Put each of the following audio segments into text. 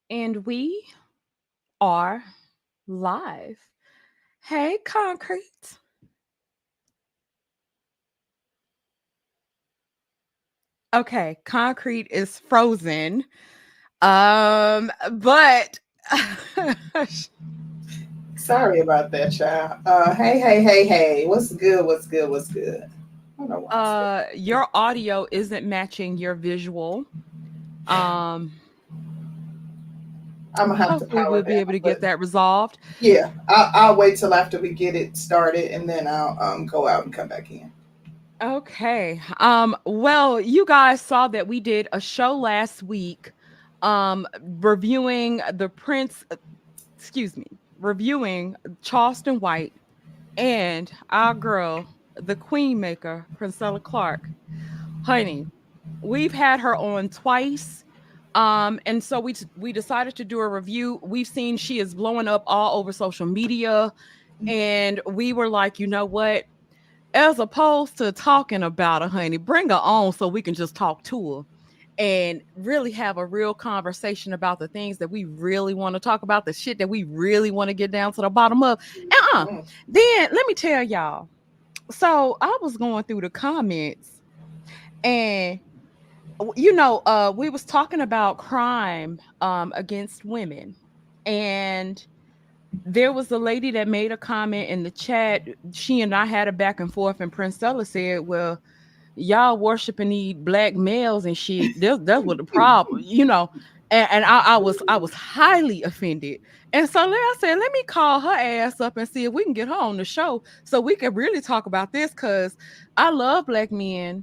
And we are live. Hey, Concrete. Okay, Concrete is frozen. But Sorry about that, child. Hey. What's good? What's good? What's good? I don't know why it's doing. your audio isn't matching your visual. Um, I'm gonna have to hopefully power we'll be down, able to but get that resolved. yeah, I'll wait till after we get it started, and then I'll go out and come back in. Okay. Well, you guys saw that we did a show last week reviewing the Prince excuse me, reviewing Charleston White and our girl, the Queen Maker, Princella Clark. Honey, we've had her on twice. And so we decided to do a review. We've seen she is blowing up all over social media, and we were like, you know what? As opposed to talking about her, honey, bring her on so we can just talk to her and really have a real conversation about the things that we really want to talk about, the shit that we really want to get down to the bottom of. Uh-uh. Mm. Then let me tell y'all. So I was going through the comments, and we was talking about crime against women. And there was a lady that made a comment in the chat. She and I had a back and forth, and Prince Stella said, well, y'all worshiping these black males and shit. That's what the problem. And I was highly offended. And so I said, let me call her ass up and see if we can get her on the show so we can really talk about this. Cause I love black men.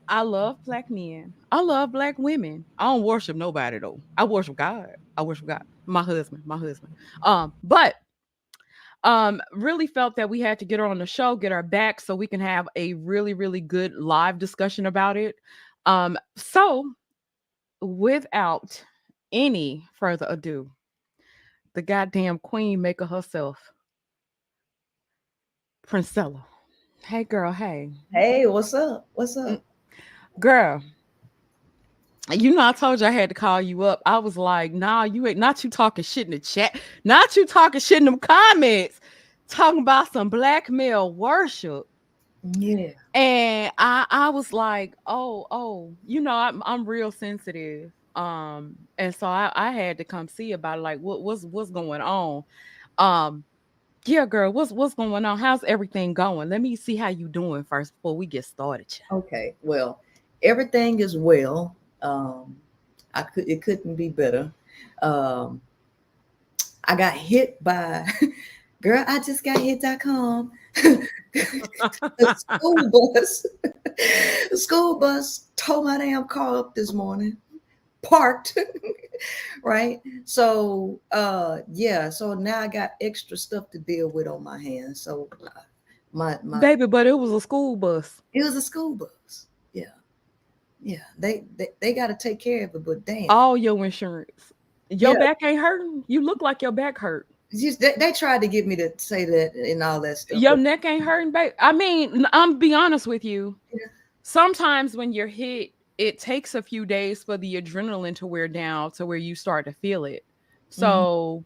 I love black men. I love black women. I don't worship nobody though. I worship God. I worship God. My husband. But really felt that we had to get her on the show, get her back so we can have a really, really good live discussion about it. So without any further ado, the goddamn queen maker herself, Princella. Hey girl, hey. Hey, what's up? What's Mm, up? Girl, I told you I had to call you up. I was like, nah, you ain't not you talking shit in the chat, not you talking shit in them comments, talking about some black male worship. Yeah. And I was like, oh, I'm real sensitive. And so I had to come see about it, like what's going on. Um, yeah, girl, what's going on? How's everything going? Let me see how you doing first before we get started, child. Okay. Well, everything is well. Um, it couldn't be better. Um, I got hit by girl, I just got hit.com. The school bus. The school bus tore my damn car up this morning. Parked. Right. So yeah, so now I got extra stuff to deal with on my hands. So my Baby, but it was a school bus. it was a school bus. Yeah, yeah. They got to take care of it, but damn, All your insurance. Your yeah. back ain't hurting. You look like your back hurt. Just, they tried to get me to say that and all that stuff, Your but neck ain't hurting, babe. I mean, I'm be honest with you. yeah. Sometimes when you're hit, it takes a few days for the adrenaline to wear down to where you start to feel it. Mhm. So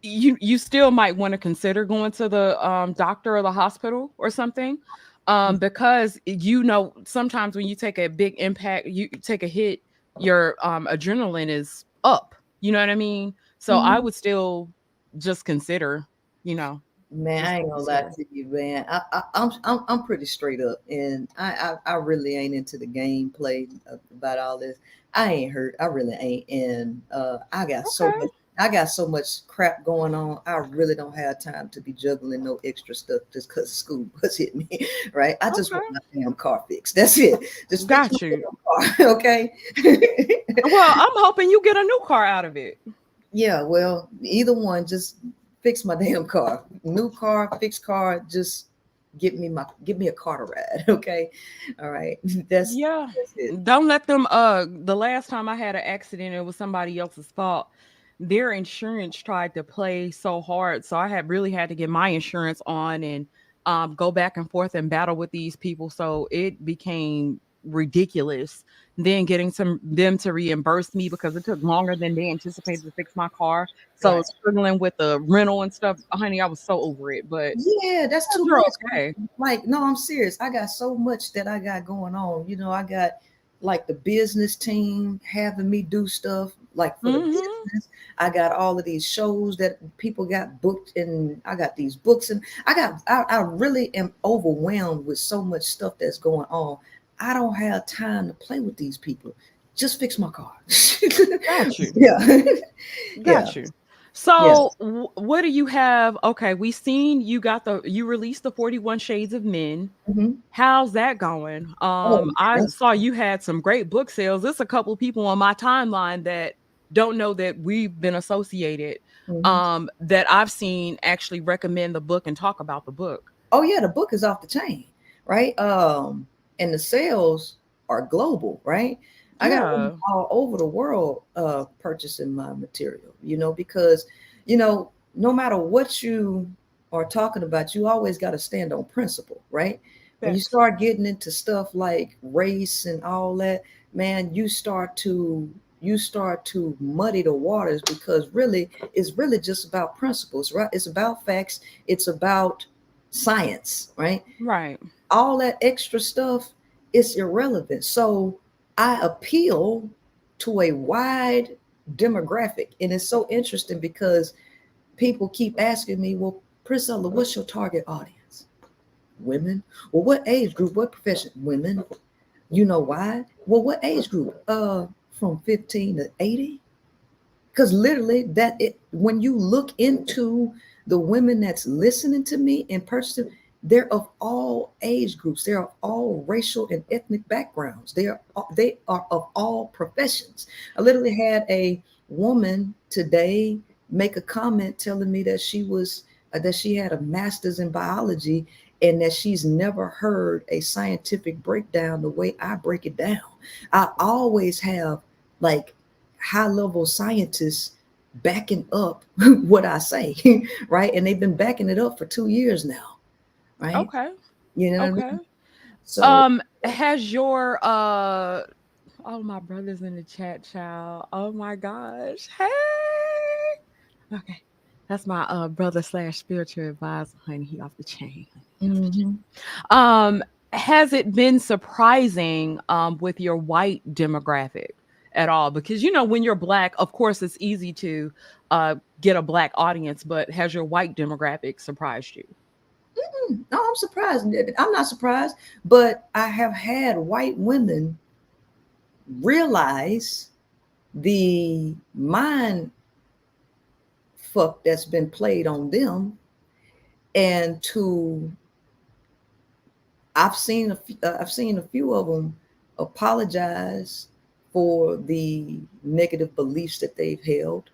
you still might want to consider going to the doctor or the hospital or something. Because sometimes when you take a big impact, you take a hit, your adrenaline is up. You know what I mean? So I Mhm. would still just consider, you know, Man, just I ain't gonna lie consider. to you, man. I'm pretty straight up, and I really ain't into the gameplay about all this. I ain't hurt. I really ain't, and Okay. I got so much crap going on. I really don't have time to be juggling no extra stuff just because school bus hit me. Right? I just want Okay. my damn car fixed. That's it. Just fix my Got you. damn car, okay? Well, I'm hoping you get a new car out of it. Yeah, well, either one, just fix my damn car. New car, fixed car, just give me a car to ride, okay? All right. Yeah. That's it. Don't let them the last time I had an accident, it was somebody else's fault. Their insurance tried to play so hard. So I had really had to get my insurance on and go back and forth and battle with these people. So it became ridiculous. Then getting them to reimburse me because it took longer than they anticipated to fix my car. So Right. struggling with the rental and stuff, honey, I was so over it. But Yeah, that's too you're much. okay. Like, no, I'm serious. I got so much that I got going on. I got like the business team having me do stuff like for the Mm-hmm. business. I got all of these shows that people got booked, and I got these books, and I really am overwhelmed with so much stuff that's going on. I don't have time to play with these people. Just fix my car. Got you. Yeah. Yeah. Got you. Yeah. So, what do you have? Okay, we seen you released the 41 Shades of Men. Mhm. How's that going? Oh, I man. saw you had some great book sales. There's a couple people on my timeline that don't know that we've been associated. Mhm. That I've seen actually recommend the book and talk about the book. Oh yeah, the book is off the chain, right? And the sales are global, right? I got women Yeah. all over the world purchasing my material, because no matter what you are talking about, you always got to stand on principle, right? When you Facts. start getting into stuff like race and all that, man, you start to muddy the waters, because really it's really just about principles, right? It's about facts, it's about science, right? Right. All that extra stuff is irrelevant. So I appeal to a wide demographic. And it's so interesting because people keep asking me, well, Priscilla, what's your target audience? Women. Well, what age group? What profession? Women. You know why? Well, what age group? From 15 to 80. Because literally when you look into the women that's listening to me and purchasing, they're of all age groups, they're of all racial and ethnic backgrounds, they are of all professions. I literally had a woman today make a comment telling me that she had a master's in biology, and that she's never heard a scientific breakdown the way I break it down. I always have like high level scientists backing up what I say, right? And they've been backing it up for 2 years now, right? Okay. You know what I Okay. mean? So, Has your oh, my brother's in the chat, child. Oh my gosh. Hey. Okay. That's my brother slash spiritual advisor, honey. He off the chain. Honey. He off the chain. mhm. Um, has it been surprising with your white demographic at all? Because when you're black, of course it's easy to get a black audience, but has your white demographic surprised you? No, I'm surprised. I'm not surprised, but I have had white women realize the mind fuck that's been played on them, and I've seen a few of them apologize for the negative beliefs that they've held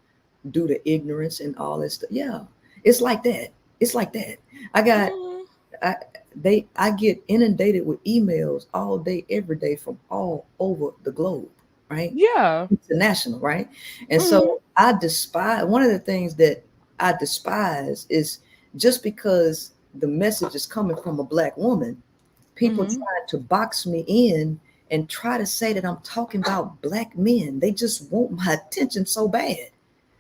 due to ignorance and all that stuff. Yeah, it's like that. It's like that. I got Mm, I I get inundated with emails all day, every day from all over the globe, right? yeah. International, right? And Mm, so I despise one of the things that I despise is just because the message is coming from a black woman, people mm-hmm. try to box me in and try to say that I'm talking about black men. They just want my attention so bad.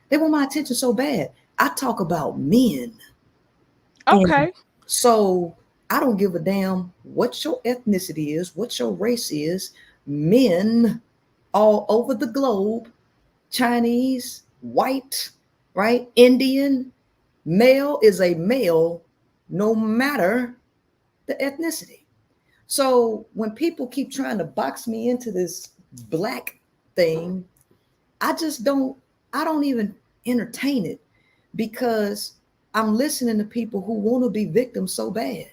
They want my attention so bad. I talk about men. And Okay. so I don't give a damn what your ethnicity is, what your race is. Men all over the globe, Chinese, white, right? Indian, male is a male no matter the ethnicity. So when people keep trying to box me into this black thing, I just I don't even entertain it, because I'm listening to people who want to be victims so bad.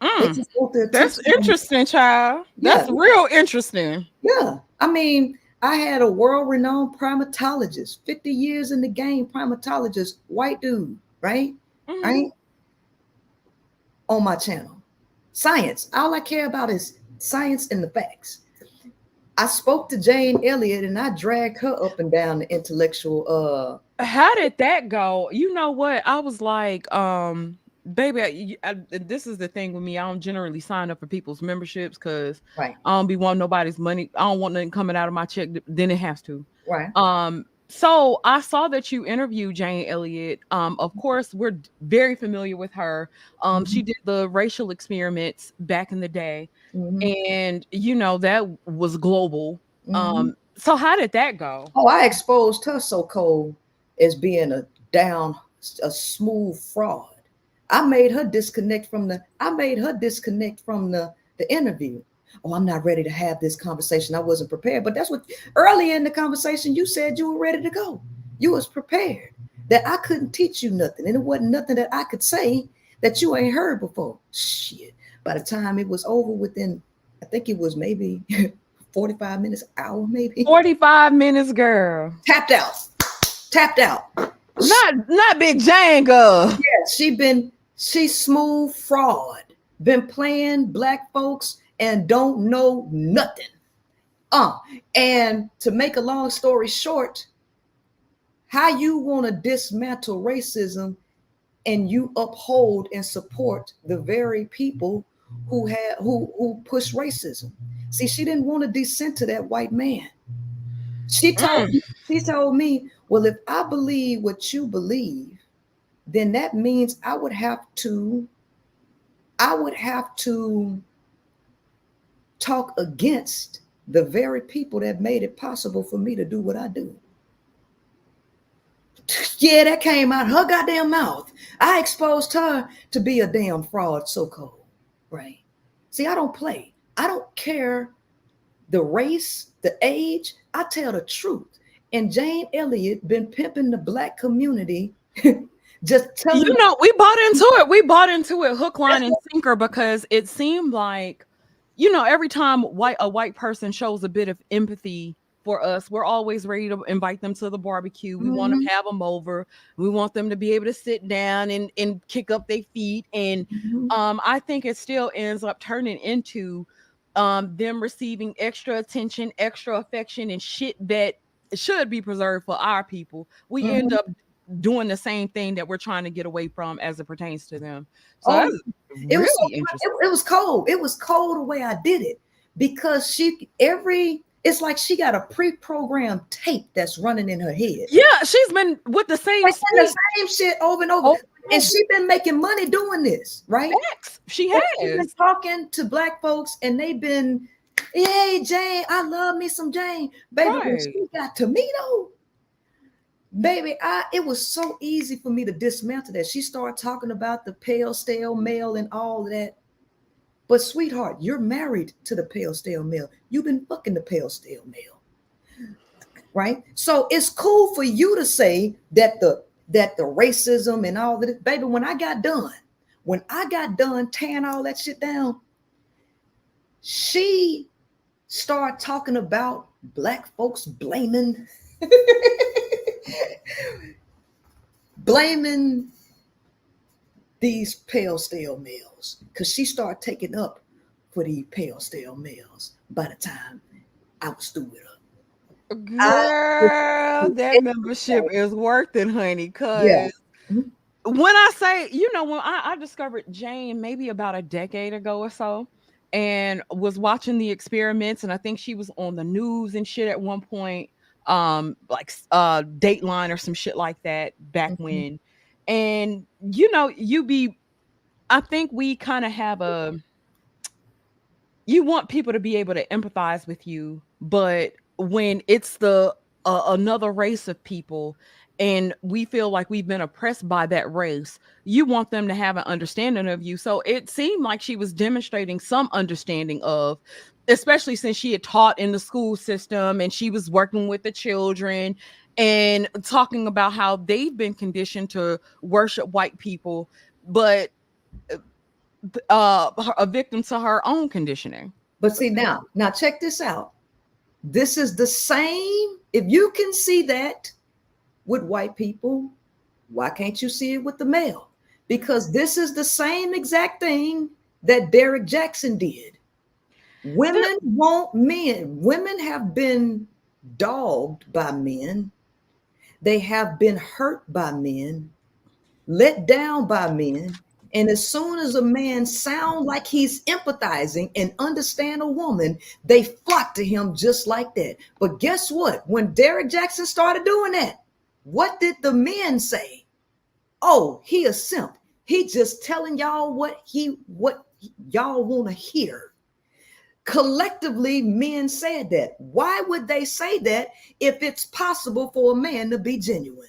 They Mm. just want the That's attention. interesting, child. Yeah, That's real interesting. yeah. I mean, I had a world-renowned primatologist, 50 years in the game, primatologist, white dude, right? Hmm. Right? On my channel. Science. All I care about is science and the facts. I spoke to Jane Elliott and I dragged her up and down the intellectual How did that go? You know what? I was like, baby, this is the thing with me. I don't generally sign up for people's memberships because Right. I don't be wanting nobody's money. I don't want nothing coming out of my check. Then it has to. Right. So I saw that you interviewed Jane Elliott. Of course, we're very familiar with her. She did the racial experiments back in the day, Mm-hmm. and that was global. Mm-hmm. So how did that go? Oh, I exposed her so cold as being a smooth fraud. I made her disconnect from the interview. Oh, I'm not ready to have this conversation. I wasn't prepared. But that's what earlier in the conversation you said you were ready to go. You was prepared. That I couldn't teach you nothing. And it wasn't nothing that I could say that you ain't heard before. Shit. By the time it was over within, I think it was maybe 45 minutes, hour maybe. 45 minutes, girl. Tapped out. Not Big Jane, girl. Yeah, she's smooth fraud. Been playing black folks and don't know nothing. And to make a long story short, how you want to dismantle racism and you uphold and support the very people who push racism. See, she didn't want to descend to that white man. She told me, well, if I believe what you believe, then that means I would have to talk against the very people that made it possible for me to do what I do. Yeah, that came out her goddamn mouth. I exposed her to be a damn fraud, so cold, right? See, I don't play. I don't care the race, the age. I tell the truth. And Jane Elliott been pimping the black community. Just telling we bought into it hook, line, and sinker, because it seemed like, every time a white person shows a bit of empathy for us, we're always ready to invite them to the barbecue. We want to have them over. We want them to be able to sit down and kick up their feet. And I think it still ends up turning into them receiving extra attention, extra affection, and shit that should be preserved for our people. We end up doing the same thing that we're trying to get away from as it pertains to them. So that's really interesting. It was cold. It was cold the way I did it, because it's like she got a pre-programmed tape that's running in her head. Yeah, she's been with the same shit over and over. And she's been making money doing this, right? She has. She's been talking to black folks, and they've been, hey, Jane, I love me some Jane. Baby, when she got to me, though, baby, it was so easy for me to dismantle that. She started talking about the pale, stale male and all of that. But sweetheart, you're married to the pale, stale male. You've been fucking the pale, stale male, right? So it's cool for you to say that the racism and all of this, baby. When I got done tearing all that shit down, she started talking about black folks blaming these pale, stale males, because she started taking up for these pale, stale males by the time I was through with her. Girl, that membership is worth it, honey, because when I say, when I discovered Jane maybe about a decade ago or so, and was watching the experiments, and I think she was on the news and shit at one point, like Dateline or some shit like that back when. And I think we kind of have you want people to be able to empathize with you, but when it's another race of people and we feel like we've been oppressed by that race, you want them to have an understanding of you. So it seemed like she was demonstrating some understanding of, especially since she had taught in the school system and she was working with the children and talking about how they've been conditioned to worship white people, but a victim to her own conditioning. But see, now check this out. This is the same. If you can see that with white people, why can't you see it with the male? Because this is the same exact thing that Derek Jackson did. Women want men. Women have been dogged by men. They have been hurt by men, let down by men, And as soon as a man sound like he's empathizing and understand a woman, they flock to him just like that. But guess what? When Derek Jackson started doing that, what did the men say? Oh, he a simp. He just telling y'all what y'all want to hear. Collectively, men said that. Why would they say that if it's possible for a man to be genuine?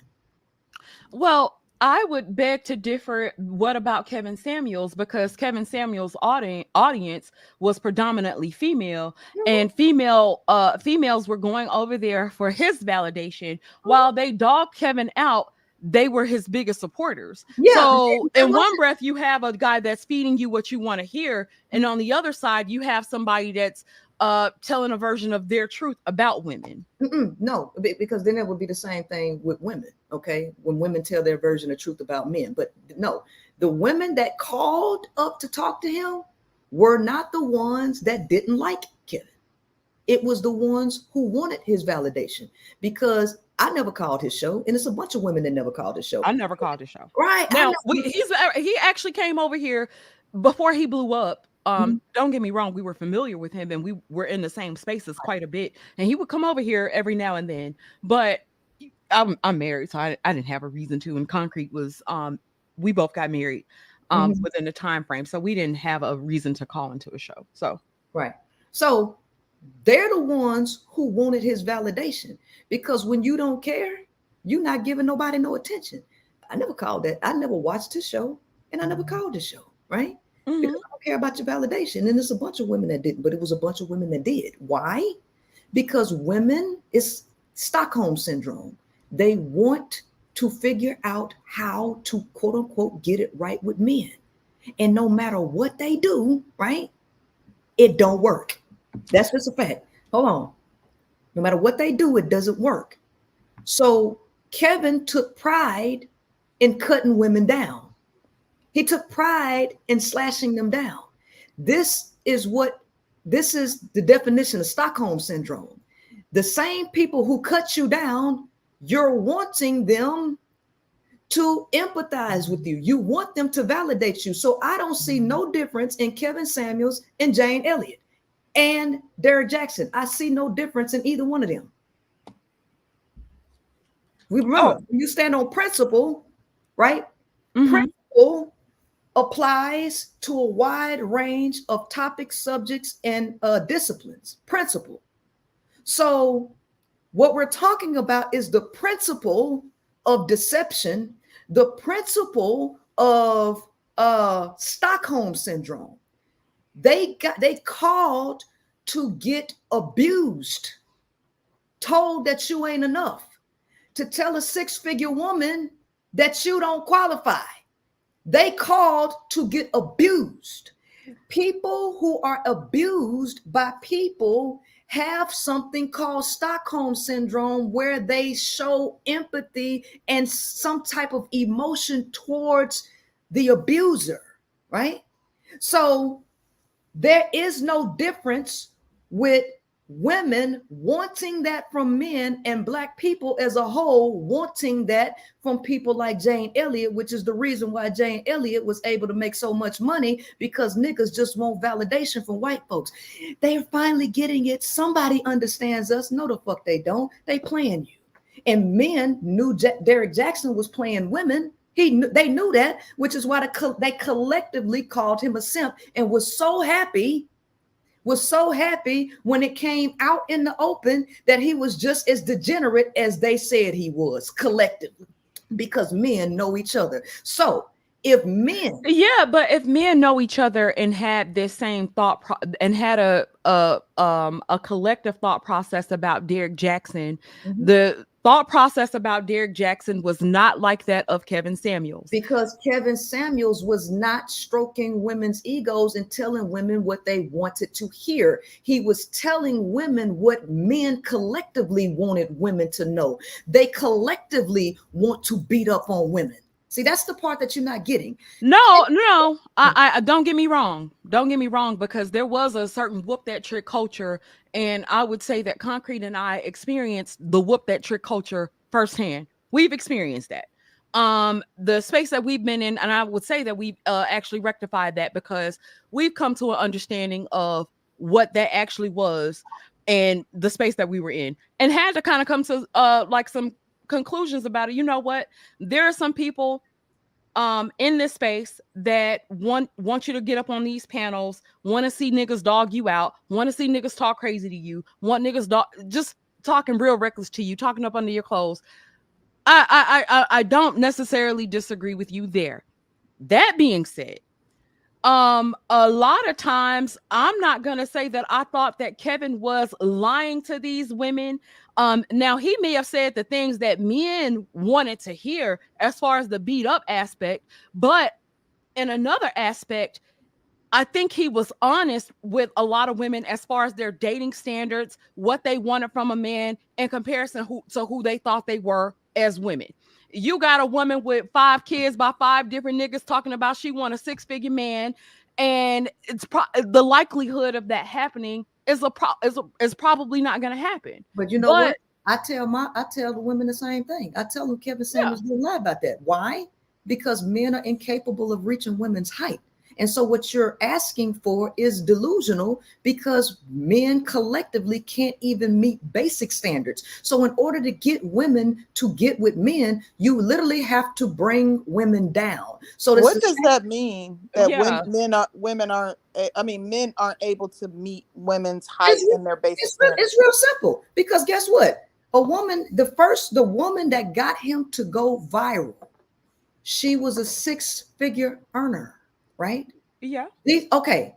Well, I would beg to differ. What about Kevin Samuels? Because Kevin Samuels' audience was predominantly female, and females were going over there for his validation. While they dogged Kevin out, they were his biggest supporters. Yeah. So in one breath, you have a guy that's feeding you what you want to hear, and on the other side, you have somebody that's telling a version of their truth about women. No, because then it would be the same thing with women. Okay, when women tell their version of truth about men. But no, the women that called up to talk to him were not the ones that didn't like Kevin. It was the ones who wanted his validation, because I never called his show, and it's a bunch of women that never called his show. I never called his show. Right Now he actually came over here before he blew up. Don't get me wrong, we were familiar with him and we were in the same spaces quite a bit, and he would come over here every now and then. But I'm married, so I didn't have a reason to. And Concrete was we both got married within the time frame, so we didn't have a reason to call into a show. So right, so they're the ones who wanted his validation, because when you don't care, you're not giving nobody no attention. I never called that. I never watched his show, and I never called his show, right? Because I don't care about your validation. And there's a bunch of women that didn't, but it was a bunch of women that did. Why? Because women, it's Stockholm syndrome. They want to figure out how to, quote unquote, get it right with men. And no matter what they do, right, it don't work. That's just a fact. Hold on. No matter what they do, it doesn't work. So Kevin took pride in cutting women down. He took pride in slashing them down. This is the definition of Stockholm syndrome. The same people who cut you down, you're wanting them to empathize with you. You want them to validate you. So I don't see no difference in Kevin Samuels and Jane Elliott and Derek Jackson. I see no difference in either one of them. Remember, you stand on principle, right? Principle applies to a wide range of topics, subjects, and disciplines. Principle. So what we're talking about is the principle of deception, the principle of Stockholm syndrome. They called to get abused, told that you ain't enough, to tell a six-figure woman that you don't qualify. They called to get abused. People who are abused by people have something called Stockholm syndrome, where they show empathy and some type of emotion towards the abuser, right? So there is no difference with women wanting that from men and Black people as a whole wanting that from people like Jane Elliott, which is the reason why Jane Elliott was able to make so much money, because niggas just want validation from white folks. They're finally getting it. Somebody understands us. No, the fuck they don't. They playing you. And men knew Derek Jackson was playing women. They knew that, which is why they collectively called him a simp, and was so happy when it came out in the open that he was just as degenerate as they said he was, collectively, because men know each other. So if men know each other and had this same thought and had a collective thought process about Derek Jackson, the thought process about Derek Jackson was not like that of Kevin Samuels. Because Kevin Samuels was not stroking women's egos and telling women what they wanted to hear. He was telling women what men collectively wanted women to know. They collectively want to beat up on women. See, that's the part that you're not getting. No, I don't get me wrong. Don't get me wrong, because there was a certain whoop that trick culture, and I would say that Concrete and I experienced the whoop that trick culture firsthand. We've experienced that. the space that we've been in, and I would say that we've actually rectified that, because we've come to an understanding of what that actually was and the space that we were in, and had to kind of come to like some conclusions about it. You know what? There are some people in this space that want you to get up on these panels, want to see niggas dog you out, want to see niggas talk crazy to you, want niggas just talking real reckless to you, talking up under your clothes. I don't necessarily disagree with you there. That being said, a lot of times I'm not gonna say that I thought that Kevin was lying to these women. Now he may have said the things that men wanted to hear as far as the beat up aspect, but in another aspect, I think he was honest with a lot of women as far as their dating standards, what they wanted from a man in comparison to who they thought they were as women. You got a woman with 5 kids by 5 different niggas talking about she want a 6-figure man, and it's the likelihood of that happening is probably not going to happen. But you know what? I tell the women the same thing. I tell them Kevin Samuels didn't lie about that. Why? Because men are incapable of reaching women's height. And so what you're asking for is delusional, because men collectively can't even meet basic standards. So in order to get women to get with men, you literally have to bring women down. So what does that mean? That men aren't able to meet women's height in their basic standards? It's real simple, because guess what? The woman that got him to go viral, she was a 6-figure earner. Right? Yeah. Okay.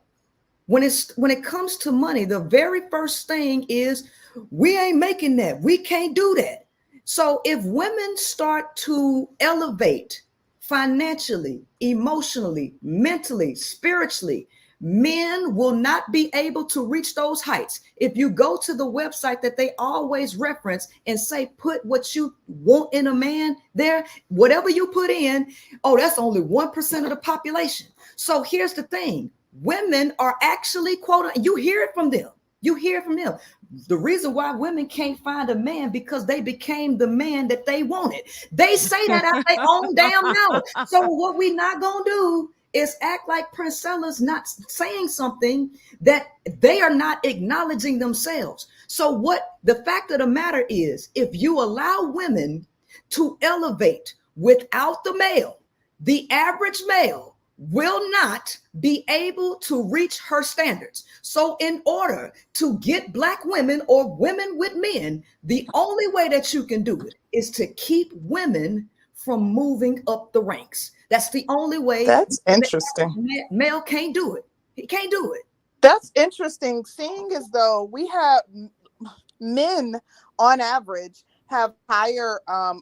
When it comes to money, the very first thing is we ain't making that. We can't do that. So if women start to elevate financially, emotionally, mentally, spiritually, men will not be able to reach those heights. If you go to the website that they always reference and say, put what you want in a man there, whatever you put in, that's only 1% of the population. So here's the thing. Women are actually you hear it from them. You hear it from them. The reason why women can't find a man, because they became the man that they wanted. They say that out their own damn mouth. So what we not gonna do is act like Princella's not saying something that they are not acknowledging themselves. So what the fact of the matter is, if you allow women to elevate without the male, the average male will not be able to reach her standards. So in order to get Black women or women with men, the only way that you can do it is to keep women from moving up the ranks. That's the only way. That's interesting. Male can't do it. He can't do it. That's interesting. Seeing as though we have men on average have higher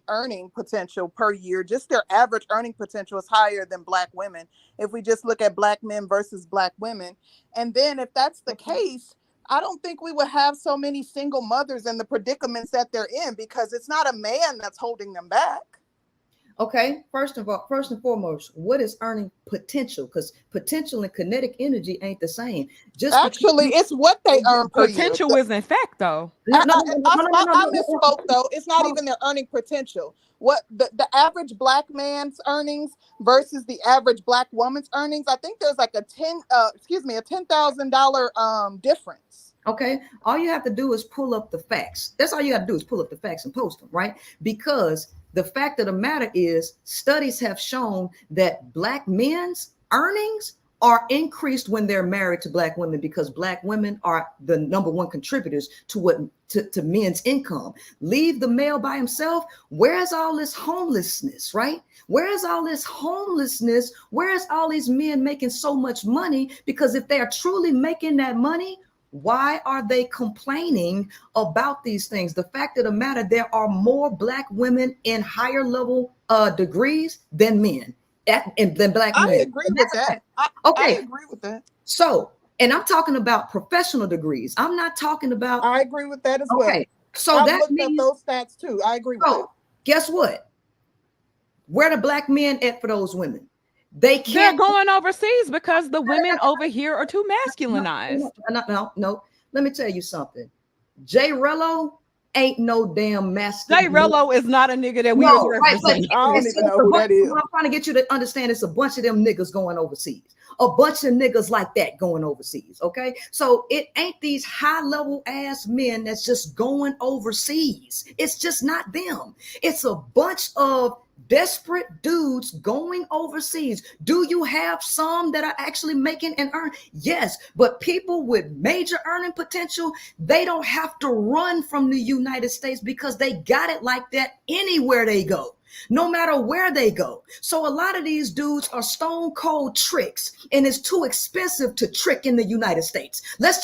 earning potential per year. Just their average earning potential is higher than Black women. If we just look at Black men versus Black women. And then if that's the case, I don't think we would have so many single mothers in the predicaments that they're in, because it's not a man that's holding them back. Okay, first and foremost, what is earning potential? Because potential and kinetic energy ain't the same. It's what they earn per year. Potential is in fact, though. I misspoke, though. It's not even their earning potential. What the average Black man's earnings versus the average Black woman's earnings, I think there's like a $10,000 difference. Okay, all you have to do is pull up the facts. That's all you have to do is pull up the facts and post them, right? Because the fact of the matter is, studies have shown that Black men's earnings are increased when they're married to Black women, because Black women are the number one contributors to men's income. Leave the male by himself. Where's all this homelessness, right? Where's all this homelessness? Where's all these men making so much money? Because if they are truly making that money, why are they complaining about these things? The fact of the matter, there are more Black women in higher level degrees than men, than Black men. I agree with that. I agree with that. So, and I'm talking about professional degrees. I'm not talking about. I agree with that as well. Okay, so I've that looked means at those stats too. I agree with that. Guess what? Where the Black men at for those women? They can't. They're going overseas because the women over here are too masculinized. No. Let me tell you something. Jay Rello ain't no damn masculine. Jay Rello is not a nigga that we No, was right, but referencing. I don't it's even know a who bunch- that is. I'm trying to get you to understand it's a bunch of them niggas going overseas. A bunch of niggas like that going overseas, okay? So it ain't these high-level ass men that's just going overseas. It's just not them. It's a bunch of desperate dudes going overseas. Do you have some that are actually making and earn? Yes, but people with major earning potential, they don't have to run from the United States because they got it like that anywhere they go. No matter where they go. So a lot of these dudes are stone cold tricks, and it's too expensive to trick in the United States. Let's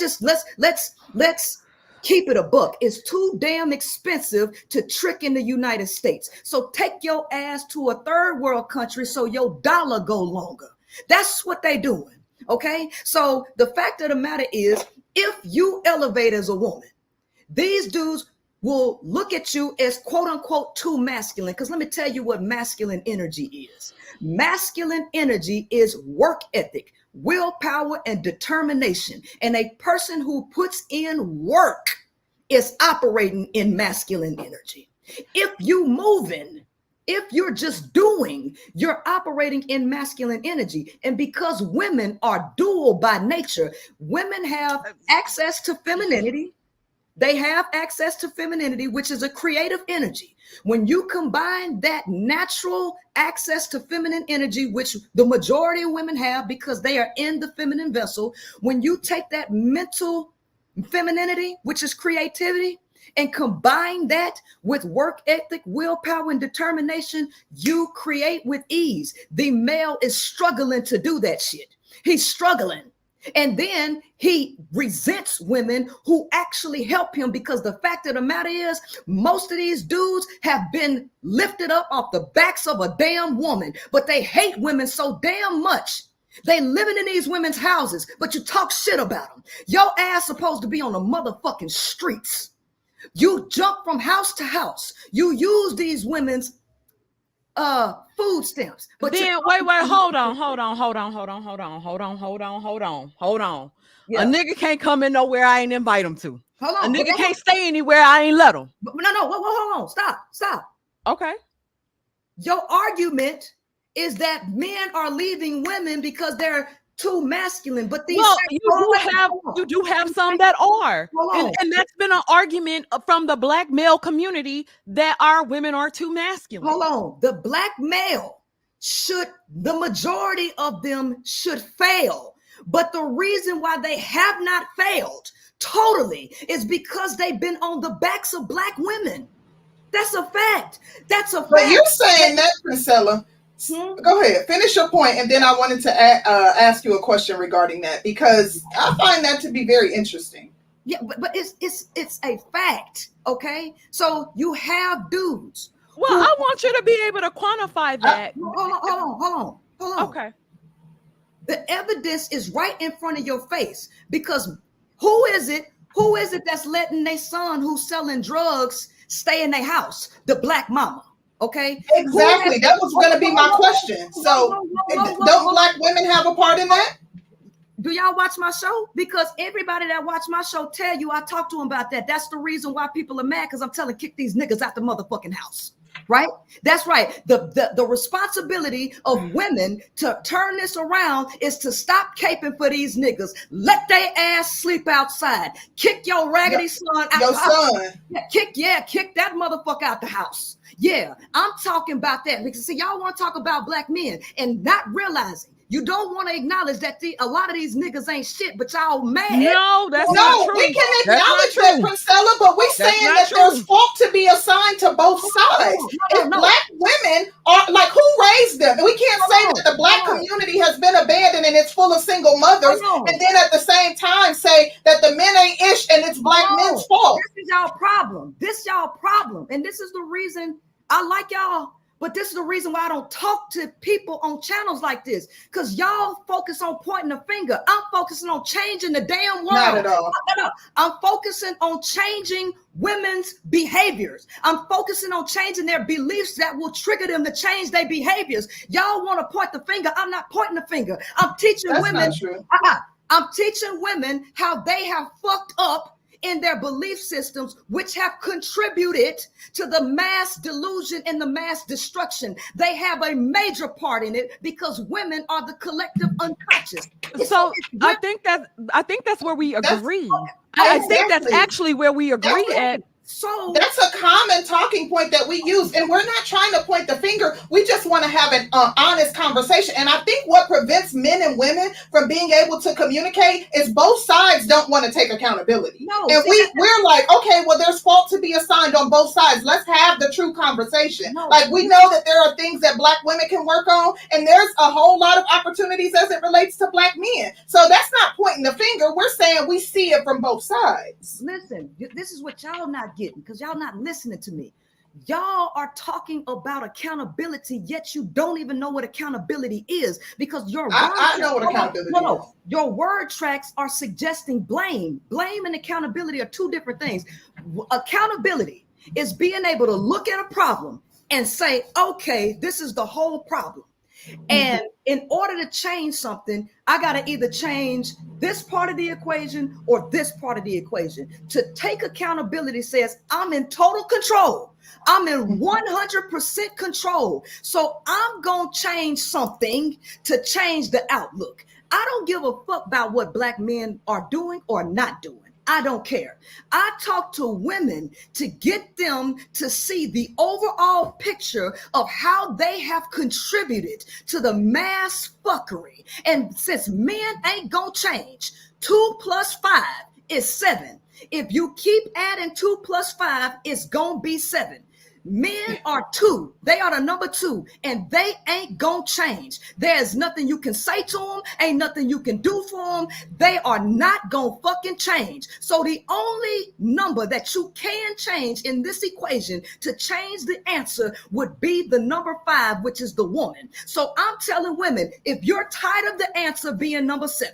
keep it a buck. It's too damn expensive to trick in the United States. So take your ass to a third world country so your dollar go longer. That's what they doing. Okay. So the fact of the matter is, if you elevate as a woman, these dudes will look at you as quote unquote too masculine. Because let me tell you what masculine energy is. Masculine energy is work ethic, willpower, and determination. And a person who puts in work is operating in masculine energy. If you moving, if you're just doing, you're operating in masculine energy. And because women are dual by nature, women have access to femininity. They have access to femininity, which is a creative energy. When you combine that natural access to feminine energy, which the majority of women have because they are in the feminine vessel, when you take that mental femininity, which is creativity, and combine that with work ethic, willpower, and determination, you create with ease. The male is struggling to do that shit. He's struggling. And then he resents women who actually help him, because the fact of the matter is, most of these dudes have been lifted up off the backs of a damn woman, but they hate women so damn much. They living in these women's houses, but you talk shit about them. Your ass supposed to be on the motherfucking streets. You jump from house to house. You use these women's food stamps. But then wait, hold on. Yeah. A nigga can't come in nowhere I ain't invite him to. Hold A on. nigga can't stay anywhere I ain't let him. No, hold on. Stop. Okay. Your argument is that men are leaving women because they're too masculine, but these you do have some that are, and that's been an argument from the black male community that our women are too masculine. Hold on, the black male the majority of them should fail, but the reason why they have not failed totally is because they've been on the backs of black women. That's a fact. But you're saying that, Priscilla. Go ahead, finish your point, and then I wanted to ask you a question regarding that, because I find that to be very interesting. Yeah, but it's a fact, okay? So you have dudes. Well, I want you to be able to quantify that. Hold on. Okay. The evidence is right in front of your face, because who is it that's letting their son who's selling drugs stay in their house? The black mama. Okay. Exactly. That was going to be my question. So, don't black women have a part in that? Do y'all watch my show? Because everybody that watch my show tell you I talk to them about that. That's the reason why people are mad, because I'm telling kick these niggas out the motherfucking house. Right? That's right. The responsibility of women to turn this around is to stop caping for these niggas. Let their ass sleep outside. Kick your raggedy son out the house. Kick that motherfucker out the house. Yeah, I'm talking about that, because see, y'all want to talk about black men and not realizing, you don't want to acknowledge that a lot of these niggas ain't shit, but y'all mad. No, that's not true. We can acknowledge that, Priscilla, but we're saying that there's fault to be assigned to both sides. If black women are like, who raised them? We can't say that the black community has been abandoned and it's full of single mothers, and then at the same time say that the men ain't ish and it's black men's fault. This is y'all problem. And this is the reason I like y'all. But this is the reason why I don't talk to people on channels like this, because y'all focus on pointing the finger. I'm focusing on changing the damn world. Not at all. I'm focusing on changing women's behaviors. I'm focusing on changing their beliefs that will trigger them to change their behaviors. Y'all want to point the finger. I'm not pointing the finger. I'm teaching women. I'm teaching women how they have fucked up in their belief systems, which have contributed to the mass delusion and the mass destruction. They have a major part in it because women are the collective unconscious. So I think that's where we agree. I think that's actually where we agree at. So that's a common talking point that we use, and we're not trying to point the finger. We just want to have an honest conversation. And I think what prevents men and women from being able to communicate is both sides don't want to take accountability. No, and we're like, okay, well, there's fault to be assigned on both sides. Let's have the true conversation. No, like we know that there are things that Black women can work on, and there's a whole lot of opportunities as it relates to Black men. So that's not pointing the finger. We're saying we see it from both sides. Listen, this is what y'all not getting, because y'all not listening to me. Y'all are talking about accountability, yet you don't even know what accountability is, because I know what accountability is. Your word tracks are suggesting blame. Blame and accountability are two different things. Accountability is being able to look at a problem and say, okay, this is the whole problem. And in order to change something, I got to either change this part of the equation or this part of the equation. To take accountability says I'm in total control. I'm in 100% control. So I'm going to change something to change the outlook. I don't give a fuck about what Black men are doing or not doing. I don't care. I talk to women to get them to see the overall picture of how they have contributed to the mass fuckery. And since men ain't gonna change, 2 + 5 is 7. If you keep adding 2 + 5, it's gonna be 7. Men are 2. They are the number 2, and they ain't gonna change. There's nothing you can say to them, ain't nothing you can do for them. They are not gonna fucking change. So the only number that you can change in this equation to change the answer would be the number 5, which is the woman. So I'm telling women, if you're tired of the answer being number 7,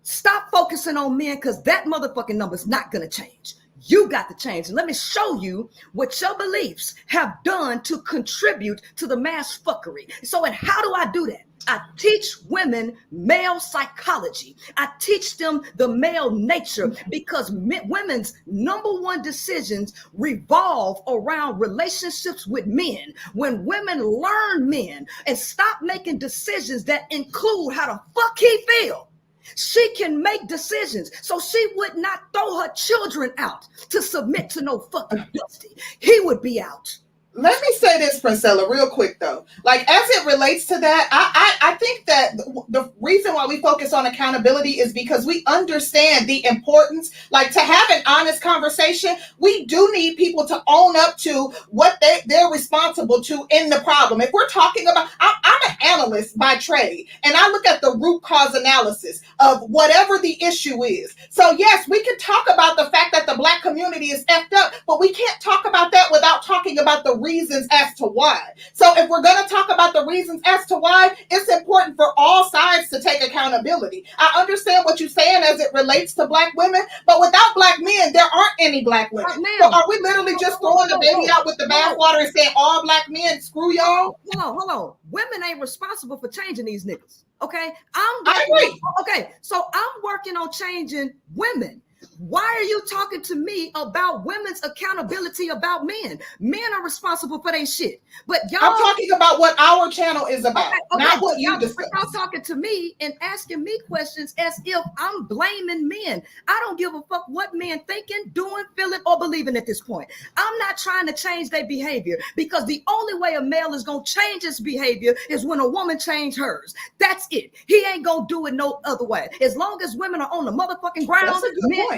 stop focusing on men, because that motherfucking number is not gonna change. You got to change. And let me show you what your beliefs have done to contribute to the mass fuckery. So, and how do I do that? I teach women male psychology. I teach them the male nature, because women's number 1 decisions revolve around relationships with men. When women learn men and stop making decisions that include how the fuck he feel, she can make decisions. So she would not throw her children out to submit to no fucking dusty. He would be out. Let me say this, Princella, real quick though. Like, as it relates to that, I think that the reason why we focus on accountability is because we understand the importance. Like, to have an honest conversation, we do need people to own up to what they're responsible to in the problem. If we're talking about, I'm an analyst by trade, and I look at the root cause analysis of whatever the issue is. So yes, we can talk about the fact that the Black community is effed up, but we can't talk about that without talking about the reasons as to why. So if we're going to talk about the reasons as to why, it's important for all sides to take accountability. I understand what you're saying as it relates to Black women, but without Black men, there aren't any Black women. So are we literally just throwing the baby out with the bathwater and saying all Black men, screw y'all? Hold on. Women ain't responsible for changing these niggas. Okay? I agree. Okay, so I'm working on changing women. Why are you talking to me about women's accountability about men? Men are responsible for their shit. But y'all, I'm talking about what our channel is about, not what you discuss. Y'all talking to me and asking me questions as if I'm blaming men. I don't give a fuck what men thinking, doing, feeling, or believing at this point. I'm not trying to change their behavior, because the only way a male is going to change his behavior is when a woman change hers. That's it. He ain't going to do it no other way. As long as women are on the motherfucking ground, that's a good point.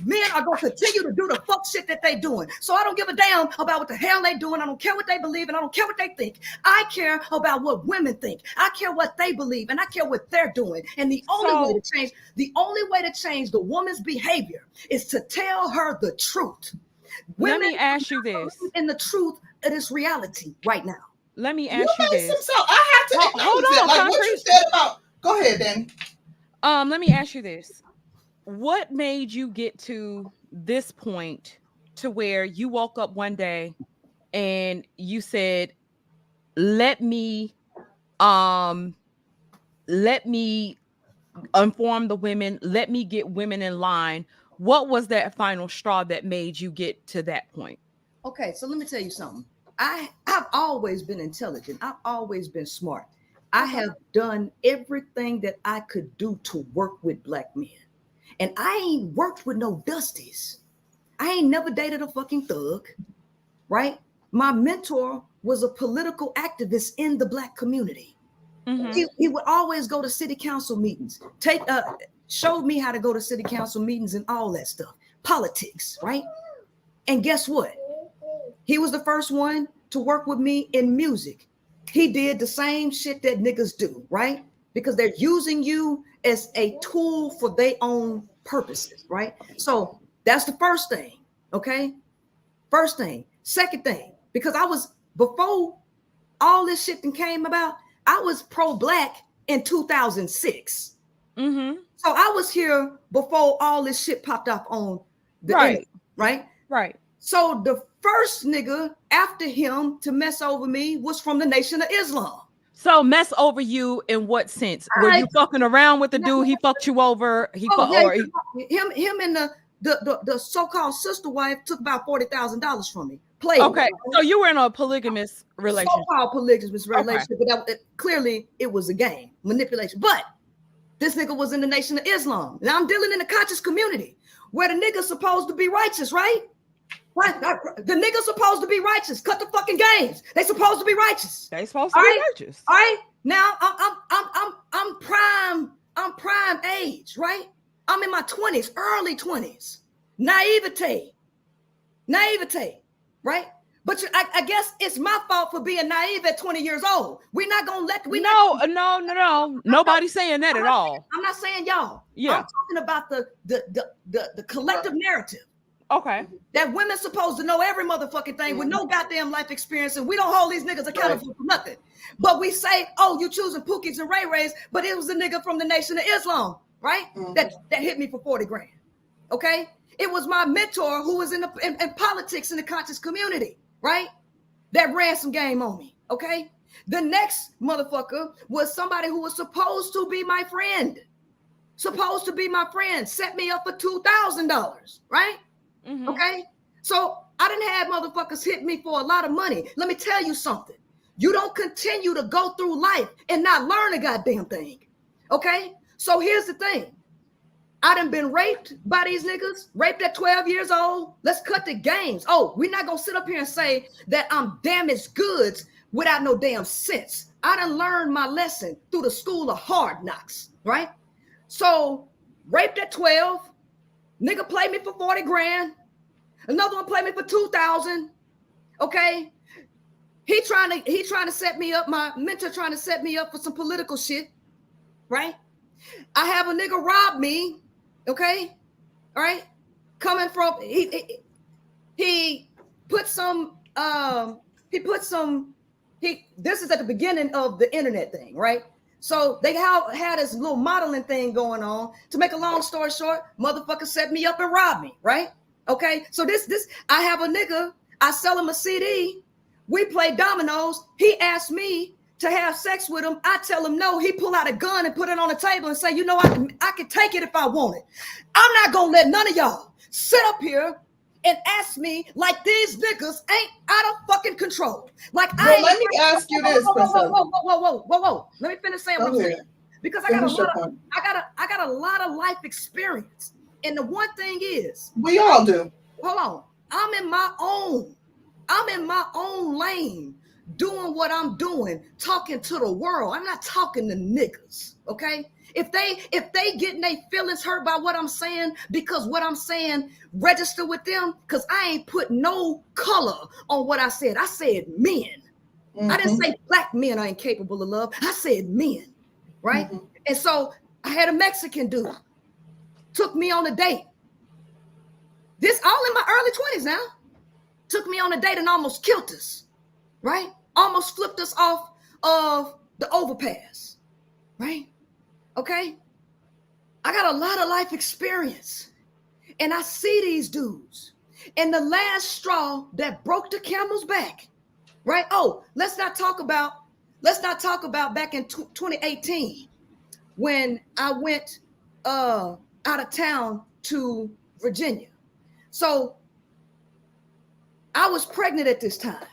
Men are going to continue to do the fuck shit that they doing. So I don't give a damn about what the hell they doing. I don't care what they believe, and I don't care what they think. I care about what women think. I care what they believe, and I care what they're doing. And the only way to change the woman's behavior is to tell her the truth. Let me ask you this. And the truth of this reality right now. Let me ask you this. I have to hold on. Like what you said about. Go ahead, Danny. Let me ask you this. What made you get to this point to where you woke up one day and you said, let me inform the women, let me get women in line what was that final straw that made you get to that point? Okay, so let me tell you something. I've always been intelligent. I've always been smart. I have done everything that I could do to work with black men. And I ain't worked with no dusties. I ain't never dated a fucking thug, right? My mentor was a political activist in the black community. Mm-hmm. He would always go to city council meetings, showed me how to go to city council meetings and all that stuff, politics, right? And guess what? He was the first one to work with me in music. He did the same shit that niggas do, right? Because they're using you as a tool for their own purposes, right? So that's the first thing, okay? First thing. Second thing, because before all this shit came about, I was pro-black in 2006. Mm-hmm. So I was here before all this shit popped up on the internet, right? Right. So the first nigga after him to mess over me was from the Nation of Islam. So mess over you in what sense? Were you fucking around with the dude? He fucked you over. Him and the so-called sister wife took about $40,000 from me. Okay, so you were in a polygamous relationship. So-called polygamous relationship, but clearly it was a game, manipulation. But this nigga was in the Nation of Islam. Now I'm dealing in the conscious community where the nigga's supposed to be righteous, right? Right? The nigga's supposed to be righteous. Cut the fucking games. They supposed to be righteous. They supposed to be righteous. All right. Now I'm prime age, right? I'm in my 20s, early 20s. Naivete, right? But I guess it's my fault for being naive at 20 years old. We're not gonna let No. Nobody's saying that at all. I'm not saying y'all. Yeah. I'm talking about the collective narrative. Okay. That women's supposed to know every motherfucking thing with no goddamn life experience, and we don't hold these niggas accountable for nothing. But we say, oh, you choosing Pookies and Ray Rays, but it was a nigga from the Nation of Islam, right? Mm-hmm. That hit me for 40 grand. Okay. It was my mentor who was in politics in the conscious community, right? That ran some game on me. Okay. The next motherfucker was somebody who was supposed to be my friend. Set me up for $2,000, right? Mm-hmm. Okay. So I didn't have motherfuckers hit me for a lot of money. Let me tell you something. You don't continue to go through life and not learn a goddamn thing. Okay. So here's the thing. I done been raped by these niggas, raped at 12 years old. Let's cut the games. Oh, we're not going to sit up here and say that I'm damaged goods without no damn sense. I done learned my lesson through the school of hard knocks, right? So raped at 12, nigga played me for 40 grand. Another one played me for 2,000. Okay. He trying to set me up. My mentor trying to set me up for some political shit. Right. I have a nigga rob me. Okay. All right. Coming from, he put some, this is at the beginning of the internet thing. Right. So they had this little modeling thing going on. To make a long story short, motherfucker set me up and robbed me, right? Okay, so this, I have a nigga, I sell him a CD, we play dominoes, he asked me to have sex with him, I tell him no, he pull out a gun and put it on the table and say, you know, I can take it if I want it. I'm not gonna let none of y'all sit up here and ask me like these niggas ain't out of fucking control. Like, well, let me ask you this. Whoa. Let me finish saying what I'm saying. Because I got a lot of life experience. And the one thing is, we all do. Hold on. I'm in my own lane, doing what I'm doing, talking to the world. I'm not talking to niggas. Okay. If they getting their feelings hurt by what I'm saying, because what I'm saying register with them, because I ain't put no color on what I said. I said men. Mm-hmm. I didn't say black men are incapable of love. I said men, right? Mm-hmm. And so I had a Mexican dude, took me on a date. This all in my early 20s now. Took me on a date and almost killed us, right? Almost flipped us off of the overpass, right? Okay, I got a lot of life experience and I see these dudes, and the last straw that broke the camel's back, right? Oh, let's not talk about back in 2018 when I went out of town to Virginia. So I was pregnant at this time.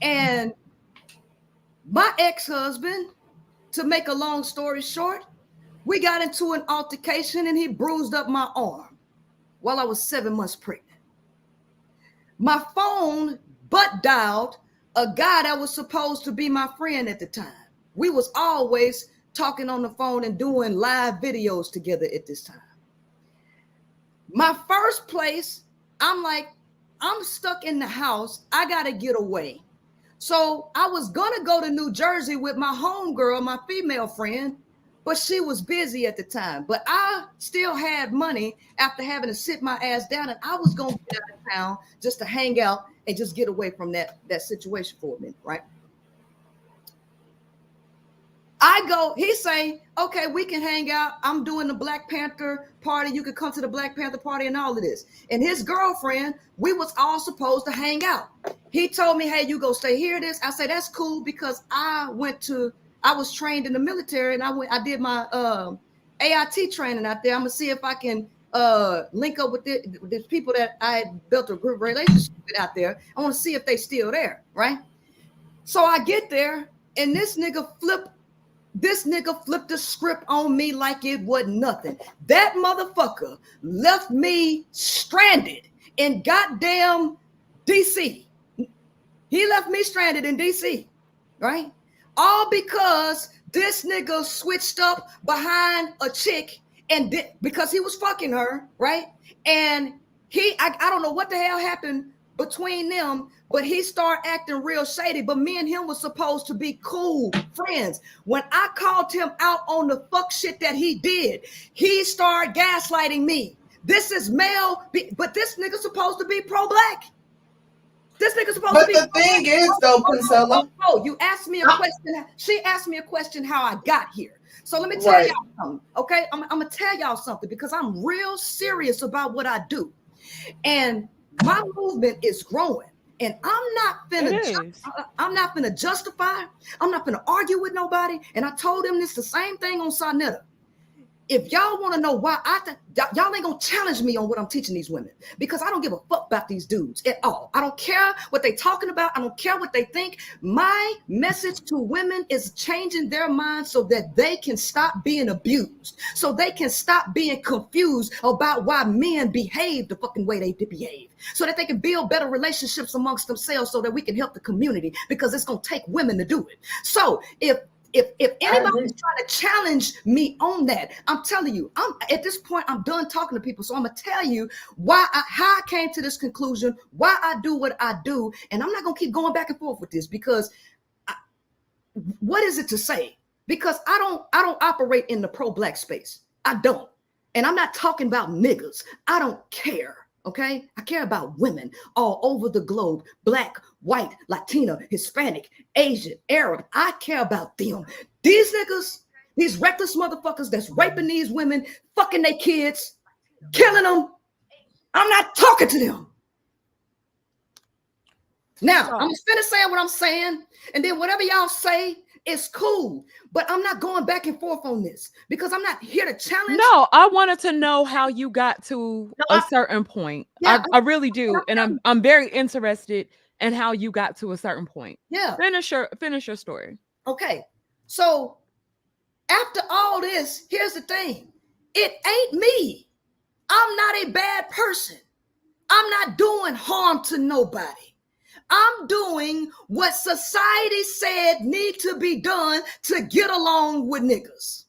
And my ex-husband, to make a long story short, we got into an altercation and he bruised up my arm while I was 7 months pregnant. My phone butt dialed a guy that was supposed to be my friend at the time. We was always talking on the phone and doing live videos together at this time. My first place, I'm like, I'm stuck in the house. I got to get away. So I was going to go to New Jersey with my homegirl, my female friend, but she was busy at the time. But I still had money after having to sit my ass down, and I was going to get out of town just to hang out and just get away from that situation for a minute, right? I go, he say, okay, we can hang out. I'm doing the Black Panther party. You could come to the Black Panther party and all of this. And his girlfriend, we was all supposed to hang out. He told me, hey, you go stay here. I say, that's cool because I was trained in the military and I did my AIT training out there. I'm gonna see if I can link up with the people that I had built a good relationship with out there. I want to see if they still there, right? So I get there and this nigga flipped the script on me like it wasn't nothing. That motherfucker left me stranded in goddamn DC. He left me stranded in DC, right? All because this nigga switched up behind a chick and because he was fucking her, right? And I don't know what the hell happened between them, but he started acting real shady. But me and him was supposed to be cool friends. When I called him out on the fuck shit that he did, he started gaslighting me. This is male, but this nigga's supposed to be pro-black. This nigga's supposed to be. But the thing is, though, Princella. Oh, you asked me a question. She asked me a question how I got here. So let me tell y'all something, okay? I'm gonna tell y'all something because I'm real serious about what I do, and my movement is growing. And I'm not finna justify. I'm not finna argue with nobody. And I told him this the same thing on Sonetta. If y'all want to know why y'all ain't gonna challenge me on what I'm teaching these women because I don't give a fuck about these dudes at all. I don't care what they talking about. I don't care what they think. My message to women is changing their minds so that they can stop being abused, so they can stop being confused about why men behave the fucking way they behave, so that they can build better relationships amongst themselves so that we can help the community because it's gonna take women to do it. So if anybody's trying to challenge me on that, I'm telling you, I'm at this point, I'm done talking to people. So I'm gonna tell you how I came to this conclusion, why I do what I do, and I'm not gonna keep going back and forth with this because what is it to say? Because I don't operate in the pro-black space. I don't, and I'm not talking about niggas. I don't care. Okay, I care about women all over the globe, black, white, Latina, Hispanic, Asian, Arab. I care about them. These niggas, these reckless motherfuckers that's raping these women, fucking their kids, killing them. I'm not talking to them. Now, I'm just finna say what I'm saying, and then whatever y'all say, it's cool, but I'm not going back and forth on this because I'm not here to challenge. No, I wanted to know how you got to a certain point. Yeah, I really do, and I'm very interested in how you got to a certain point. Yeah, finish your story. Okay, so after all this, here's the thing: it ain't me. I'm not a bad person. I'm not doing harm to nobody. I'm doing what society said need to be done to get along with niggas.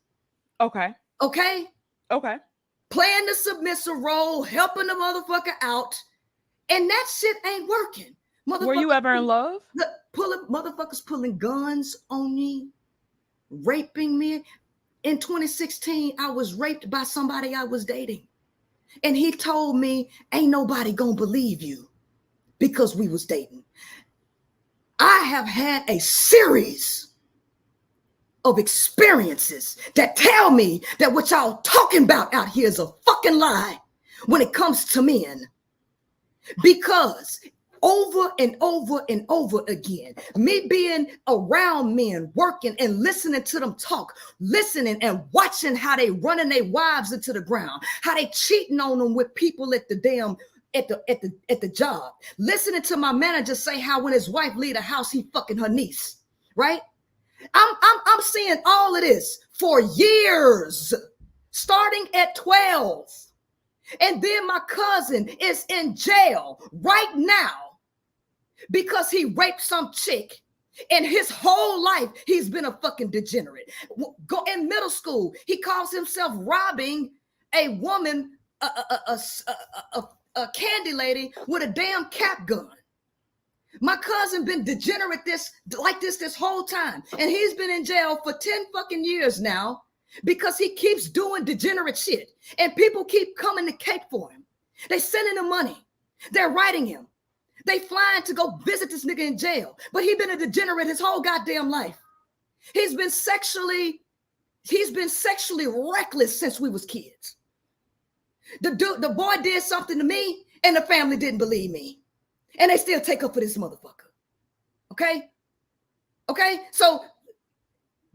Okay. Playing the submissive role, helping the motherfucker out, and that shit ain't working. Were you ever in love? Motherfuckers pulling guns on me, raping me. In 2016, I was raped by somebody I was dating. And he told me, ain't nobody gonna believe you because we was dating. I have had a series of experiences that tell me that what y'all talking about out here is a fucking lie when it comes to men. Because over and over and over again. Me being around men, working and listening to them talk, listening and watching how they running their wives into the ground, how they cheating on them with people at the damn at the job, listening to my manager say how when his wife leave the house, he fucking her niece, right? I'm seeing all of this for years, starting at 12. And then my cousin is in jail right now because he raped some chick. And his whole life, he's been a fucking degenerate. Go in middle school, he calls himself robbing a woman, a candy lady with a damn cap gun. My cousin been degenerate this whole time. And he's been in jail for 10 fucking years now because he keeps doing degenerate shit. And people keep coming to Cape for him. They sending him money. They're writing him. They flying to go visit this nigga in jail. But he been a degenerate his whole goddamn life. He's been sexually reckless since we was kids. The boy did something to me and the family didn't believe me. And they still take up for this motherfucker. Okay? Okay? So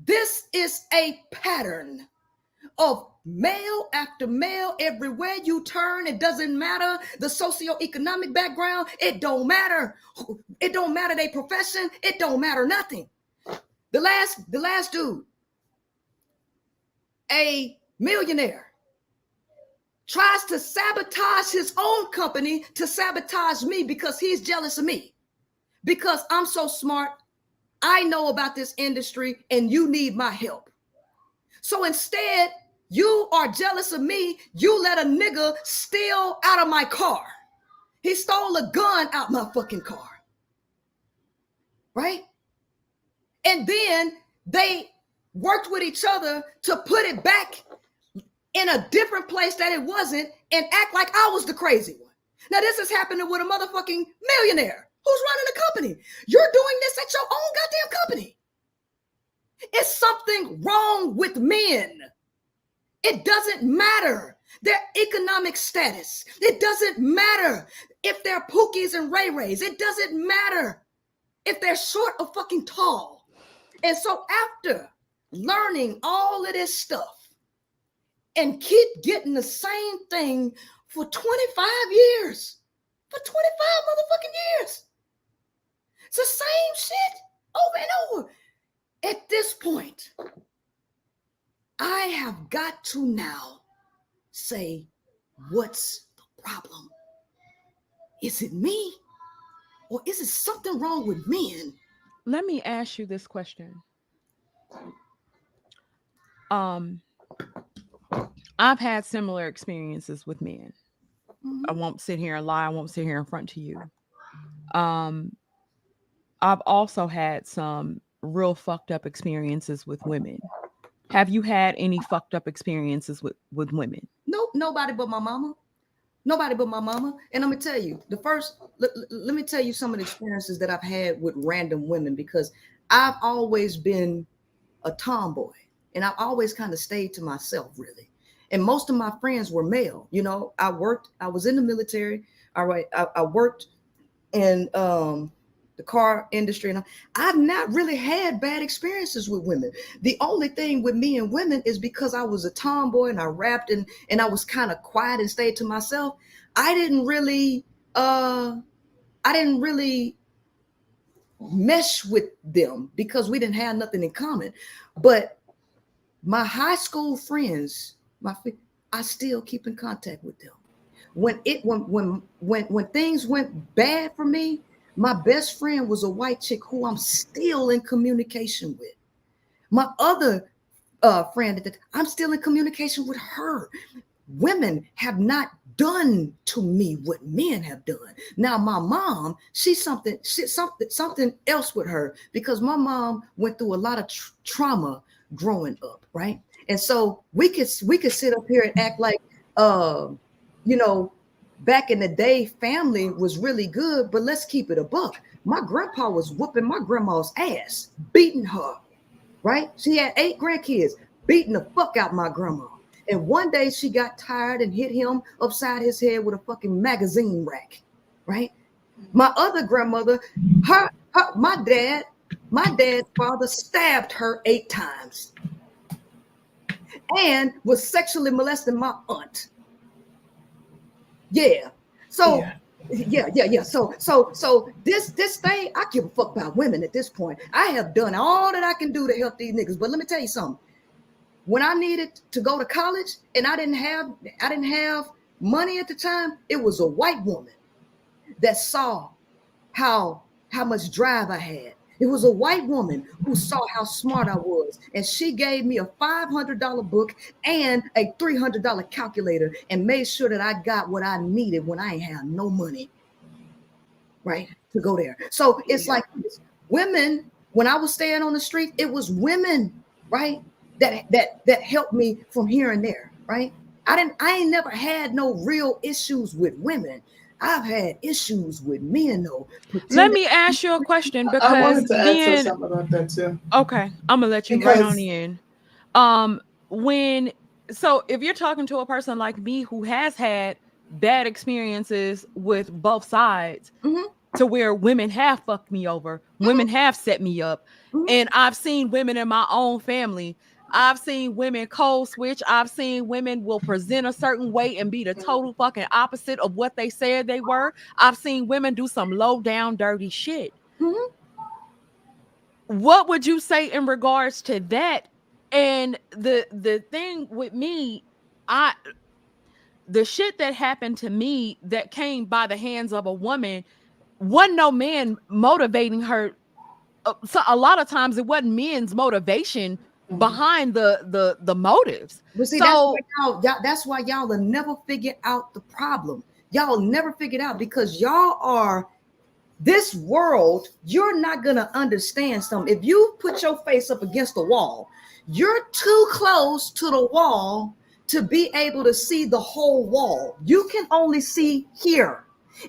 this is a pattern of male after male everywhere you turn. It doesn't matter the socioeconomic background. It don't matter. It don't matter their profession. It don't matter nothing. The last dude, a millionaire, tries to sabotage his own company to sabotage me because he's jealous of me. Because I'm so smart, I know about this industry and you need my help. So instead, you are jealous of me. You let a nigga steal out of my car. He stole a gun out my fucking car. Right? And then they worked with each other to put it back in a different place that it wasn't and act like I was the crazy one. Now this is happening with a motherfucking millionaire who's running a company. You're doing this at your own goddamn company. It's something wrong with men. It doesn't matter their economic status. It doesn't matter if they're Pookies and Ray Rays. It doesn't matter if they're short or fucking tall. And so after learning all of this stuff, and keep getting the same thing for 25 years. For 25 motherfucking years. It's the same shit over and over. At this point, I have got to now say, what's the problem? Is it me? Or is it something wrong with men? Let me ask you this question. I've had similar experiences with men. Mm-hmm. I won't sit here and lie. I won't sit here in front to you. I've also had some real fucked up experiences with women. Have you had any fucked up experiences with women? Nope, nobody but my mama. Nobody but my mama. And let me tell you, let me tell you some of the experiences that I've had with random women, because I've always been a tomboy and I've always kind of stayed to myself, really. And most of my friends were male. You know, I was in the military. All right. I worked in the car industry. And I've not really had bad experiences with women. The only thing with me and women is because I was a tomboy and I rapped and I was kind of quiet and stayed to myself. I didn't really mesh with them because we didn't have nothing in common. But my high school friends, I still keep in contact with them. When things went bad for me, my best friend was a white chick who I'm still in communication with. My other friend, I'm still in communication with her. Women have not done to me what men have done. Now, my mom, she's something else with her, because my mom went through a lot of trauma growing up, right? And so we could sit up here and act like, back in the day, family was really good, but let's keep it a buck. My grandpa was whooping my grandma's ass, beating her, right? She had 8 grandkids, beating the fuck out my grandma. And one day she got tired and hit him upside his head with a fucking magazine rack, right? My other grandmother, my dad's father stabbed her 8 times and was sexually molesting my aunt. Yeah. So yeah. So this thing, I give a fuck about women at this point. I have done all that I can do to help these niggas. But let me tell you something. When I needed to go to college and I didn't have money at the time, it was a white woman that saw how much drive I had. It was a white woman who saw how smart I was, and she gave me a $500 book and a $300 calculator and made sure that I got what I needed when I ain't had no money, right, to go there. So it's like women, when I was staying on the street, it was women, right, that helped me from here and there, right? I ain't never had no real issues with women. I've had issues with men though. Let me ask you a question, because I wanted to ask something about that too. Okay, I'm gonna let you right on in. So if you're talking to a person like me who has had bad experiences with both sides, to where women have fucked me over, women have set me up, and I've seen women in my own family. I've seen women code switch. I've seen women will present a certain way and be the total fucking opposite of what they said they were. I've seen women do some low down dirty shit. What would you say in regards to that? And the thing with me, the shit that happened to me that came by the hands of a woman, wasn't no man motivating her. So a lot of times it wasn't men's motivation behind the motives. But see, that's why y'all will never figure out the problem. Y'all will never figure it out because y'all are this world. You're not gonna understand something. If you put your face up against the wall, you're too close to the wall to be able to see the whole wall. You can only see here.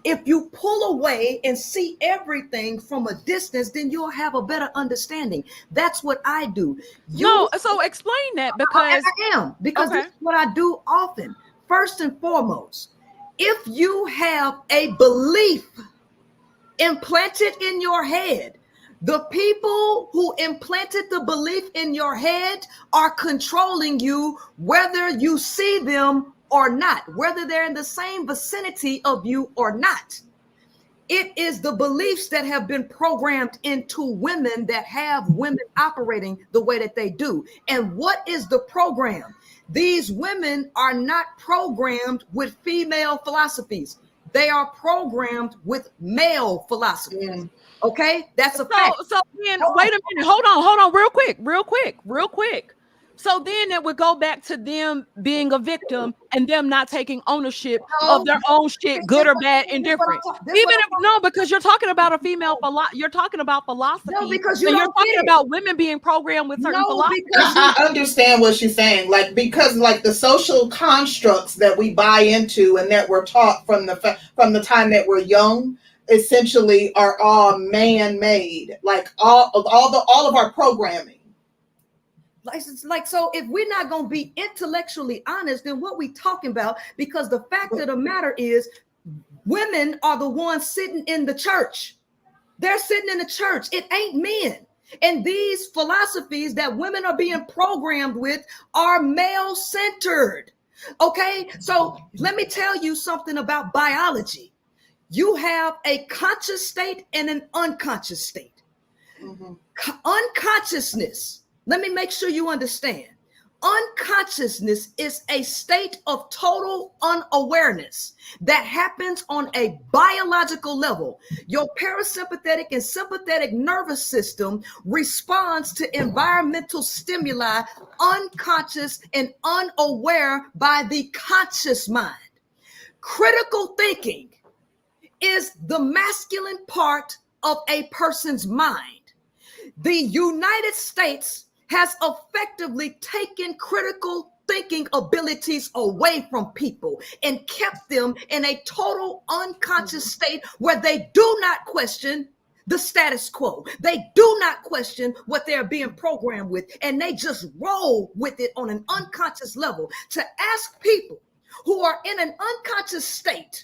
If you pull away and see everything from a distance, then you'll have a better understanding. That's what I do. So explain that, because this is what I do often. First and foremost, if you have a belief implanted in your head, the people who implanted the belief in your head are controlling you, whether you see them or not, whether they're in the same vicinity of you or not. It is the beliefs that have been programmed into women that have women operating the way that they do. And what is the program? These women are not programmed with female philosophies. They are programmed with male philosophies. Okay, that's a fact. So then, wait a minute. Hold on, real quick. So then it would go back to them being a victim and them not taking ownership of their own shit, good or bad, indifferent. Because you're talking about a female you're talking about philosophy. No, because you're talking about women being programmed with certain philosophies. I understand what she's saying. Because the social constructs that we buy into and that we're taught from the time that we're young, essentially are all man-made. All of our programming. So if we're not going to be intellectually honest, then what we talking about? Because the fact of the matter is women are the ones sitting in the church. They're sitting in the church. It ain't men. And these philosophies that women are being programmed with are male-centered. Okay, so let me tell you something about biology. You have a conscious state and an unconscious state. Unconsciousness. Let me make sure you understand. Unconsciousness is a state of total unawareness that happens on a biological level. Your parasympathetic and sympathetic nervous system responds to environmental stimuli, unconscious and unaware by the conscious mind. Critical thinking is the masculine part of a person's mind. The United States has effectively taken critical thinking abilities away from people and kept them in a total unconscious state where they do not question the status quo. They do not question what they're being programmed with, and they just roll with it on an unconscious level. To ask people who are in an unconscious state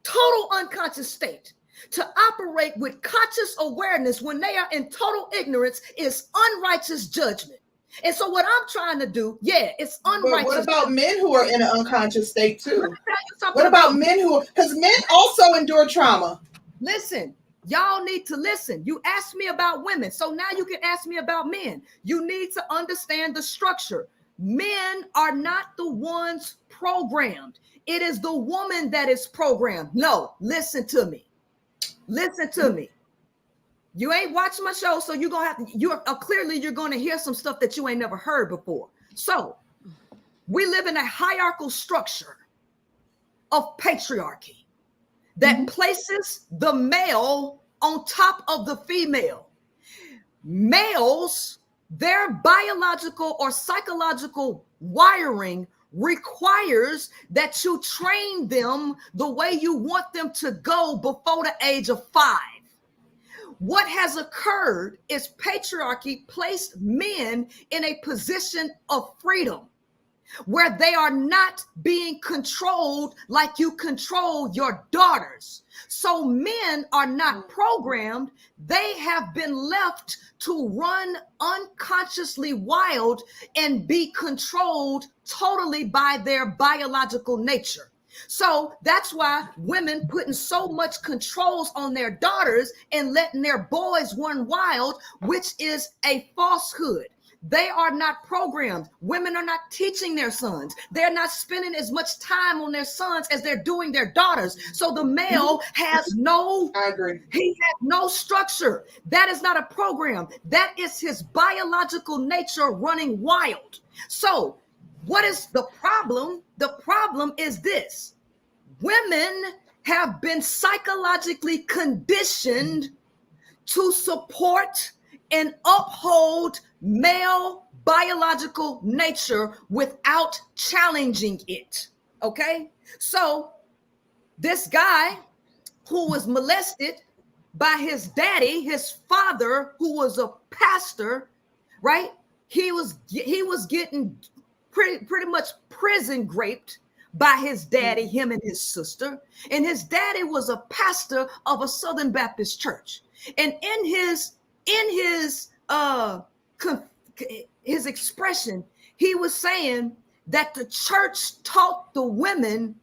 total unconscious state. To operate with conscious awareness when they are in total ignorance is unrighteous judgment. And so what I'm trying to do, it's unrighteous. But what about men who are in an unconscious state too? What about men who, because men also endure trauma. Listen, y'all need to listen. You asked me about women, so now you can ask me about men. You need to understand the structure. Men are not the ones programmed. It is the woman that is programmed. No, listen to me. Listen to me. You ain't watched my show, so you're gonna have to, clearly you're gonna hear some stuff that you ain't never heard before. So we live in a hierarchical structure of patriarchy that places the male on top of the female. Males, their biological or psychological wiring requires that you train them the way you want them to go before the age of 5. What has occurred is patriarchy placed men in a position of freedom where they are not being controlled like you control your daughters. So men are not programmed. They have been left to run unconsciously wild and be controlled totally by their biological nature. So that's why women putting so much controls on their daughters and letting their boys run wild, which is a falsehood. They are not programmed. Women are not teaching their sons. They're not spending as much time on their sons as they're doing their daughters. So the male has no, I agree. He has no structure. That is not a program. That is his biological nature running wild. So what is the problem? The problem is this. Women have been psychologically conditioned to support and uphold male biological nature without challenging it. Okay? So this guy who was molested by his daddy, his father, who was a pastor, right? He was getting pretty much prison graped by his daddy, him and his sister. And his daddy was a pastor of a Southern Baptist church. And in his expression, he was saying that the church taught the women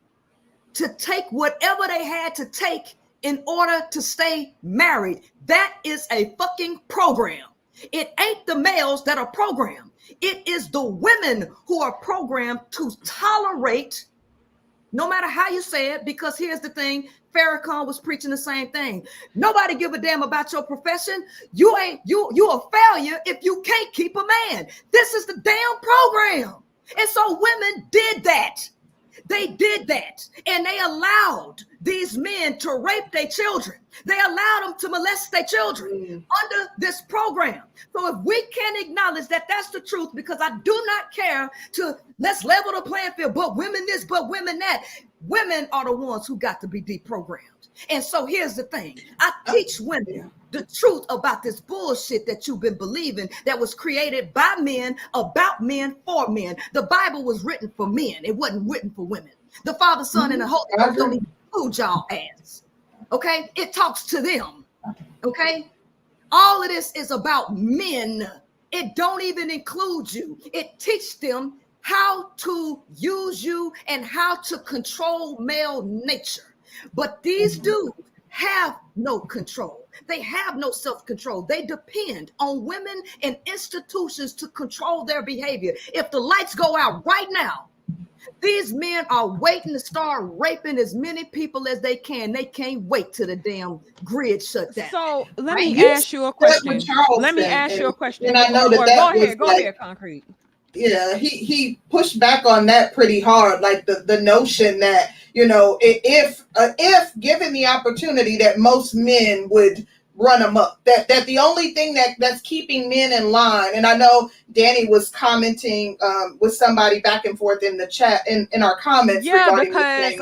to take whatever they had to take in order to stay married. That is a fucking program. It ain't the males that are programmed. It is the women who are programmed to tolerate, no matter how you say it, because here's the thing, Farrakhan was preaching the same thing. Nobody give a damn about your profession. You a failure if you can't keep a man. This is the damn program. And so women did that. They did that. And they allowed these men to rape their children. They allowed them to molest their children under this program. So if we can't acknowledge that that's the truth, because I do not care to let's level the playing field, but women this, but women that. Women are the ones who got to be deprogrammed. And so here's the thing. I teach women the truth about this bullshit that you've been believing that was created by men, about men, for men. The Bible was written for men. It wasn't written for women. The Father, Son, and the Holy Ghost don't even include y'all ass. Okay? It talks to them. Okay? All of this is about men. It don't even include you. It teaches them how to use you and how to control male nature. But these dudes have no control. They have no self-control. They depend on women and institutions to control their behavior. If the lights go out right now, these men are waiting to start raping as many people as they can. They can't wait till the damn grid shut down. So let me ask you a question. And I know that go ahead, Concrete. Yeah, he pushed back on that pretty hard, like the notion that, you know, if given the opportunity that most men would run amok, that the only thing that's keeping men in line, and I know Danny was commenting with somebody back and forth in the chat in our comments. Yeah, because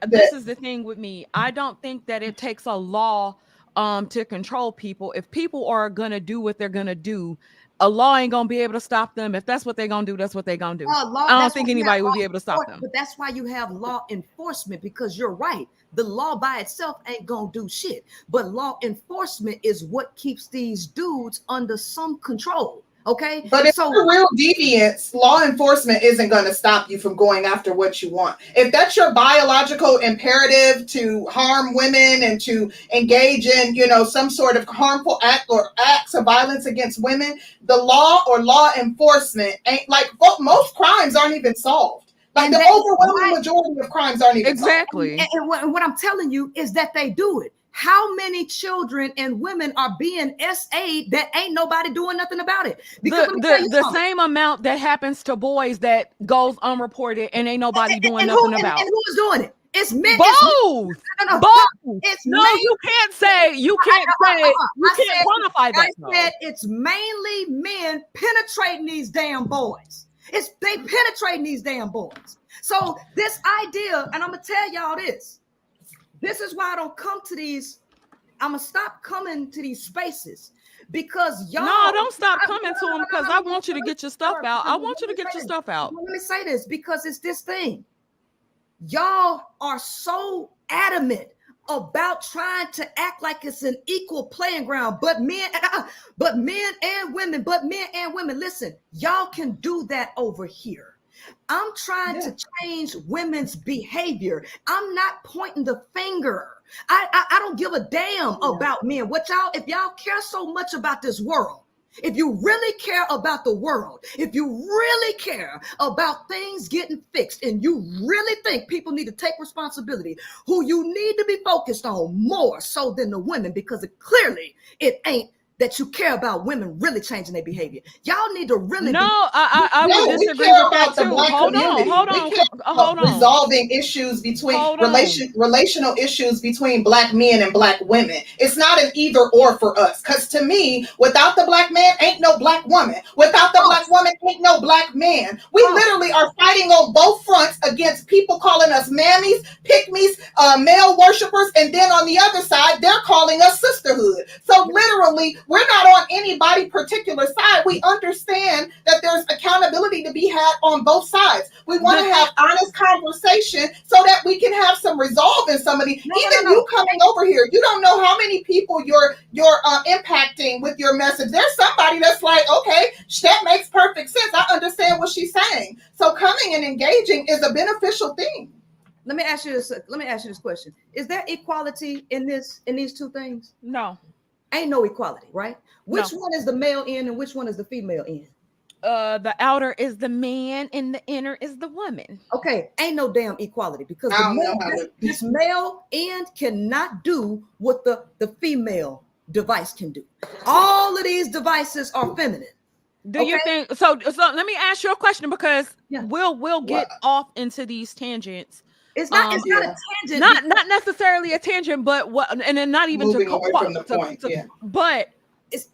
this is the thing with me. I don't think that it takes a law to control people. If people are gonna do what they're gonna do, a law ain't gonna be able to stop them. If that's what they're gonna do, that's what they're gonna do. I don't think anybody will be able to stop them. But that's why you have law enforcement, because you're right. The law by itself ain't gonna do shit. But law enforcement is what keeps these dudes under some control. Okay, but if you're real deviants, law enforcement isn't going to stop you from going after what you want. If that's your biological imperative to harm women and to engage in, some sort of harmful act or acts of violence against women, the law or law enforcement ain't like most crimes aren't even solved. Like the overwhelming majority of crimes aren't even exactly. Solved. And what I'm telling you is that they do it. How many children and women are being SA'd that ain't nobody doing nothing about it? Because the same amount that happens to boys that goes unreported and ain't nobody doing nothing about. And who's doing it? It's men. Both. Both. It's no, men. You can't quantify that. I said it's mainly men penetrating these damn boys. They penetrating these damn boys. So this idea, and I'm gonna tell y'all this. This is why I don't come to these. I'm gonna stop coming to these spaces because y'all. No, don't stop coming to them because I want you to get your stuff out. I want you to get your stuff out. Let me say this because it's this thing. Y'all are so adamant about trying to act like it's an equal playing ground, but men and women. Listen, y'all can do that over here. I'm trying to change women's behavior. I'm not pointing the finger. I don't give a damn about men. If y'all care so much about this world, if you really care about the world, if you really care about things getting fixed, and you really think people need to take responsibility, who you need to be focused on more so than the women, because clearly it ain't that you care about women really changing their behavior. Y'all need to really. No, I would disagree with that too. Hold on. Resolving issues between relational issues between Black men and Black women. It's not an either or for us. Because to me, without the Black man, ain't no Black woman. Without the Black woman, ain't no Black man. We literally are fighting on both fronts against people calling us mammies, pick-me's, male worshipers, and then on the other side, they're calling us sisterhood. So literally, we're not on anybody particular side. We understand that there's accountability to be had on both sides. We want to have honest conversation so that we can have some resolve in somebody. You coming over here, you don't know how many people you're impacting with your message. There's somebody that's like, okay, that makes perfect sense. I understand what she's saying. So coming and engaging is a beneficial thing. Let me ask you this question. Is there equality in these two things? No. Ain't no equality, right? Which one is the male end and which one is the female end? The outer is the man and the inner is the woman. Okay, ain't no damn equality because this male end cannot do what the female device can do. All of these devices are feminine. Do you think so? Let me ask you a question because we'll get off into these tangents. It's not a tangent. Not necessarily a tangent, but and then not even moving away from the point. But it's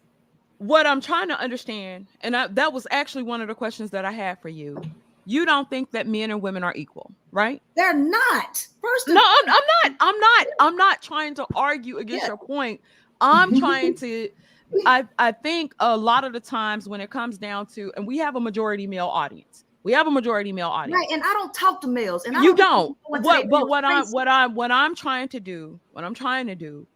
what I'm trying to understand, and that was actually one of the questions that I had for you. You don't think that men and women are equal, right? They're not. I'm not trying to argue against your point. I'm trying to. I think a lot of the times when it comes down to, and we have a majority male audience. Right, and I don't talk to males, and you don't. What I'm trying to do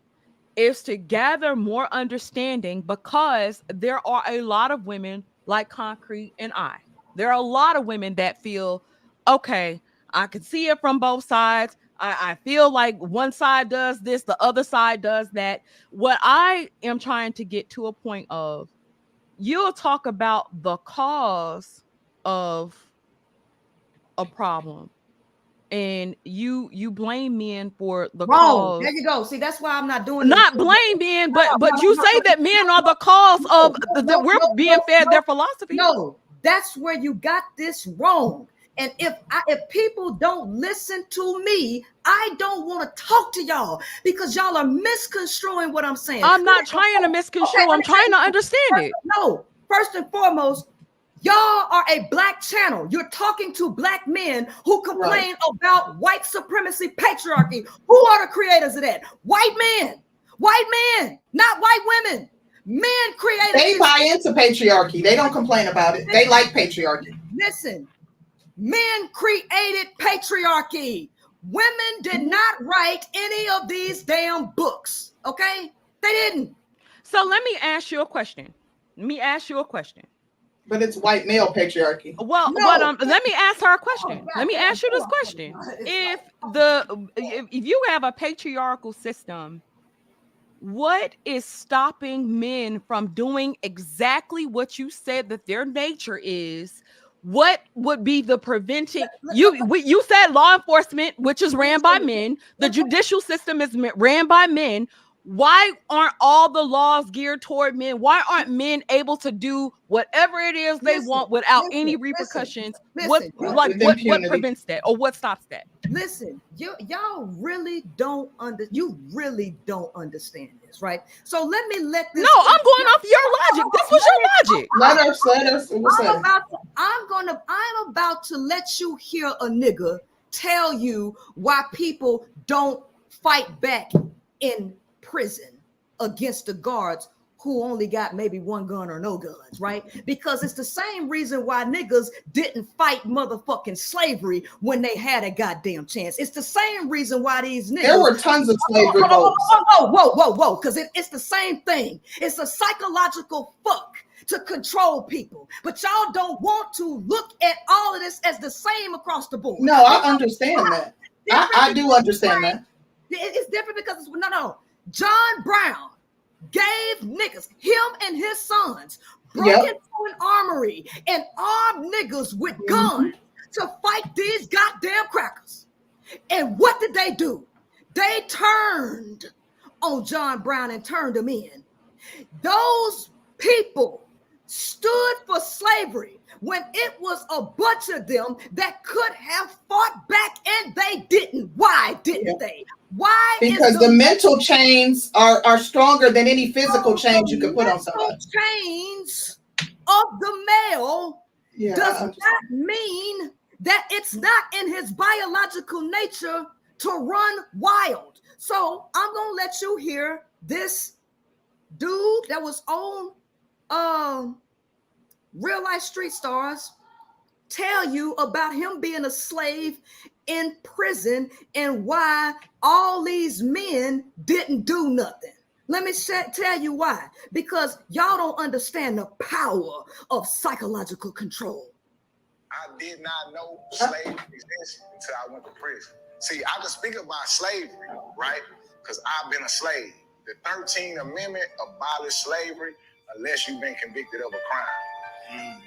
is to gather more understanding, because there are a lot of women like Concrete and I. There are a lot of women that feel, okay, I can see it from both sides. I feel like one side does this, the other side does that. What I am trying to get to a point of, you'll talk about the cause of a problem and you blame men for the cause. There you go. See, that's why I'm not doing not blame men, but you say that men are the cause of that we're being fed their philosophy. No, that's where you got this wrong. And if people don't listen to me, I don't want to talk to y'all because y'all are misconstruing what I'm saying. I'm not trying to misconstrue. I'm trying to understand it. No, first and foremost, y'all are a Black channel. You're talking to Black men who complain about white supremacy, patriarchy. Who are the creators of that? White men, not white women. Men created. They buy into patriarchy. They don't complain about it. They like patriarchy. Listen, men created patriarchy. Women did not write any of these damn books. Okay, they didn't. So let me ask you a question. But it's white male patriarchy. Well, No. let me ask her a question. Oh, let me ask you this question. If you have a patriarchal system, what is stopping men from doing exactly what you said that their nature is? What would be the preventing? You said law enforcement, which is ran by men. The judicial system is ran by men. Why aren't all the laws geared toward men? Why aren't men able to do whatever it is they want without any repercussions? What prevents that, or what stops that? Listen, y'all really don't really don't understand this, right? So let this. No, I'm going off your logic. This was your logic. Let us. I'm about to let you hear a nigga tell you why people don't fight back in prison against the guards who only got maybe one gun or no guns, right? Because it's the same reason why niggas didn't fight motherfucking slavery when they had a goddamn chance. It's the same reason why these niggas— There were tons of slave revolts. Whoa, because it's the same thing. It's a psychological fuck to control people. But y'all don't want to look at all of this as the same across the board. No, I understand that. I do understand that. It's different because no. John Brown gave niggas, him and his sons, broke into an armory and armed niggas with guns to fight these goddamn crackers. And what did they do? They turned on John Brown and turned him in. Those people stood for slavery when it was a bunch of them that could have fought back and they didn't. Why didn't they? Why? Because the mental chains are stronger than any physical chains you could put on somebody. Chains of the male does not mean that it's not in his biological nature to run wild. So I'm gonna let you hear this dude that was on Real Life Street Stars tell you about him being a slave in prison and why all these men didn't do nothing. Let me tell you why. Because y'all don't understand the power of psychological control. I did not know slavery existed until I went to prison. See, I can speak about slavery, right? Because I've been a slave. The 13th Amendment abolished slavery unless you've been convicted of a crime.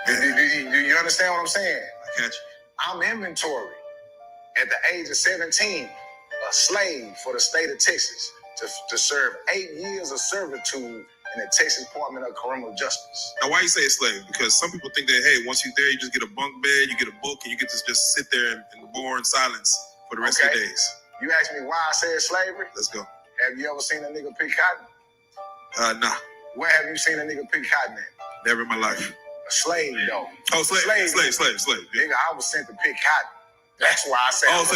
Do you understand what I'm saying? I catch you. I'm inventory. At the age of 17, a slave for the state of Texas to serve 8 years of servitude in the Texas Department of Criminal Justice. Now, why you say slave? Because some people think that, hey, once you're there, you just get a bunk bed, you get a book, and you get to just sit there and bore in silence for the rest of your days. You asked me why I said slavery? Let's go. Have you ever seen a nigga pick cotton? Nah. Where have you seen a nigga pick cotton at? Never in my life. A slave, though. Oh, slave. Yeah. Nigga, I was sent to pick cotton. That's why I said. Oh, so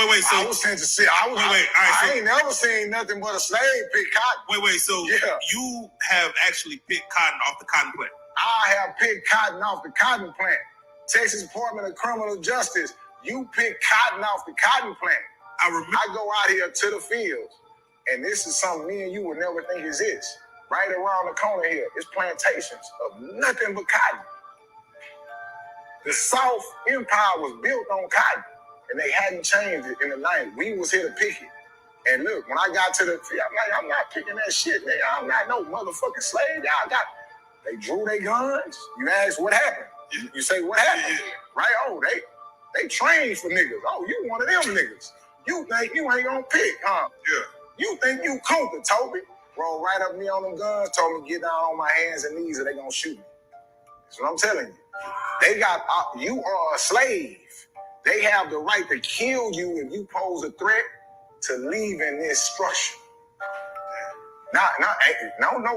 wait. So I was sent to sit. I ain't never seen nothing but a slave pick cotton. Wait. So you have actually picked cotton off the cotton plant? I have picked cotton off the cotton plant. Texas Department of Criminal Justice. You pick cotton off the cotton plant. I go out here to the fields, and this is something me and you would never think exists. Right around the corner here, it's plantations of nothing but cotton. The South Empire was built on cotton, and they hadn't changed it in the 90s. We was here to pick it. And look, when I got to the field, I'm like, I'm not picking that shit, nigga. I'm not no motherfucking slave. They drew their guns. You ask what happened. You say, what happened? Right? Oh, they trained for niggas. Oh, you one of them niggas. You think you ain't gonna pick, huh? Yeah. You think you conquered, Toby? Rolled right up me on them guns, told me get down on my hands and knees or they gonna shoot me. That's what I'm telling you. They got, you are a slave. They have the right to kill you if you pose a threat to leave in this structure. No,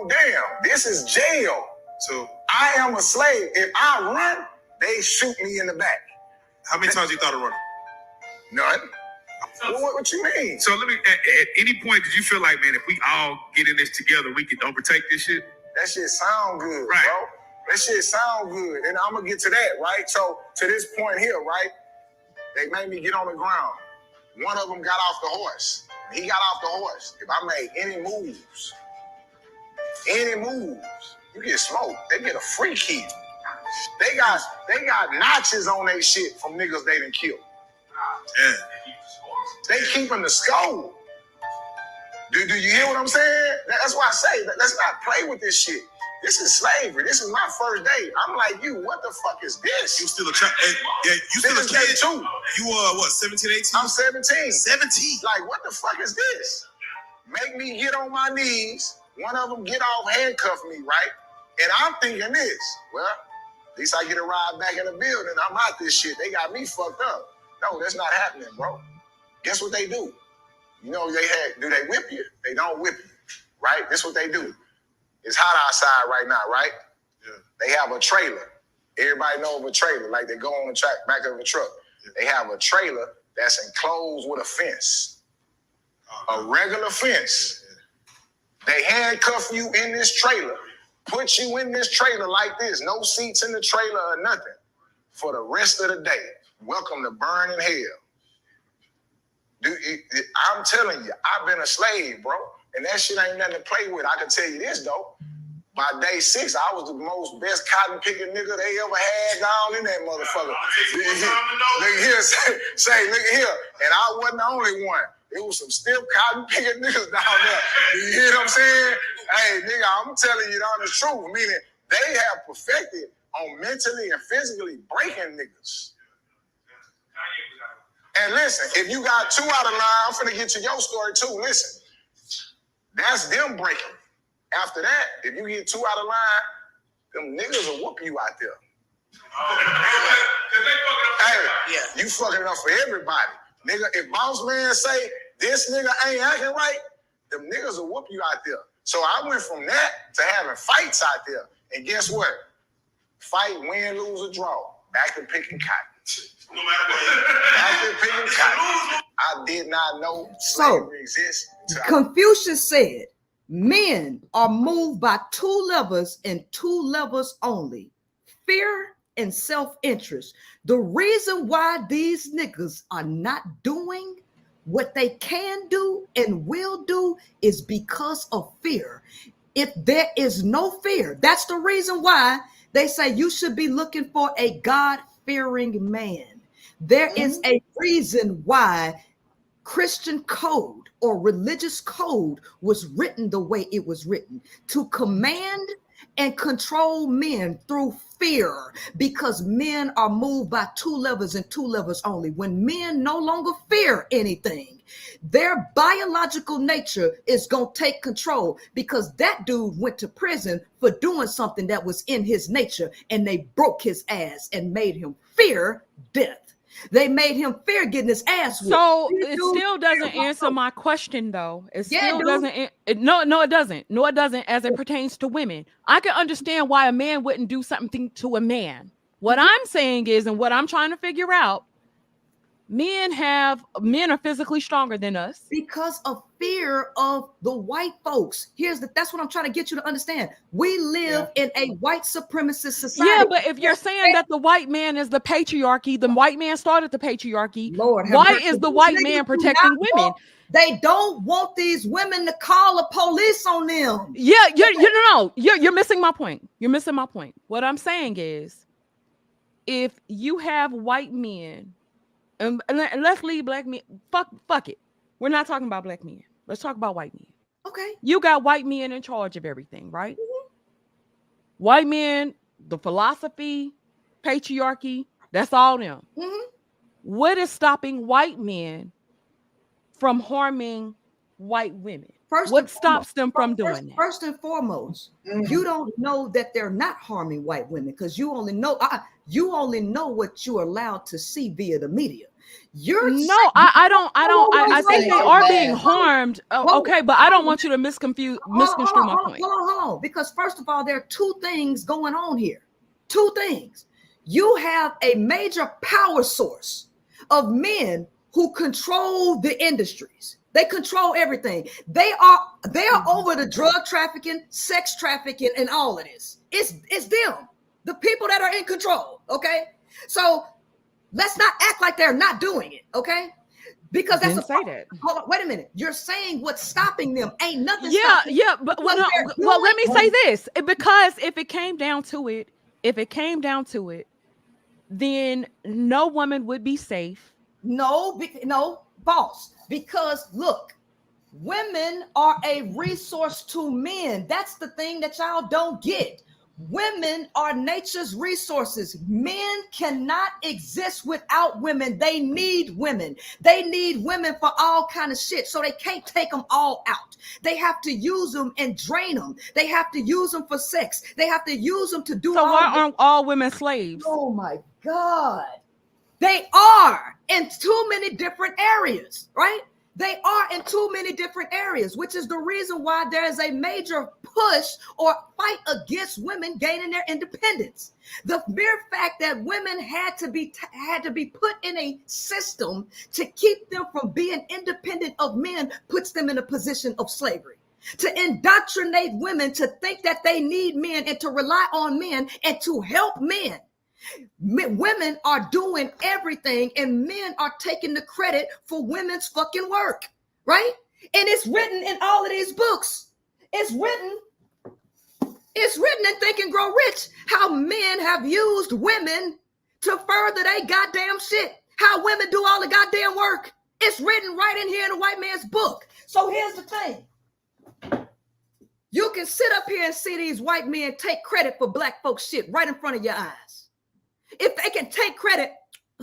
damn. This is jail. So I am a slave. If I run, they shoot me in the back. How many times you thought of running? None. What you mean? So let me, at any point, did you feel like, man, if we all get in this together, we can overtake this shit? That shit sound good, right, bro. That shit sound good. And I'm going to get to that, right? So to this point here, right? They made me get on the ground. One of them got off the horse. He got off the horse. If I made any moves, you get smoked. They get a free kill. They got notches on their shit from niggas they done killed. Yeah. They keeping the score. Do you hear what I'm saying? That's why I say, let's not play with this shit. This is slavery. This is my first day. I'm like, you, what the fuck is this? You still a child? Yeah, you still a kid too. You what, 17, 18? I'm 17. 17. Like, what the fuck is this? Make me get on my knees. One of them get off, handcuff me, right? And I'm thinking this, well, at least I get a ride back in the building. I'm out this shit. They got me fucked up. No, that's not happening, bro. Guess what they do? You know, do they whip you? They don't whip you, right? That's what they do. It's hot outside right now, right? Yeah. They have a trailer. Everybody know of a trailer, like they go on the track, back of a truck. Yeah. They have a trailer that's enclosed with a fence, a regular fence. Yeah. They handcuff you in this trailer, put you in this trailer like this, no seats in the trailer or nothing, for the rest of the day. Welcome to burning hell. Dude, I'm telling you, I've been a slave, bro. And that shit ain't nothing to play with. I can tell you this, though. By day 6, I was the most best cotton picking nigga they ever had down in that motherfucker. Look here, say, look here. And I wasn't the only one. It was some stiff cotton picking niggas down there. You hear what I'm saying? Hey, nigga, I'm telling you the honest truth. Meaning, they have perfected on mentally and physically breaking niggas. And listen, if you got 2 out of line, I'm finna get to your story too. Listen, that's them breaking. After that, if you get 2 out of line, them niggas will whoop you out there. Hey, you fucking it up for everybody. Nigga, if boss man say this nigga ain't acting right, them niggas will whoop you out there. So I went from that to having fights out there. And guess what? Fight, win, lose, or draw. Back to picking cotton. No matter what. Back to picking cotton. I did not know slavery exists. Confucius said, men are moved by 2 levers and 2 levers only: fear and self-interest. The reason why these niggas are not doing what they can do and will do is because of fear. If there is no fear, that's the reason why they say you should be looking for a God-fearing man. There is a reason why Christian code or religious code was written the way it was written, to command and control men through fear, because men are moved by 2 levers and 2 levers only. When men no longer fear anything, their biological nature is going to take control, because that dude went to prison for doing something that was in his nature, and they broke his ass and made him fear death. They made him fear getting his ass whipped. So it still doesn't answer my question, though. It still doesn't. No, it doesn't. No, it doesn't. As it pertains to women, I can understand why a man wouldn't do something to a man. What I'm saying is, and what I'm trying to figure out, men are physically stronger than us because of fear of the white folks. That's what I'm trying to get you to understand. We live in a white supremacist society. Yeah, but if you're saying that the white man is the patriarchy, the white man started the patriarchy. Lord, why is the white man protecting women? They don't want these women to call the police on them. Yeah, you're missing my point. You're missing my point. What I'm saying is, if you have white men, and let's leave black men. Fuck it. We're not talking about black men. Let's talk about white men. Okay. You got white men in charge of everything, right? Mm-hmm. White men, the philosophy, patriarchy, that's all them. Mm-hmm. What is stopping white men from harming white women? What stops them from doing that? First and foremost, you don't know that they're not harming white women, because you only know what you're allowed to see via the media. I think they are being harmed. Okay, but I don't want you to misconstrue my point. Hold on. Because first of all, there are 2 things going on here. 2 things. You have a major power source of men who control the industries. They control everything. They are over the drug trafficking, sex trafficking, and all of this. It's them, the people that are in control. Okay, so let's not act like they're not doing it. Okay, because that's say that. Hold on, wait a minute. You're saying what's stopping them? Ain't nothing. Yeah, but well, let me say this, because if it came down to it, then no woman would be safe. No, boss. Because look, women are a resource to men. That's the thing that y'all don't get. Women are nature's resources. Men cannot exist without women. They need women. They need women for all kind of shit. So they can't take them all out. They have to use them and drain them. They have to use them for sex. They have to use them to do. So why aren't all women slaves? Oh my God. They are in too many different areas, right? They are in too many different areas, which is the reason why there is a major push or fight against women gaining their independence. The mere fact that women had to be put in a system to keep them from being independent of men puts them in a position of slavery. To indoctrinate women to think that they need men and to rely on men and to help men. Women are doing everything and men are taking the credit for women's fucking work, right? And it's written in all of these books. It's written in Think and Grow Rich how men have used women to further their goddamn shit. How women do all the goddamn work. It's written right in here in the white man's book. So here's the thing. You can sit up here and see these white men take credit for black folks shit right in front of your eyes. If they can take credit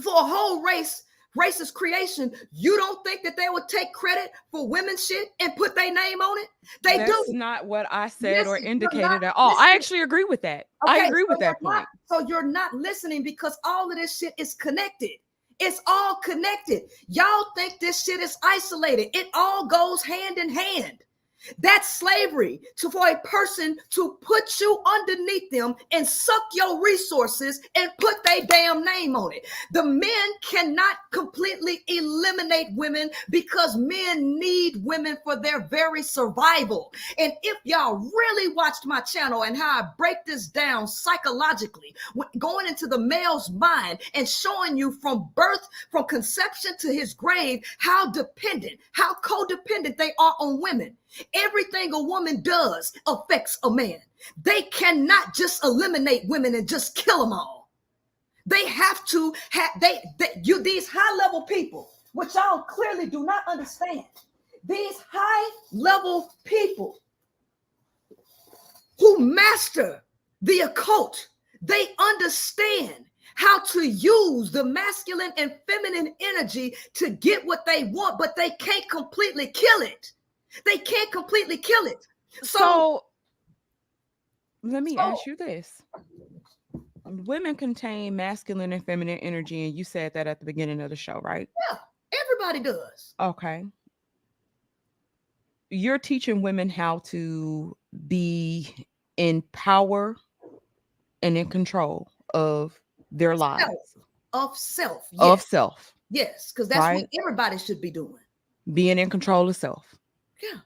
for a whole racist creation, you don't think that they would take credit for women's shit and put their name on it? That's not what I said or indicated at all. I actually agree with that. Okay, I agree with that point. So you're not listening because all of this shit is connected. It's all connected. Y'all think this shit is isolated. It all goes hand in hand. That's slavery for a person to put you underneath them and suck your resources and put their damn name on it. The men cannot completely eliminate women because men need women for their very survival. And if y'all really watched my channel and how I break this down psychologically, going into the male's mind and showing you from birth, from conception to his grave, how dependent, how codependent they are on women. Everything a woman does affects a man. They cannot just eliminate women and just kill them all. They have to have these high level people, which y'all clearly do not understand. These high level people who master the occult, they understand how to use the masculine and feminine energy to get what they want, but they can't completely kill it. They can't completely kill it. So let me ask you this. Women contain masculine and feminine energy, and you said that at the beginning of the show, right? Yeah, everybody does. Okay. You're teaching women how to be in power and in control of their lives. Of self. Yes. Of self. Yes, because that's what everybody should be doing. Being in control of self. Yeah.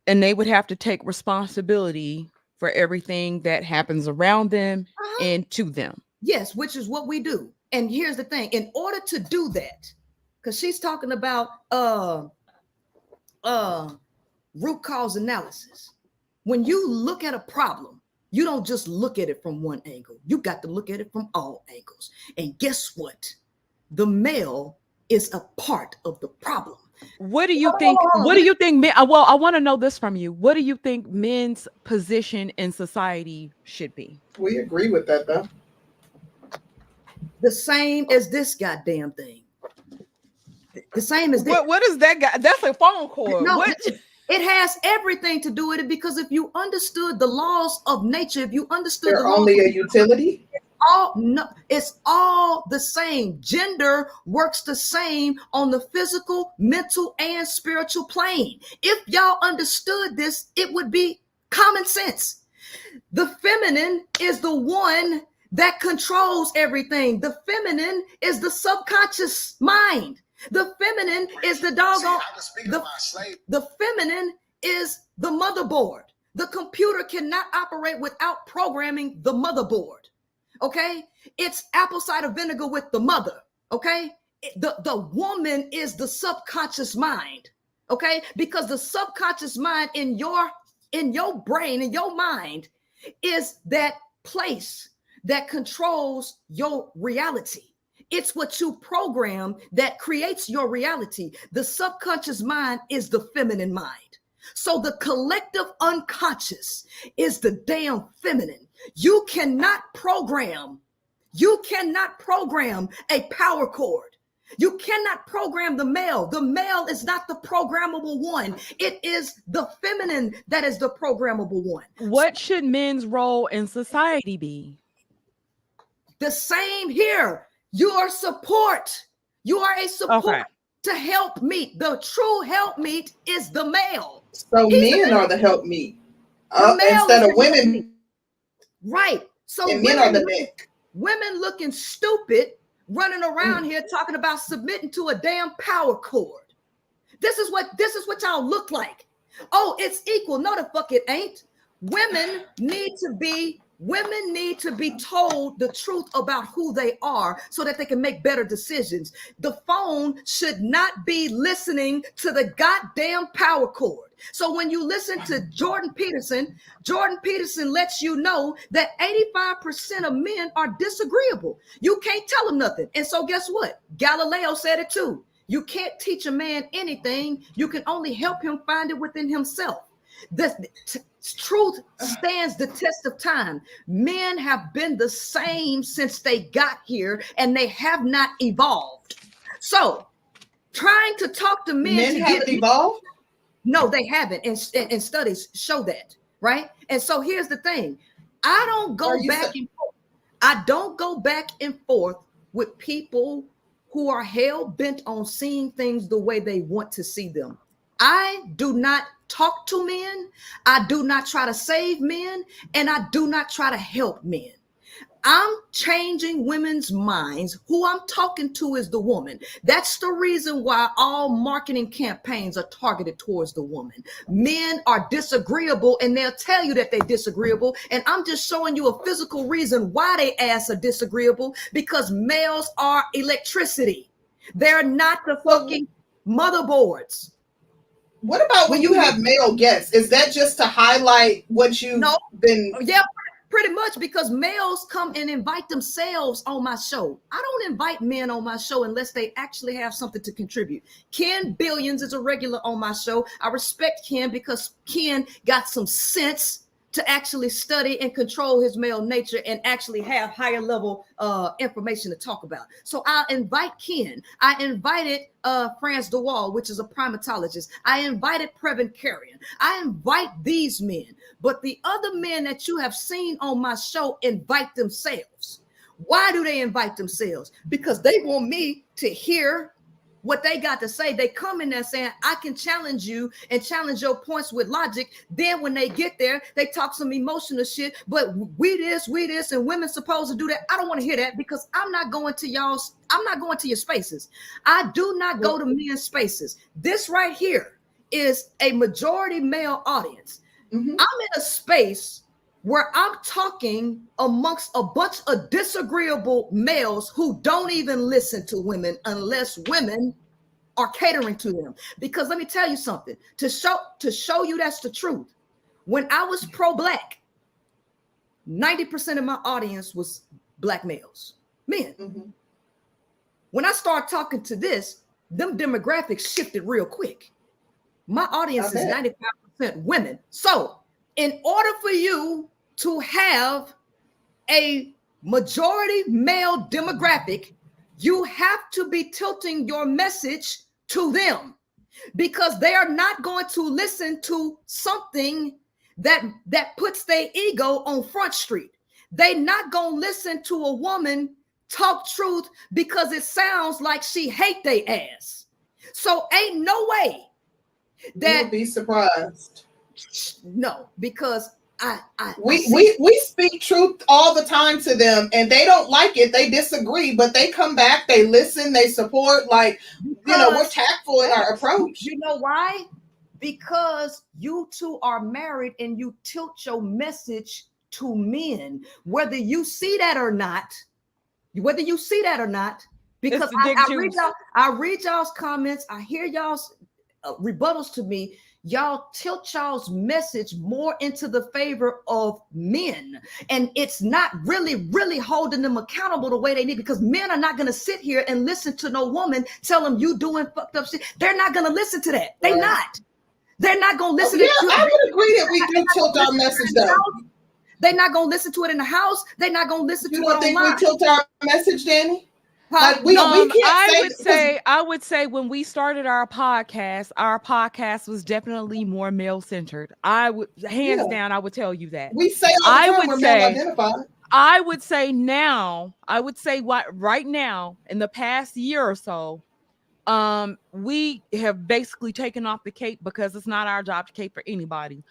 And they would have to take responsibility for everything that happens around them and to them. Yes, which is what we do. And here's the thing. In order to do that, because she's talking about root cause analysis. When you look at a problem, you don't just look at it from one angle. You got to look at it from all angles. And guess what? The male is a part of the problem. What do you think? What do you think? Well, I want to know this from you. What do you think men's position in society should be? We agree with that, though. The same as this goddamn thing. The same as this. What is that guy? That's a phone call. No, it has everything to do with it because if you understood the laws of nature, if you understood they're only a utility. It's all the same. Gender works the same on the physical, mental, and spiritual plane. If y'all understood this, it would be common sense. The feminine is the one that controls everything. The feminine is the subconscious mind. The feminine is the doggone. The feminine is the motherboard. The computer cannot operate without programming the motherboard. Okay, it's apple cider vinegar with the mother. Okay, the woman is the subconscious mind. Okay, because the subconscious mind in your brain, in your mind, is that place that controls your reality. It's what you program that creates your reality. The subconscious mind is the feminine mind. So the collective unconscious is the damn feminine. You cannot program a power cord. You cannot program the male. The male is not the programmable one. It is the feminine that is the programmable one. What should men's role in society be? The same here. You are support. You are a support to help meet. The true help meet is the male. So men are the help meet instead of women. Right. So and men are the neck. Women looking stupid running around here talking about submitting to a damn power cord. This is what y'all look like. Oh, it's equal. No, the fuck it ain't. Women need to be told the truth about who they are so that they can make better decisions. The phone should not be listening to the goddamn power cord. So when you listen to Jordan Peterson lets you know that 85% of men are disagreeable. You can't tell them nothing. And so guess what? Galileo said it too. You can't teach a man anything. You can only help him find it within himself. The truth stands the test of time. Men have been the same since they got here, and they have not evolved. So, trying to talk to men haven't evolved? No, they haven't, and studies show that, right? And so here's the thing: I don't go back and forth with people who are hell bent on seeing things the way they want to see them. I do not talk to men. I do not try to save men, and I do not try to help men. I'm changing women's minds. Who I'm talking to is the woman. That's the reason why all marketing campaigns are targeted towards the woman. Men are disagreeable, and they'll tell you that they're disagreeable. And I'm just showing you a physical reason why they ass are disagreeable, because males are electricity. They're not the fucking motherboards. What about when you have male guests? Is that just to highlight what you've been? Yeah, pretty much, because males come and invite themselves on my show. I don't invite men on my show unless they actually have something to contribute. Ken Billions is a regular on my show. I respect Ken because Ken got some sense to actually study and control his male nature and actually have higher level information to talk about. So I invite Ken. I invited Franz DeWall, which is a primatologist. I invited Previn Carrion. I invite these men. But the other men that you have seen on my show invite themselves. Why do they invite themselves? Because they want me to hear what they got to say. They come in there saying, I can challenge you and challenge your points with logic. Then when they get there, they talk some emotional shit, but we this, and women supposed to do that. I don't want to hear that, because I'm not going to your spaces. I do not go to men's spaces. This right here is a majority male audience. I'm in a space where I'm talking amongst a bunch of disagreeable males who don't even listen to women unless women are catering to them. Because let me tell you something, to show you that's the truth. When I was pro-black, 90% of my audience was black males, men. When I start talking to this, them demographics shifted real quick. My audience is 95% women. So in order for you to have a majority male demographic, you have to be tilting your message to them, because they are not going to listen to something that puts their ego on Front Street. They not going to listen to a woman talk truth because it sounds like she hate they ass. So ain't no way that you'll be surprised. No, because We speak truth all the time to them, and they don't like it. They disagree, but they come back, they listen, they support. Like, we're tactful in our approach. You know why? Because you two are married and you tilt your message to men, whether you see that or not. Because I read y'all's comments, I hear y'all's rebuttals to me. Y'all tilt y'all's message more into the favor of men, and it's not really holding them accountable the way they need, because men are not going to sit here and listen to no woman tell them you doing fucked up shit. They're not going to listen to that. They're not going to listen to it. I would agree that we do tilt our message though. They're not going to listen to it in the house. They're not going to listen to it online. You don't think we tilt our message, Danny? Like I would say when we started our podcast was definitely more male centered. I would hands down, I would tell you that. We say all the time we're male identified. I would say right now in the past year or so, we have basically taken off the cape, because it's not our job to cape for anybody.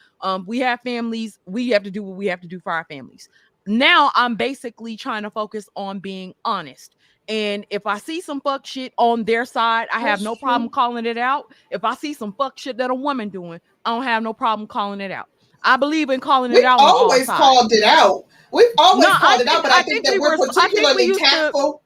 We have families. We have to do what we have to do for our families. Now I'm basically trying to focus on being honest. And if I see some fuck shit on their side, I have no problem calling it out. If I see some fuck shit that a woman doing, I don't have no problem calling it out. I believe in calling it out. We've always called it out. We've always called it out, but I think that we're particularly tactful.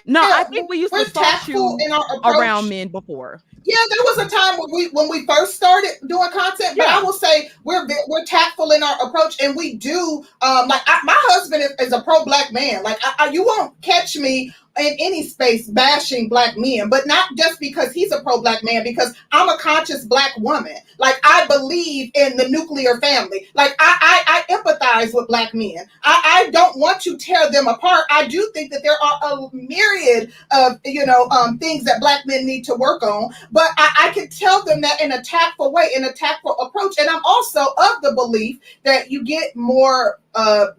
I think we used to talk to around men before. Yeah, there was a time when we first started doing content, but I will say we're tactful in our approach, and we do my husband is a pro-black man. Like you won't catch me in any space bashing black men, but not just because he's a pro-black man, because I'm a conscious black woman. Like, I believe in the nuclear family. Like, I empathize with black men. I don't want to tear them apart. I do think that there are a myriad of things that black men need to work on, but I can tell them that in a tactful way, in a tactful approach. And I'm also of the belief that you get more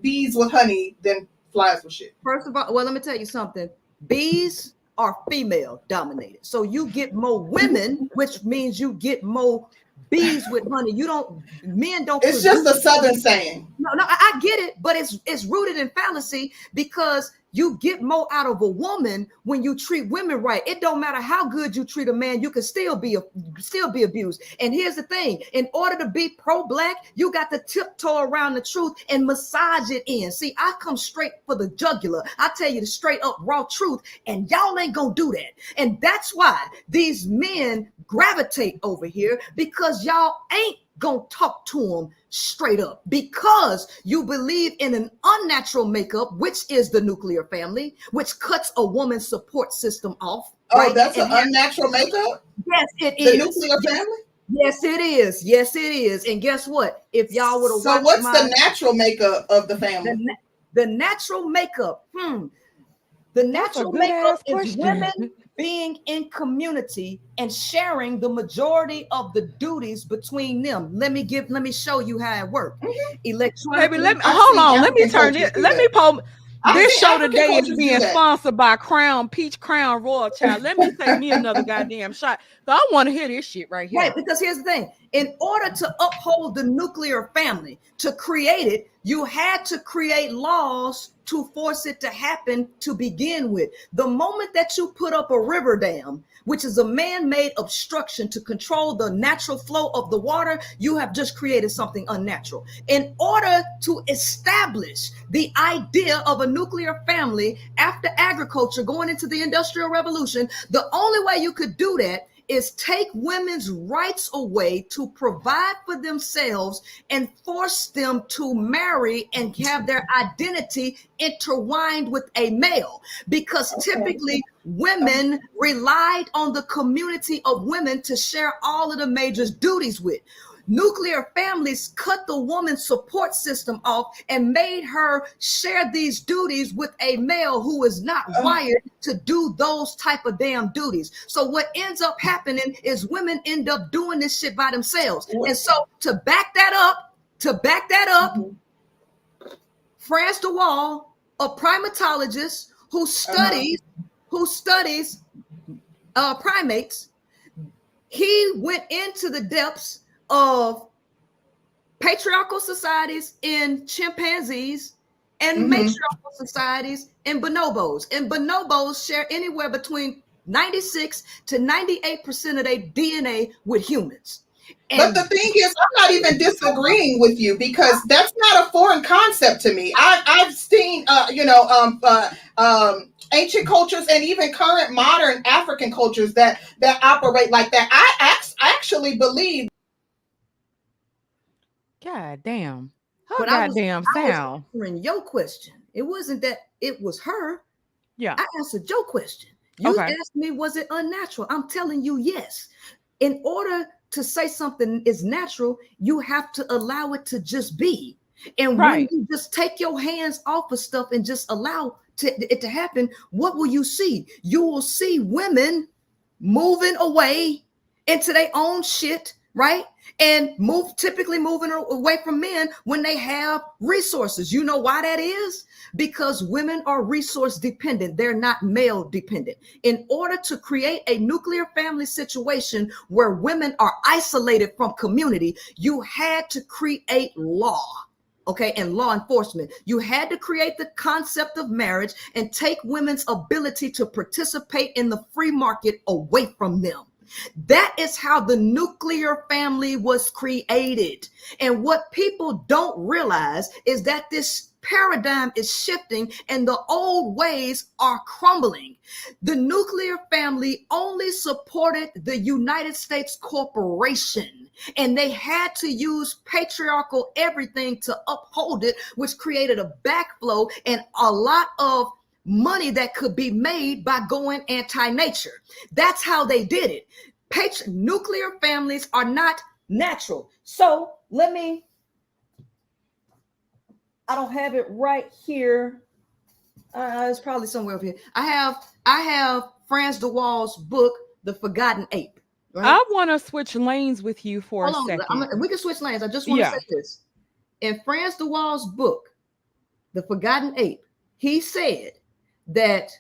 bees with honey than flies with shit. First of all, well, let me tell you something. Bees are female dominated. So you get more women, which means you get more bees with honey. Men don't. It's just a Southern saying. No, I get it, but it's rooted in fallacy, because you get more out of a woman when you treat women right. It don't matter how good you treat a man, you can still be abused. And here's the thing: in order to be pro-black, you got to tiptoe around the truth and massage it in. See, I come straight for the jugular. I tell you the straight up raw truth, and y'all ain't gonna do that. And that's why these men gravitate over here, because y'all ain't gonna talk to them straight up, because you believe in an unnatural makeup, which is the nuclear family, which cuts a woman's support system off. Oh, that's an unnatural makeup? Yes, it is. The nuclear family? Yes, it is. Yes, it is. And guess what? If y'all would have watched what's the natural makeup of the family? The natural makeup. The natural makeup is women being in community and sharing the majority of the duties between them. Let me show you how it works. Baby, hold on. Let me turn it. Let me post. This show today is being sponsored by Peach Crown Royal Child. Let me take me another goddamn shot. So I want to hear this shit right here. Right, because here's the thing. In order to uphold the nuclear family, to create it, you had to create laws to force it to happen to begin with. The moment that you put up a river dam, which is a man-made obstruction to control the natural flow of the water, you have just created something unnatural. In order to establish the idea of a nuclear family after agriculture going into the Industrial Revolution, the only way you could do that is take women's rights away to provide for themselves and force them to marry and have their identity intertwined with a male. Because typically women relied on the community of women to share all of the major duties with. Nuclear families cut the woman's support system off and made her share these duties with a male who is not wired to do those type of damn duties. So what ends up happening is women end up doing this shit by themselves. And so to back that up, France DeWaal, a primatologist who studies primates, he went into the depths of patriarchal societies in chimpanzees and matriarchal societies in bonobos. And bonobos share anywhere between 96 to 98% of their DNA with humans. But the thing is, I'm not even disagreeing with you, because that's not a foreign concept to me. I've seen, ancient cultures and even current modern African cultures that operate like that. I actually believe. God damn. Her But goddamn I was sound. answering your question. It wasn't that it was her. Yeah. I answered your question. You Okay. asked me, was it unnatural? I'm telling you, yes. In order to say something is natural, you have to allow it to just be. And when you just take your hands off of stuff and just allow it to happen, what will you see? You will see women moving away into their own shit, right? And typically moving away from men when they have resources. You know why that is? Because women are resource dependent. They're not male dependent. In order to create a nuclear family situation where women are isolated from community, you had to create law. Okay, and law enforcement. You had to create the concept of marriage and take women's ability to participate in the free market away from them. That is how the nuclear family was created. And what people don't realize is that this paradigm is shifting and the old ways are crumbling. The nuclear family only supported the United States corporation, and they had to use patriarchal everything to uphold it, which created a backflow and a lot of money that could be made by going anti-nature. That's how they did it. Nuclear families are not natural. So I don't have it right here. It's probably somewhere over here. I have Franz de Waal's book, The Forgotten Ape. Right? I want to switch lanes with you for a second. We can switch lanes. I just want to say this. In Franz de Waal's book, The Forgotten Ape, he said that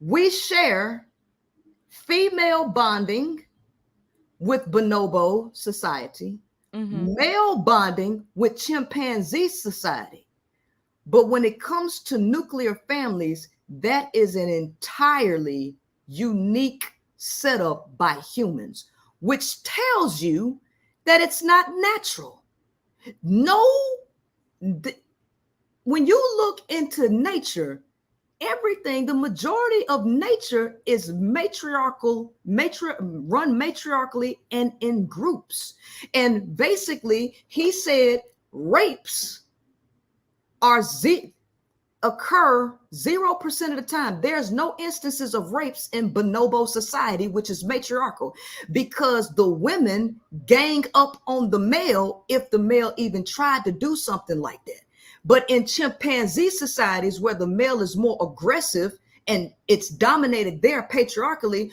we share female bonding with bonobo society, male bonding with chimpanzee society. But when it comes to nuclear families, that is an entirely unique setup by humans, which tells you that it's not natural. When you look into nature, the majority of nature is run matriarchally and in groups. And basically, he said rapes occur 0% of the time. There's no instances of rapes in bonobo society, which is matriarchal, because the women gang up on the male if the male even tried to do something like that. But in chimpanzee societies where the male is more aggressive and it's dominated there patriarchally,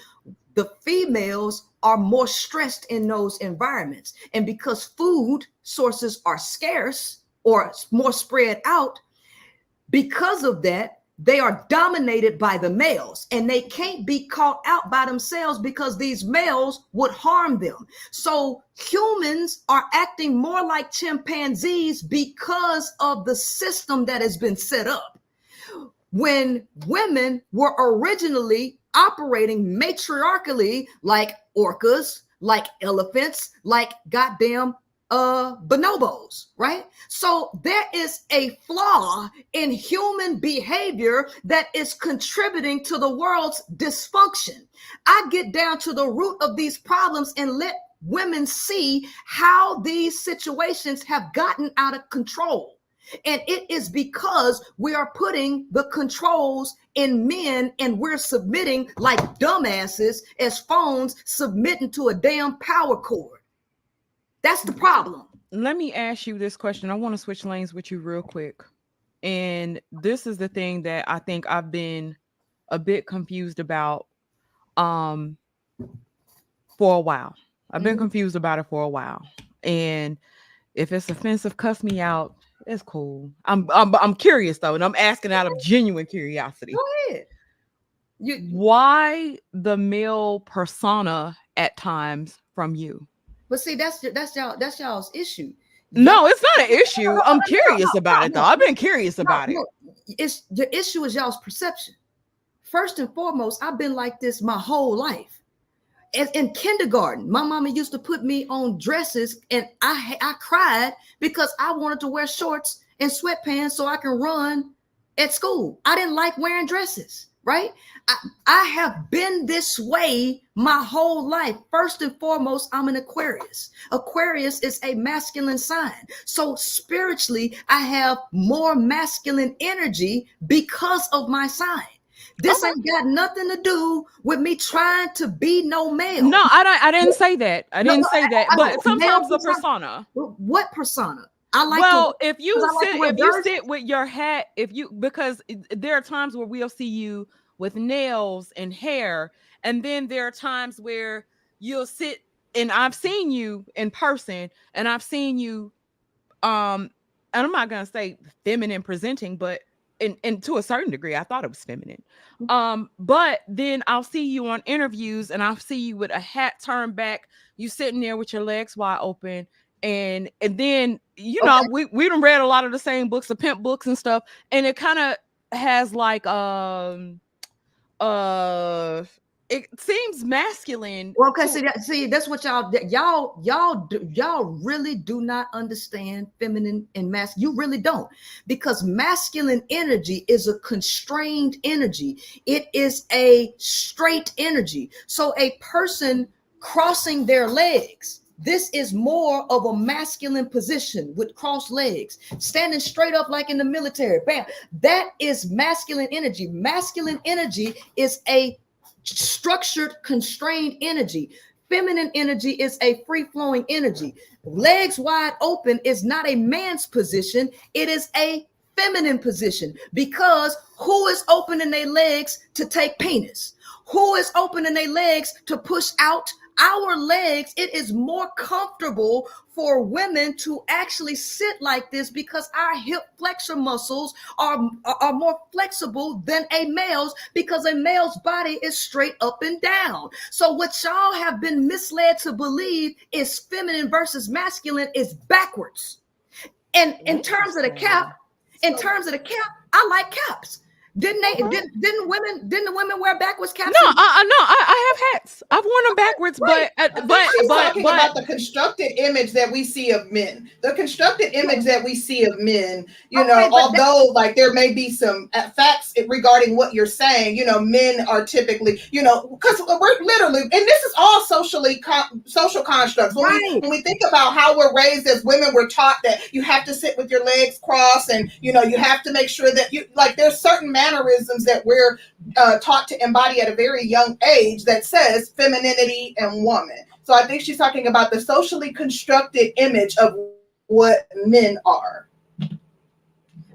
the females are more stressed in those environments. And because food sources are scarce or more spread out, because of that, they are dominated by the males, and they can't be caught out by themselves because these males would harm them. So humans are acting more like chimpanzees because of the system that has been set up. When women were originally operating matriarchally, like orcas, like elephants, like goddamn bonobos, right? So there is a flaw in human behavior that is contributing to the world's dysfunction. I get down to the root of these problems and let women see how these situations have gotten out of control. And it is because we are putting the controls in men and we're submitting like dumbasses as phones submitting to a damn power cord. That's the problem. Let me ask you this question. I want to switch lanes with you real quick. And this is the thing that I think I've been a bit confused about for a while. I've been confused about it for a while. And if it's offensive, cuss me out. It's cool. I'm curious though, and I'm asking out of genuine curiosity. Go ahead. Why the male persona at times from you? But see, that's y'all's issue. No, it's not an issue. I'm curious about it, though. I've been curious about it. It's the issue is y'all's perception. First and foremost, I've been like this my whole life. In kindergarten, my mama used to put me on dresses, and I cried because I wanted to wear shorts and sweatpants so I can run at school. I didn't like wearing dresses, right? I have been this way my whole life. First and foremost, I'm an Aquarius. Aquarius is a masculine sign. So spiritually, I have more masculine energy because of my sign. This ain't got nothing to do with me trying to be no male. No, I didn't say that. I didn't say that. But sometimes the persona. What persona? I like. Well, if you sit with your hat, because there are times where we'll see you with nails and hair, and then there are times where you'll sit, and I've seen you in person, and I've seen you, and I'm not gonna say feminine presenting, but and to a certain degree, I thought it was feminine. But then I'll see you on interviews, and I'll see you with a hat turned back, you sitting there with your legs wide open, and then we done read a lot of the same books, the pimp books and stuff, and it kind of has like it seems masculine. Well, okay, see that's what y'all really do not understand feminine and masculine. You really don't, because masculine energy is a constrained energy. It is a straight energy. So a person crossing their legs, this is more of a masculine position with crossed legs, standing straight up like in the military. Bam. That is masculine energy. Masculine energy is a structured, constrained energy. Feminine energy is a free-flowing energy. Legs wide open is not a man's position. It is a feminine position, because who is opening their legs to take penis? Who is opening their legs to push out our legs? It is more comfortable for women to actually sit like this because our hip flexor muscles are more flexible than a male's, because a male's body is straight up and down. So what y'all have been misled to believe is feminine versus masculine is backwards. And in terms of the cap, I like caps. Didn't the women wear backwards caps? No, I have hats. I've worn them backwards, right. but she's talking about the constructed image that we see of men. The constructed image that we see of men, although like there may be some facts regarding what you're saying, men are typically, because we're literally, and this is all social constructs. When we think about how we're raised as women, we're taught that you have to sit with your legs crossed, and you have to make sure that there's certain mannerisms that we're taught to embody at a very young age that says femininity and woman. So I think she's talking about the socially constructed image of what men are.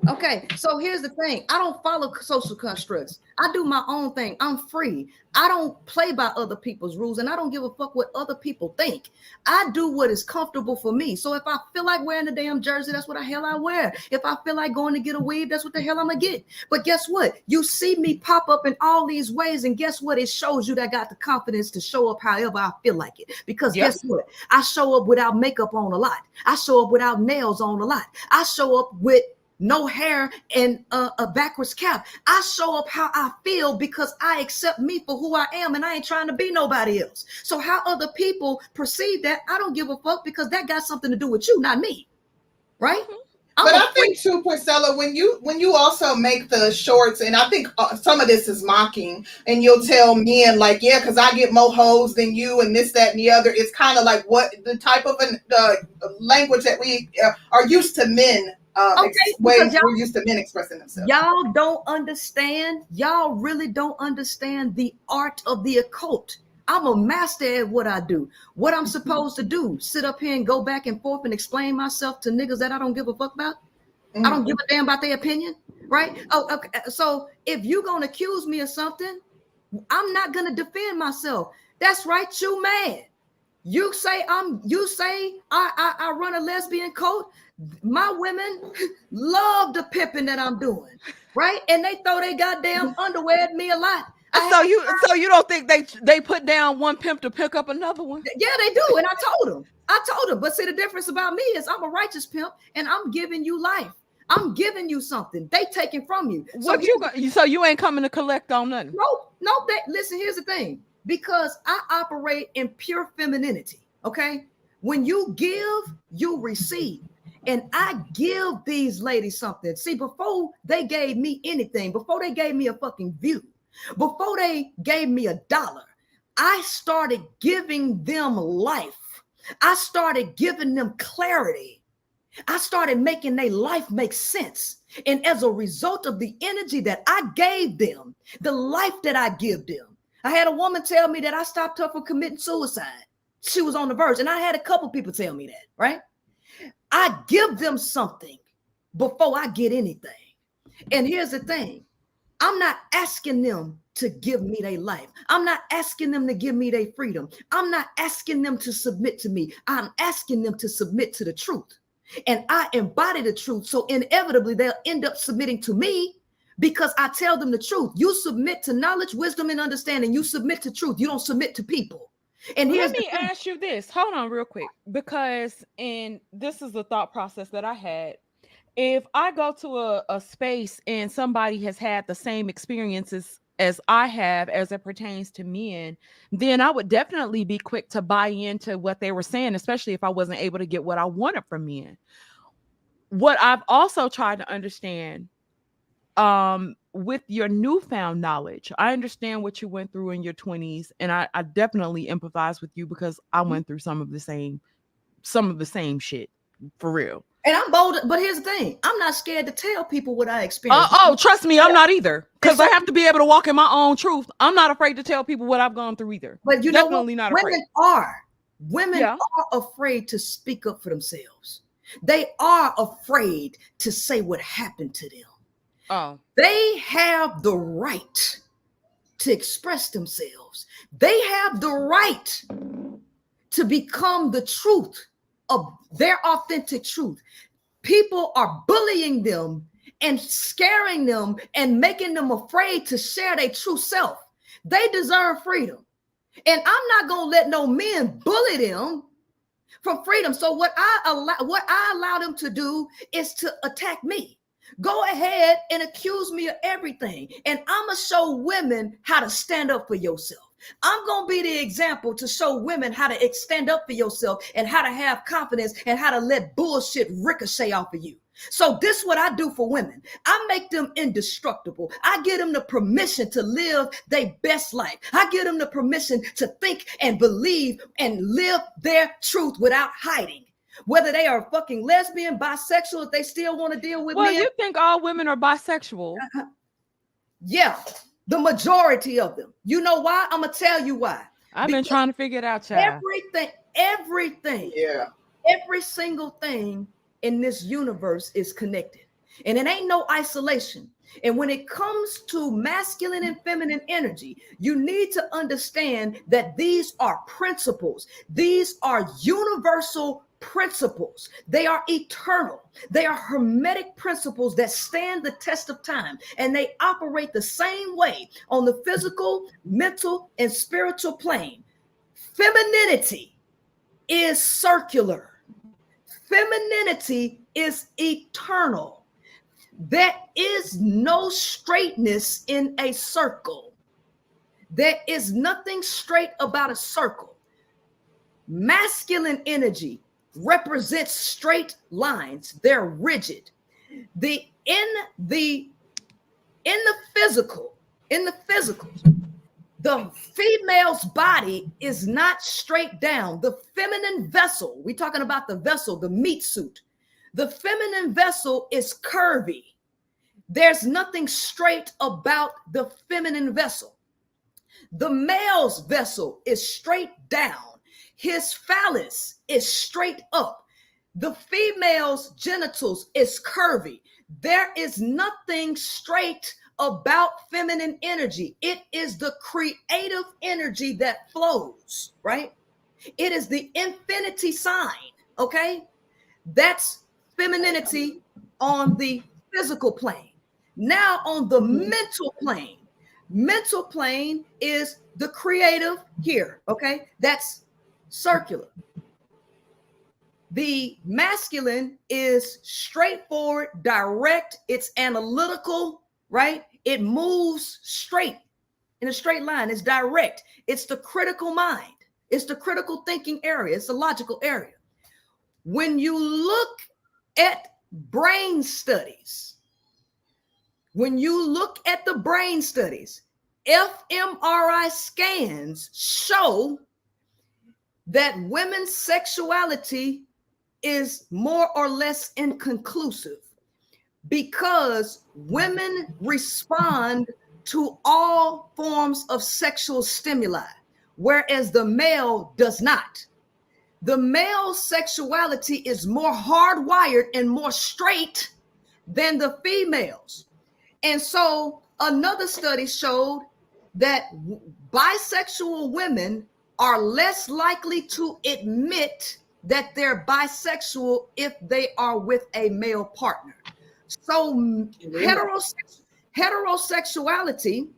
Okay, so here's the thing. I don't follow social constructs. I do my own thing. I'm free. I don't play by other people's rules, and I don't give a fuck what other people think. I do what is comfortable for me. So if I feel like wearing a damn jersey, that's what the hell I wear. If I feel like going to get a weave, that's what the hell I'm gonna get. But guess what? You see me pop up in all these ways, and guess what? It shows you that I got the confidence to show up however I feel like it. Because guess what? I show up without makeup on a lot. I show up without nails on a lot. I show up with no hair and a backwards cap. I show up how I feel because I accept me for who I am, and I ain't trying to be nobody else. So how other people perceive that, I don't give a fuck, because that got something to do with you, not me. Right? But I think too, Priscilla, when you also make the shorts, and I think some of this is mocking, and you'll tell men like, yeah, because I get more hoes than you, and this, that, and the other. It's kind of like what the type of language that we are used to men. Ways we're used to men expressing themselves. Y'all don't understand. Y'all really don't understand the art of the occult. I'm a master at what I do. What I'm supposed to do, sit up here and go back and forth and explain myself to niggas that I don't give a fuck about. I don't give a damn about their opinion, right? Oh, okay. So if you're gonna accuse me of something, I'm not gonna defend myself. That's right, you mad. You say I run a lesbian cult. My women love the pimping that I'm doing, right? And they throw their goddamn underwear at me a lot. So you don't think they put down one pimp to pick up another one? Yeah, they do. And I told them. But see, the difference about me is I'm a righteous pimp, and I'm giving you life. I'm giving you something. They taking from you. So you ain't coming to collect on nothing? Nope. Listen, here's the thing. Because I operate in pure femininity. Okay. When you give, you receive. And I give these ladies something. See, before they gave me anything, before they gave me a fucking view, before they gave me $1, I started giving them life. I started giving them clarity. I started making their life make sense. And as a result of the energy that I gave them, the life that I give them, I had a woman tell me that I stopped her from committing suicide. She was on the verge. And I had a couple people tell me that, right? I give them something before I get anything. And here's the thing. I'm not asking them to give me their life. I'm not asking them to give me their freedom. I'm not asking them to submit to me. I'm asking them to submit to the truth. And I embody the truth. So inevitably, they'll end up submitting to me because I tell them the truth. You submit to knowledge, wisdom, and understanding. You submit to truth. You don't submit to people. And let me ask you this. Hold on real quick, because this is the thought process that I had. If I go to a space and somebody has had the same experiences as I have as it pertains to men, then I would definitely be quick to buy into what they were saying, especially if I wasn't able to get what I wanted from men. What I've also tried to understand with your newfound knowledge, I understand what you went through in your 20s, and I definitely empathize with you because I went through some of the same shit, for real. And I'm bold, but here's the thing. I'm not scared to tell people what I experienced. Trust me, I'm not either. Because I have to be able to walk in my own truth. I'm not afraid to tell people what I've gone through either. But you definitely know what? Not afraid. Women are afraid to speak up for themselves. They are afraid to say what happened to them. Oh. They have the right to express themselves. They have the right to become the truth of their authentic truth. People are bullying them and scaring them and making them afraid to share their true self. They deserve freedom. And I'm not going to let no men bully them from freedom. So what I allow them to do is to attack me. Go ahead and accuse me of everything. And I'm going to show women how to stand up for yourself. I'm going to be the example to show women how to stand up for yourself and how to have confidence and how to let bullshit ricochet off of you. So this is what I do for women. I make them indestructible. I give them the permission to live their best life. I give them the permission to think and believe and live their truth without hiding. Whether they are fucking lesbian, bisexual, if they still want to deal with men. Well, you think all women are bisexual? Yeah. The majority of them. You know why? I'm going to tell you why. I've been trying to figure it out, child. Everything. Yeah. Every single thing in this universe is connected. And it ain't no isolation. And when it comes to masculine and feminine energy, you need to understand that these are principles. These are universal principles. They are eternal. They are hermetic principles that stand the test of time, and they operate the same way on the physical, mental, and spiritual plane. Femininity is circular. Femininity is eternal. There is no straightness in a circle. There is nothing straight about a circle. Masculine energy represents straight lines. They're rigid. In the physical, the female's body is not straight down. The feminine vessel, we're talking about the vessel, the meat suit. The feminine vessel is curvy. There's nothing straight about the feminine vessel. The male's vessel is straight down. His phallus is straight up. The female's genitals is curvy. There is nothing straight about feminine energy. It is the creative energy that flows, right? It is the infinity sign, okay? That's femininity on the physical plane. Now on the mental plane, mental plane is the creative here, okay? That's circular. The masculine is straightforward, direct, it's analytical, right? It moves straight in a straight line, it's direct. It's the critical mind. It's the critical thinking area. It's the logical area. When you look at brain studies, fMRI scans show that women's sexuality is more or less inconclusive because women respond to all forms of sexual stimuli, whereas the male does not. The male sexuality is more hardwired and more straight than the females. And so another study showed that bisexual women are less likely to admit that they're bisexual if they are with a male partner. So heterosexuality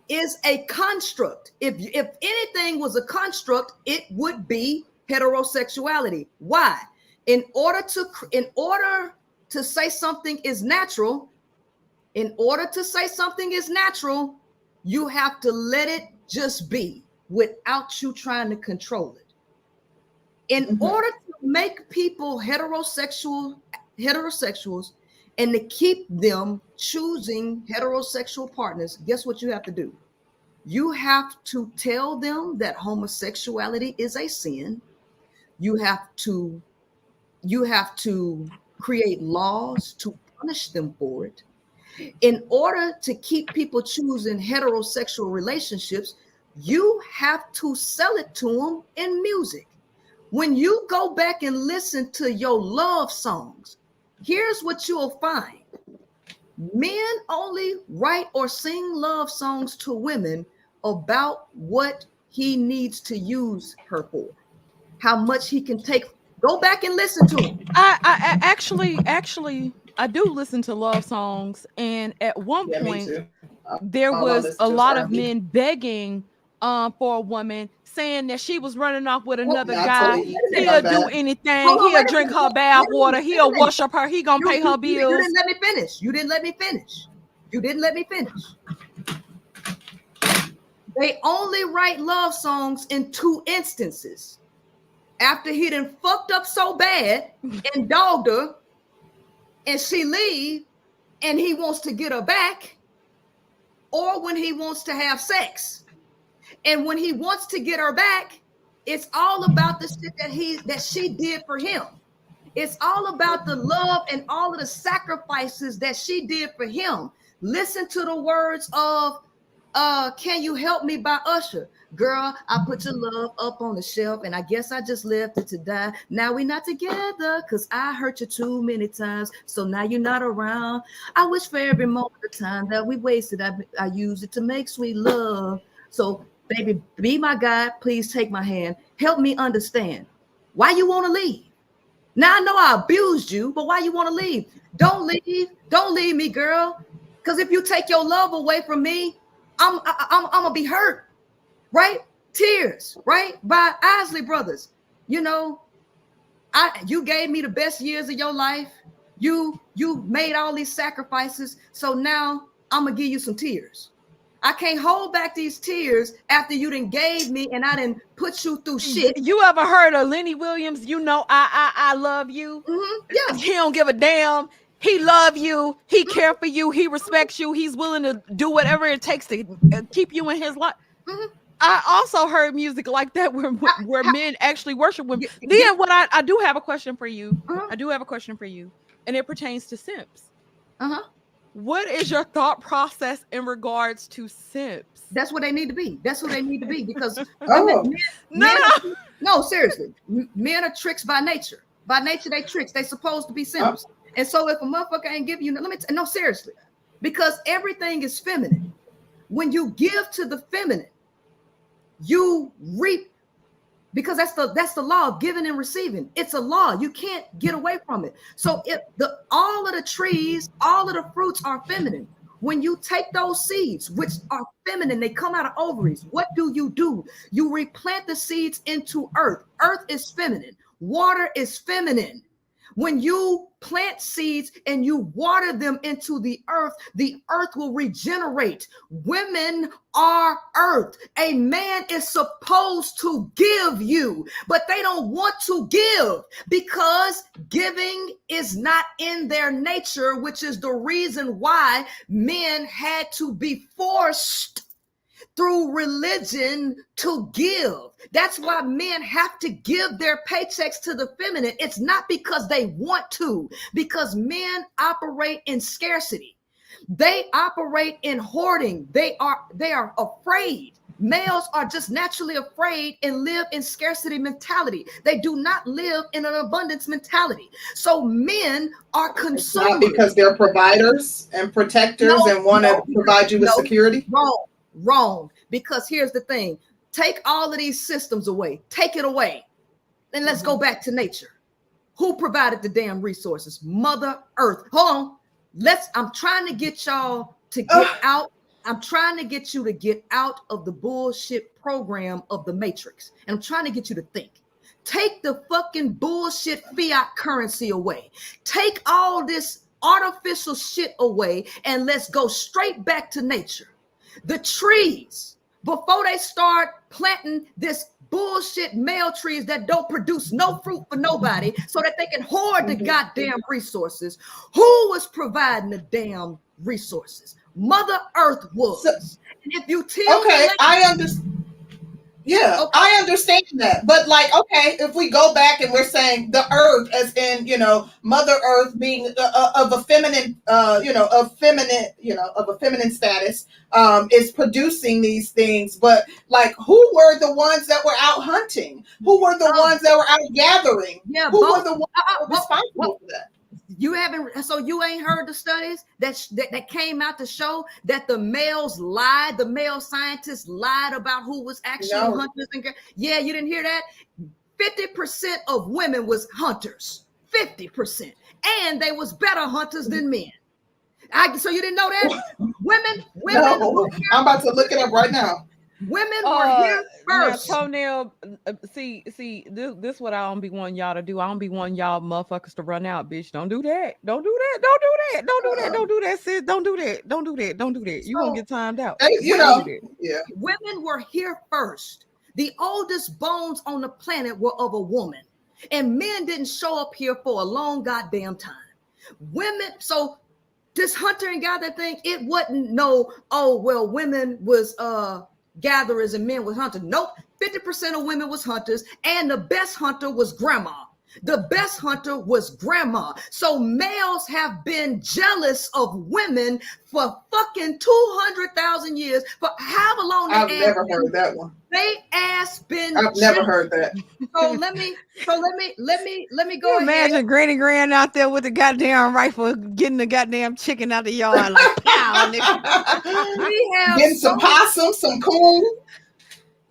is a construct. If anything was a construct, it would be heterosexuality. Why? In order to say something is natural, you have to let it just be without you trying to control it. In order to make people heterosexuals and to keep them choosing heterosexual partners, guess what you have to do? You have to tell them that homosexuality is a sin. You have to create laws to punish them for it. In order to keep people choosing heterosexual relationships, you have to sell it to them in music. When you go back and listen to your love songs, here's what you'll find. Men only write or sing love songs to women about what he needs to use her for, how much he can take. Go back and listen to him. I actually I do listen to love songs, and at one point there was a lot of men begging for a woman, saying that she was running off with another guy. He'll do anything. He'll drink her bath water. He'll worship her. He gonna pay her bills. You didn't let me finish. They only write love songs in 2 instances. After he done fucked up so bad and dogged her, and she leave, and he wants to get her back, or when he wants to have sex. And when he wants to get her back, it's all about the shit that she did for him. It's all about the love and all of the sacrifices that she did for him. Listen to the words of Can You Help Me by Usher. Girl, I put your love up on the shelf, and I guess I just left it to die. Now we're not together because I hurt you too many times, so now you're not around. I wish for every moment of time that we wasted, I used it to make sweet love. So baby, be my guide. Please take my hand. Help me understand why you want to leave. Now I know I abused you, but why you want to leave? Don't leave. Don't leave me, girl. Because if you take your love away from me, I'm gonna be hurt. Right? Tears. Right? By Isley Brothers. You know, you gave me the best years of your life. You made all these sacrifices. So now I'm gonna give you some tears. I can't hold back these tears after you done gave me and I done put you through shit. You ever heard of Lenny Williams? You know, I love you. Yeah. He don't give a damn. He love you. He care for you. He respects you. He's willing to do whatever it takes to keep you in his life. I also heard music like that where men actually worship women. Then what I do have a question for you. I do have a question for you. And it pertains to simps. What is your thought process in regards to simps? That's what they need to be. That's what they need to be because no, seriously, men are tricks by nature. By nature, they tricks. They supposed to be simps. And so if a motherfucker ain't give you, no, seriously, because everything is feminine. When you give to the feminine, you reap. Because that's the law of giving and receiving. It's a law. You can't get away from it. So if all of the trees, all of the fruits are feminine. When you take those seeds, which are feminine, they come out of ovaries. What do? You replant the seeds into earth. Earth is feminine. Water is feminine. When you plant seeds and you water them into the earth will regenerate. Women are earth. A man is supposed to give you, but they don't want to give because giving is not in their nature, which is the reason why men had to be forced through religion to give. That's why men have to give their paychecks to the feminine. It's not because they want to, because men operate in scarcity. They operate in hoarding. They are afraid. Males are just naturally afraid and live in scarcity mentality. They do not live in an abundance mentality. So men are consumers. Not because they're providers and protectors and want to provide you with security? Wrong. Because here's the thing. Take all of these systems away. Take it away. Then let's go back to nature. Who provided the damn resources? Mother Earth. Hold on. I'm trying to get y'all to get out. I'm trying to get you to get out of the bullshit program of the Matrix. And I'm trying to get you to think. Take the fucking bullshit fiat currency away. Take all this artificial shit away and let's go straight back to nature. The trees, before they start planting this bullshit male trees that don't produce no fruit for nobody so that they can hoard the goddamn resources, who was providing the damn resources? Mother Earth was. And if you tell me, I understand. Yeah, okay. I understand that. But like, okay, if we go back and we're saying the earth as in, Mother Earth being of a feminine, of a feminine status, is producing these things. But like, who were the ones that were out hunting? Who were the ones that were out gathering? Yeah, who were the ones that were responsible for that? You ain't heard the studies that came out to show that the males lied, the male scientists lied about who was actually hunters. Yeah, you didn't hear that? 50% of women was hunters, 50%. And they was better hunters than men. So you didn't know that? Women. No, I'm about to look it up right now. Women were here first. Now, Toenail, see, this what I don't be wanting y'all to do. I don't be wanting y'all motherfuckers to run out, bitch. Don't do that. Don't do that. Don't do that. Don't do that. Don't do that, sis. Don't do that. Don't do that. Don't do that. You won't get timed out. Yeah. Women were here first. The oldest bones on the planet were of a woman. And men didn't show up here for a long goddamn time. Women, so this hunter and gatherer thing, it wasn't women was gatherers and men was hunters. Nope. 50% of women was hunters, and the best hunter was grandma. The best hunter was grandma. So males have been jealous of women for fucking 200,000 years. For however long I've never heard that one. They ass been. I've never heard that. So let me go. Imagine Granny Grand out there with the goddamn rifle, getting the goddamn chicken out the yard. Like, pow, nigga. We have getting some possum, some coon.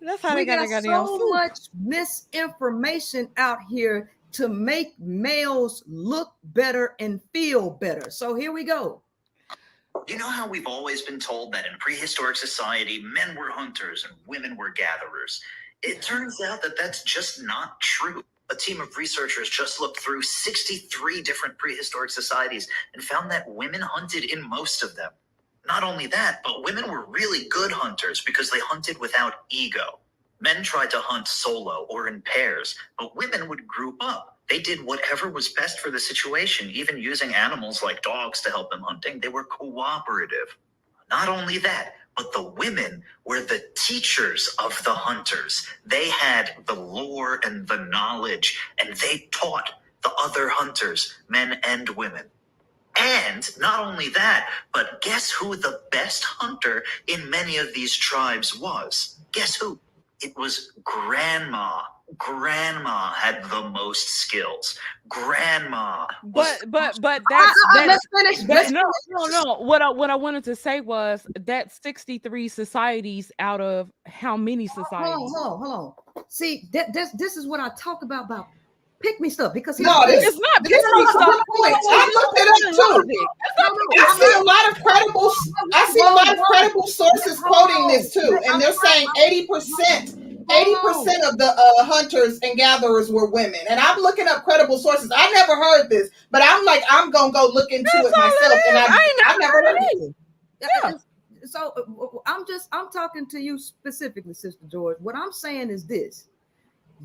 That's how they got so much misinformation out here to make males look better and feel better. So here we go. You know how we've always been told that in prehistoric society, men were hunters and women were gatherers? It turns out that that's just not true. A team of researchers just looked through 63 different prehistoric societies and found that women hunted in most of them. Not only that, but women were really good hunters because they hunted without ego. Men tried to hunt solo or in pairs, but women would group up. They did whatever was best for the situation, even using animals like dogs to help them hunting. They were cooperative. Not only that, but the women were the teachers of the hunters. They had the lore and the knowledge, and they taught the other hunters, men and women. And not only that, but guess who the best hunter in many of these tribes was? Guess who? It was grandma. Grandma had the most skills. Grandma. But that's let's finish. No. What I wanted to say was that 63 societies out of how many societies? Hold on. See, this is what I talk about pick me stuff because it's not pick me stuff. I looked it up too. I see a lot of credible. I see a lot of credible sources quoting this too, and they're saying 80% of the hunters and gatherers were women. And I'm looking up credible sources. I never heard this, but I'm like, I'm gonna go look into it myself. And I never heard it. Yeah. So I'm talking to you specifically, Sister George. What I'm saying is this: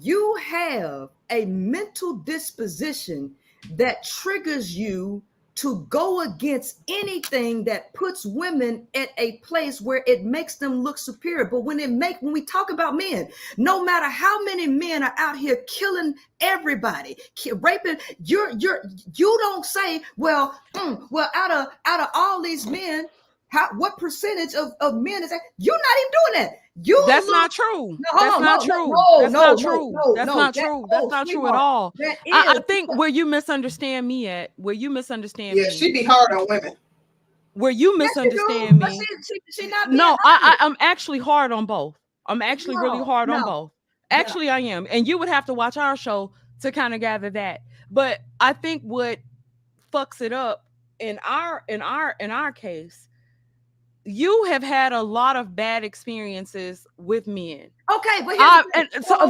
you have a mental disposition that triggers you to go against anything that puts women at a place where it makes them look superior. But when we talk about men, no matter how many men are out here killing everybody, raping, you don't say, well, out of all these men, what percentage of men is that? You're not even doing that. That's not true. That's not true. That's not true. That's not true. That's not true at all. I think where you misunderstand me at, yeah, she be hard on women. Where you misunderstand me. She not no, I'm actually hard on both. I'm actually really hard on both. Actually, I am. And you would have to watch our show to kind of gather that. But I think what fucks it up in our case, you have had a lot of bad experiences with men. Okay, but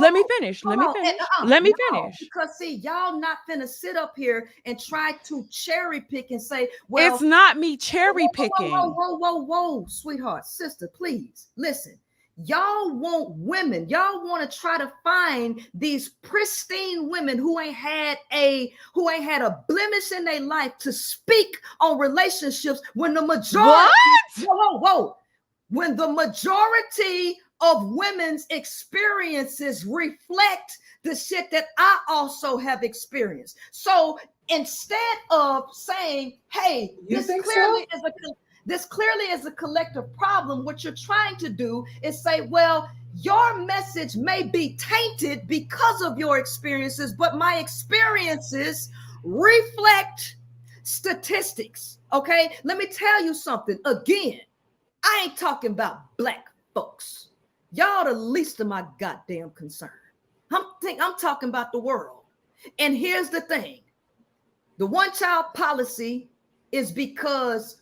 let me finish. Let me finish. Because see, y'all not finna sit up here and try to cherry pick and say, well, it's not me cherry picking. Whoa, sweetheart, sister, please listen. Y'all want women. Y'all want to try to find these pristine women who ain't had a blemish in their life to speak on relationships when the majority. Whoa. When the majority of women's experiences reflect the shit that I also have experienced. So instead of saying, "Hey, this clearly is a collective problem," what you're trying to do is say, well, your message may be tainted because of your experiences, but my experiences reflect statistics. Okay, let me tell you something. Again, I ain't talking about black folks. Y'all the least of my goddamn concern. I'm talking about the world. And here's the thing. The one-child policy is because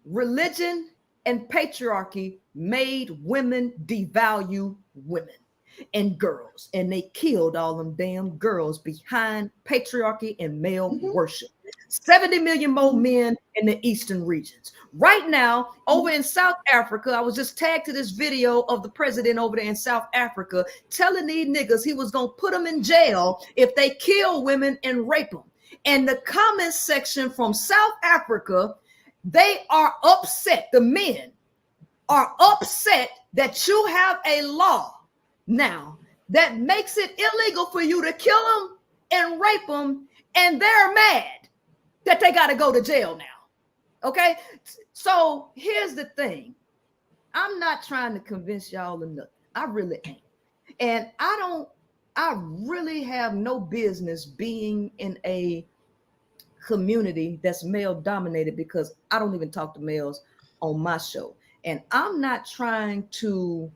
religion and patriarchy made women devalue women and girls, and they killed all them damn girls behind patriarchy and male worship. 70 million more men in the eastern regions. Right now, over in South Africa, I was just tagged to this video of the president over there in South Africa telling these niggas he was going to put them in jail if they kill women and rape them. And the comments section from South Africa, they are upset. The men are upset that you have a law now that makes it illegal for you to kill them and rape them, and they're mad that they got to go to jail now. Okay? So here's the thing. I'm not trying to convince y'all of nothing. I really ain't. And I really have no business being in a community that's male dominated because I don't even talk to males on my show. And I'm not trying to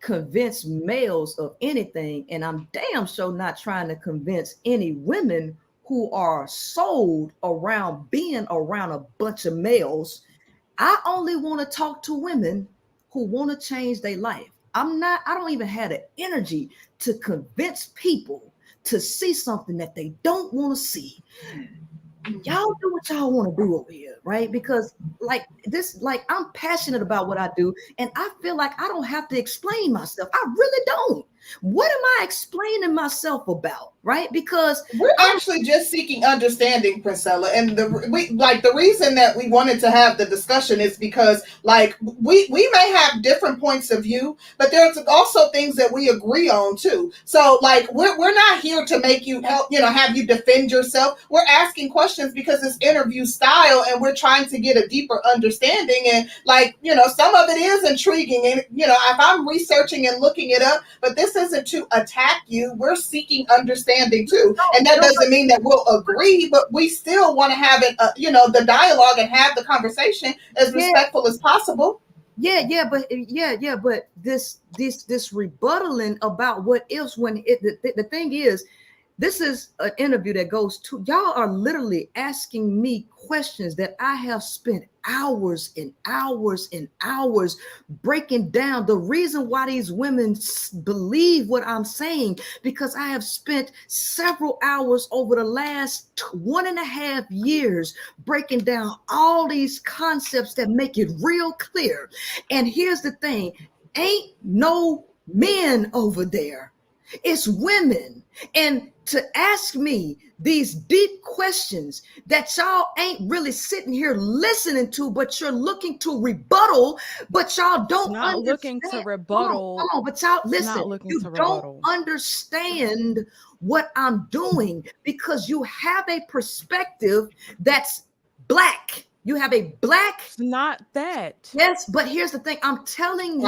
convince males of anything. And I'm damn sure not trying to convince any women who are sold around being around a bunch of males. I only want to talk to women who want to change their life. I don't even have the energy to convince people to see something that they don't want to see. Y'all do what y'all want to do over here, right? Because I'm passionate about what I do, and I feel like I don't have to explain myself. I really don't. What am I explaining myself about, right? Because we're actually just seeking understanding, Princella. And the reason that we wanted to have the discussion is because we may have different points of view, but there's also things that we agree on too. So we're not here to make you have you defend yourself. We're asking questions because it's interview style, and we're trying to get a deeper understanding. And some of it is intriguing, and if I'm researching and looking it up, but this isn't to attack you. We're seeking understanding too, and that doesn't mean that we'll agree, but we still want to have it, the dialogue and have the conversation as respectful as possible. But this rebuttaling about what ifs when the thing is, This is an interview that goes to, y'all are literally asking me questions that I have spent hours and hours and hours breaking down the reason why these women believe what I'm saying, because I have spent several hours over the last 1.5 years breaking down all these concepts that make it real clear. And here's the thing, ain't no men over there, it's women. And to ask me these deep questions that y'all ain't really sitting here listening to, but you're looking to rebuttal, but y'all don't not understand. looking to rebuttal. Come on, but y'all listen, you don't understand what I'm doing because you have a perspective that's black. You have a black. It's not that. Yes, but here's the thing. I'm telling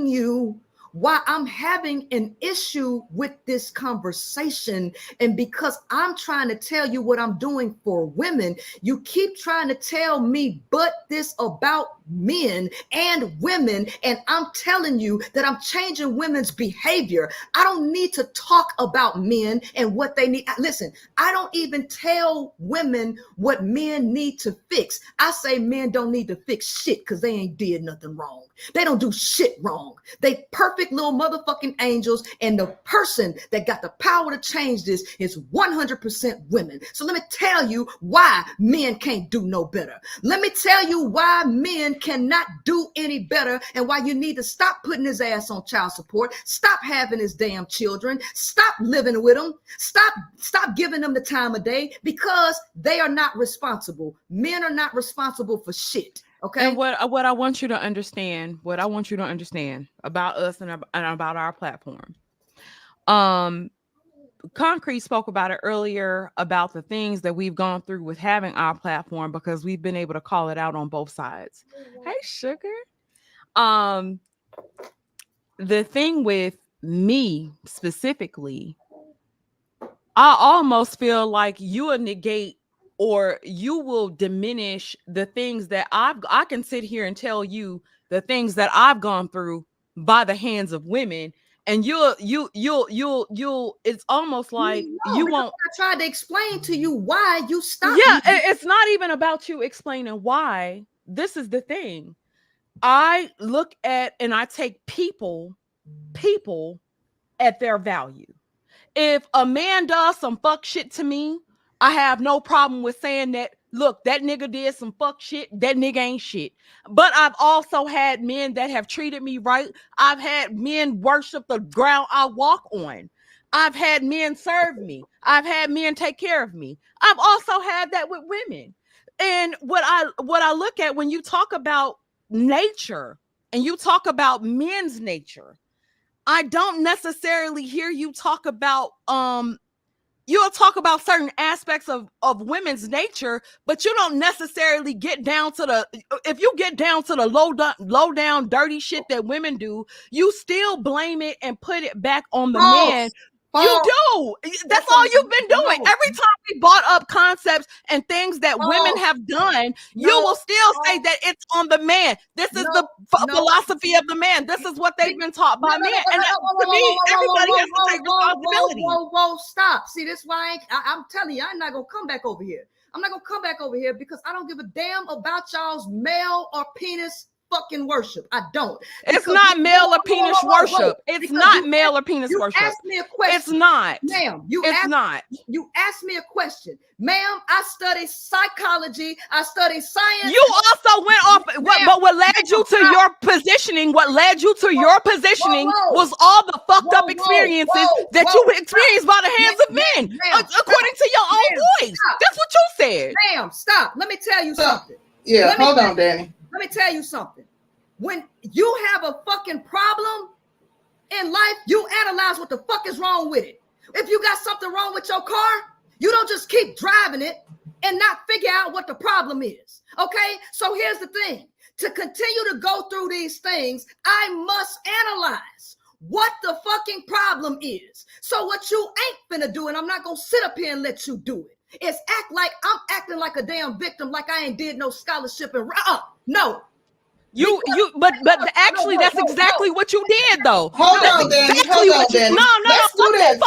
you why I'm having an issue with this conversation. And because I'm trying to tell you what I'm doing for women, you keep trying to tell me but this about men and women. And I'm telling you that I'm changing women's behavior. I don't need to talk about men and what they need. Listen, I don't even tell women what men need to fix. I say men don't need to fix shit because they ain't did nothing wrong. They don't do shit wrong. They perfect little motherfucking angels. And the person that got the power to change this is 100% women. So let me tell you why men can't do no better. Let me tell you why men cannot do any better and why you need to stop putting his ass on child support. Stop having his damn children. Stop living with them. Stop giving them the time of day because they are not responsible. Men are not responsible for shit. Okay. And what I want you to understand, about us and about our platform. Concrete spoke about it earlier about the things that we've gone through with having our platform because we've been able to call it out on both sides. Hey, sugar. The thing with me specifically, I almost feel like you will negate or you will diminish the things that I can sit here and tell you the things that I've gone through by the hands of women. And you'll it's almost like you won't. I tried to explain to you why you stopped. Yeah, it's not even about you explaining why. This is the thing. I look at and I take people at their value. If a man does some fuck shit to me, I have no problem with saying that, look, that nigga did some fuck shit. That nigga ain't shit. But I've also had men that have treated me right. I've had men worship the ground I walk on. I've had men serve me. I've had men take care of me. I've also had that with women. And what I look at when you talk about nature and you talk about men's nature, I don't necessarily hear you talk about you'll talk about certain aspects of women's nature, but you don't necessarily get down to if you get down to the low down dirty shit that women do, you still blame it and put it back on the man. You do. That's all you've been doing. Every time we brought up concepts and things that women have done, you will still say that it's on the man. This is the philosophy of the man. This is what they've been taught by men. And to me, everybody has to take responsibility. Whoa, stop. See, this is why I'm telling you, I'm not going to come back over here. I'm not going to come back over here because I don't give a damn about y'all's male or penis fucking worship. I don't. It's not male or penis worship. It's not male or penis worship. You asked me a question. It's not. Ma'am, you asked me a question. Ma'am, I study psychology. I study science. You also went off, but what led you to your positioning, was all the fucked up experiences that you experienced by the hands of men, according to your own voice. That's what you said. Ma'am, stop. Let me tell you something. Yeah, hold on, Danny. Let me tell you something. When you have a fucking problem in life, you analyze what the fuck is wrong with it. If you got something wrong with your car, you don't just keep driving it and not figure out what the problem is. Okay? So here's the thing. To continue to go through these things, I must analyze what the fucking problem is. So what you ain't finna do, and I'm not gonna sit up here and let you do it, is act like I'm acting like a damn victim, like I ain't did no scholarship and no. But actually, that's exactly what you did, though. Hold on, Danny. Hold on, Danny. No. Let's do this.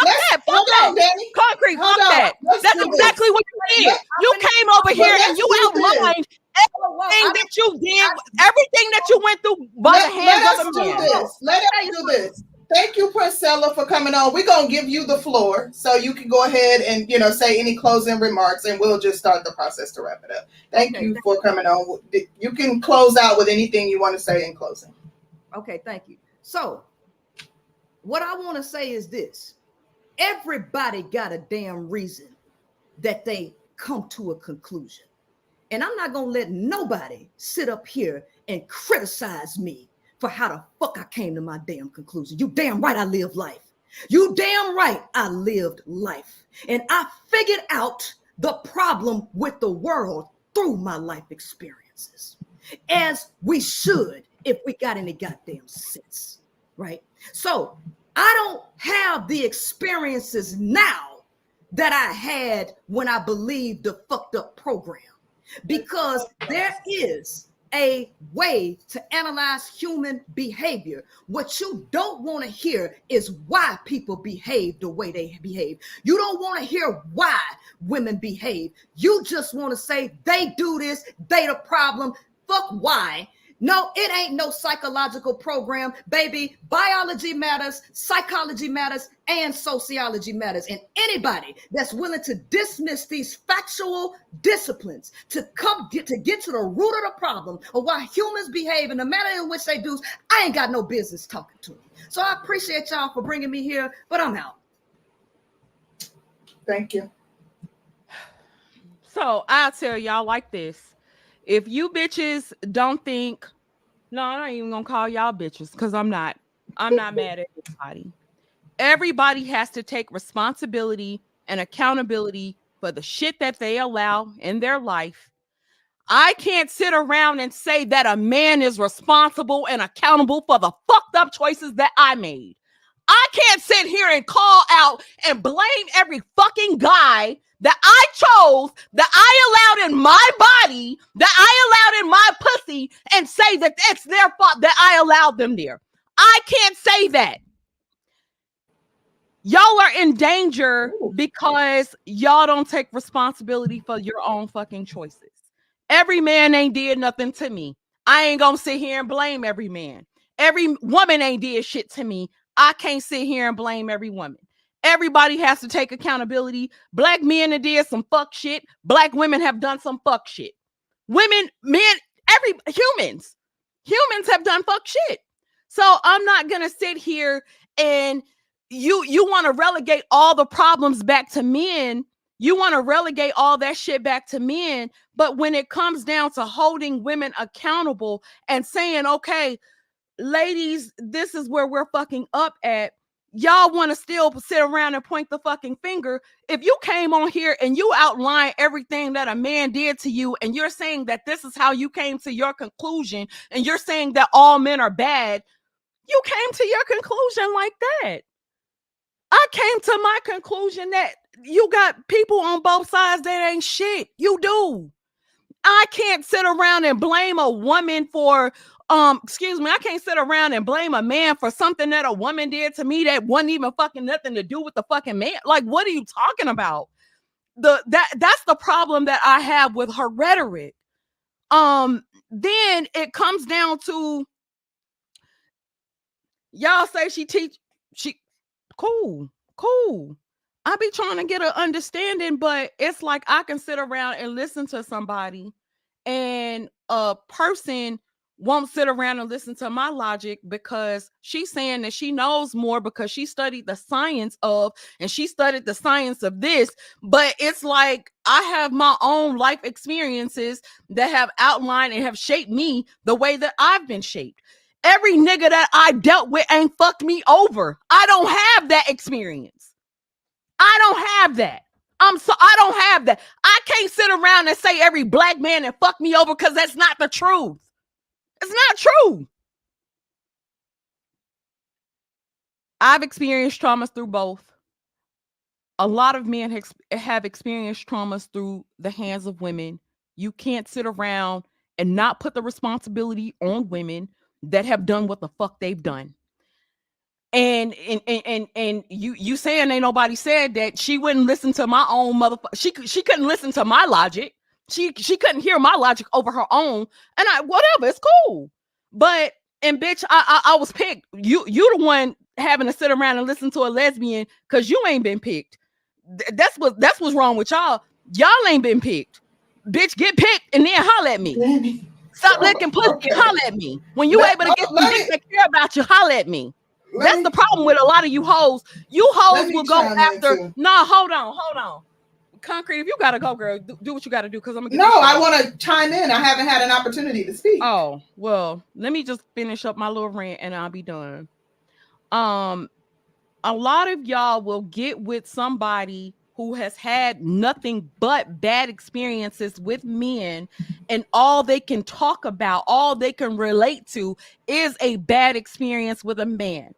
Hold on, Danny. Concrete, fuck that. That's exactly what you did. You came over here and you outlined everything that you did, everything that you went through by the hands of a man. Let us do this. Thank you, Princella, for coming on. We're going to give you the floor so you can go ahead and, say any closing remarks, and we'll just start the process to wrap it up. Thank you for coming on. You can close out with anything you want to say in closing. Okay, thank you. So what I want to say is this. Everybody got a damn reason that they come to a conclusion. And I'm not going to let nobody sit up here and criticize me for how the fuck I came to my damn conclusion. You damn right I lived life. You damn right I lived life. And I figured out the problem with the world through my life experiences. As we should if we got any goddamn sense, right? So I don't have the experiences now that I had when I believed the fucked up program, because there is a way to analyze human behavior. What you don't want to hear is why people behave the way they behave. You don't want to hear why women behave. You just want to say they do this, they the problem. Fuck why. No, it ain't no psychological program, baby. Biology matters, psychology matters, and sociology matters. And anybody that's willing to dismiss these factual disciplines to get to the root of the problem of why humans behave in the manner in which they do, I ain't got no business talking to them. So I appreciate y'all for bringing me here, but I'm out. Thank you. So I'll tell y'all like this. If you bitches don't think, no, I'm not even gonna call y'all bitches because I'm not mad at anybody. Everybody has to take responsibility and accountability for the shit that they allow in their life. I can't sit around and say that a man is responsible and accountable for the fucked up choices that I made. I can't sit here and call out and blame every fucking guy that I chose, that I allowed in my body, that I allowed in my pussy, and say that it's their fault that I allowed them there. I can't say that. Y'all are in danger because y'all don't take responsibility for your own fucking choices. Every man ain't did nothing to me. I ain't gonna sit here and blame every man. Every woman ain't did shit to me. I can't sit here and blame every woman. Everybody has to take accountability. Black men have did some fuck shit. Black women have done some fuck shit. Women, men, humans have done fuck shit. So I'm not going to sit here and you want to relegate all the problems back to men. You want to relegate all that shit back to men. But when it comes down to holding women accountable and saying, okay, ladies, this is where we're fucking up at. Y'all want to still sit around and point the fucking finger. If you came on here and you outline everything that a man did to you, and you're saying that this is how you came to your conclusion, and you're saying that all men are bad, you came to your conclusion like that. I came to my conclusion that you got people on both sides that ain't shit. You do. I can't sit around and blame a woman for I can't sit around and blame a man for something that a woman did to me that wasn't even fucking nothing to do with the fucking man. Like, what are you talking about? That's the problem that I have with her rhetoric. Then it comes down to y'all say she cool. I be trying to get an understanding, but it's like I can sit around and listen to somebody and a person won't sit around and listen to my logic because she's saying that she knows more because she studied the science of, and she studied the science of this. But it's like I have my own life experiences that have outlined and have shaped me the way that I've been shaped. Every nigga that I dealt with ain't fucked me over. I don't have that experience. I don't have that. I don't have that. I can't sit around and say every black man that fucked me over because that's not the truth. It's not true. I've experienced traumas through both. A lot of men have experienced traumas through the hands of women. You can't sit around and not put the responsibility on women that have done what the fuck they've done. And you saying ain't nobody said that she wouldn't listen to my own motherfucker. She couldn't listen to my logic. She couldn't hear my logic over her own. And whatever, it's cool. But and bitch, I was picked. You the one having to sit around and listen to a lesbian because you ain't been picked. That's what's wrong with y'all. Y'all ain't been picked. Bitch, get picked and then holler at me. Stop licking pussy and holler at me. When you able to get some bitch that care about you, holler at me. That's the problem with a lot of you hoes. You hoes will go after. No, hold on. Concrete, if you gotta go, girl, do what you gotta do. Because I'm gonna. I want to chime in. I haven't had an opportunity to speak. Oh well, let me just finish up my little rant and I'll be done. A lot of y'all will get with somebody who has had nothing but bad experiences with men, and all they can talk about, all they can relate to is a bad experience with a man.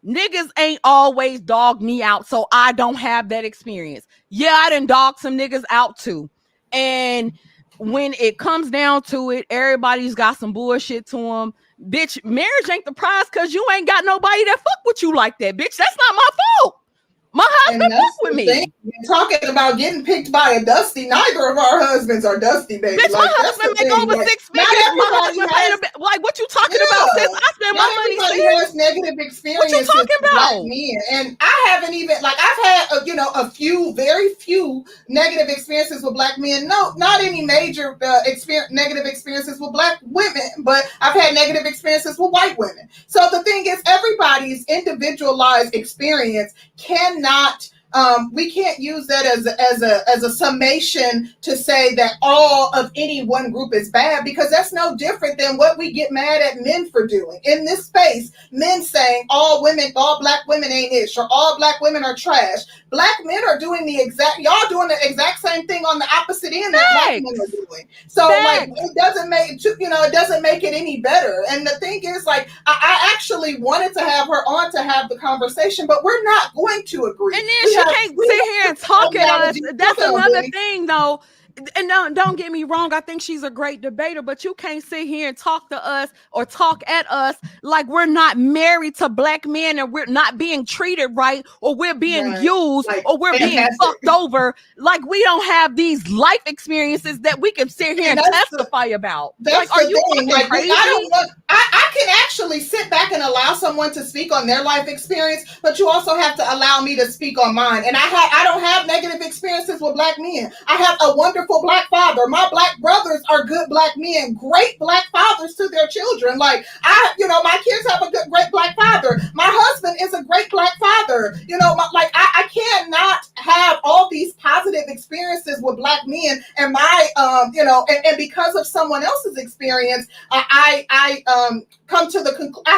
Niggas ain't always dogged me out, so I don't have that experience. Yeah, I done dogged some niggas out too. And when it comes down to it, everybody's got some bullshit to them. Bitch, marriage ain't the prize because you ain't got nobody that fuck with you like that, bitch. That's not my fault. My husband fuck with me. You're talking about getting picked by a Dusty. Neither of our husbands are Dusty, baby. Bitch, my husband make over 6 figures. My husband paid like, what you talking about, sis? I spend my money. Everybody has negative experiences. What you talking about? Men. And I haven't even, like, I've had, very few negative experiences with black men. No, not any major negative experiences with black women, but I've had negative experiences with white women. So the thing is, everybody's individualized experience cannot, we can't use that as a summation to say that all of any one group is bad, because that's no different than what we get mad at men for doing in this space. Men saying all black women ain't ish, or all black women are trash. Black men are doing y'all doing the exact same thing on the opposite end that black men are doing. So like, it doesn't make it any better. And the thing is, like, I actually wanted to have her on to have the conversation, but we're not going to agree. And then she can't sit here and talk at us. That's another thing, though. And don't get me wrong, I think she's a great debater, but you can't sit here and talk to us or talk at us like we're not married to black men and we're not being treated right, or we're being used, like, or we're being fucked over. Like, we don't have these life experiences that we can sit here and testify about. Like, are you fucking crazy? I can actually sit back and allow someone to speak on their life experience, but you also have to allow me to speak on mine. And I don't have negative experiences with black men. I have a wonderful black father. My black brothers are good black men, great black fathers to their children. Like, my kids have a great black father. My husband is a great black father. I cannot have all these positive experiences with black men and and because of someone else's experience, I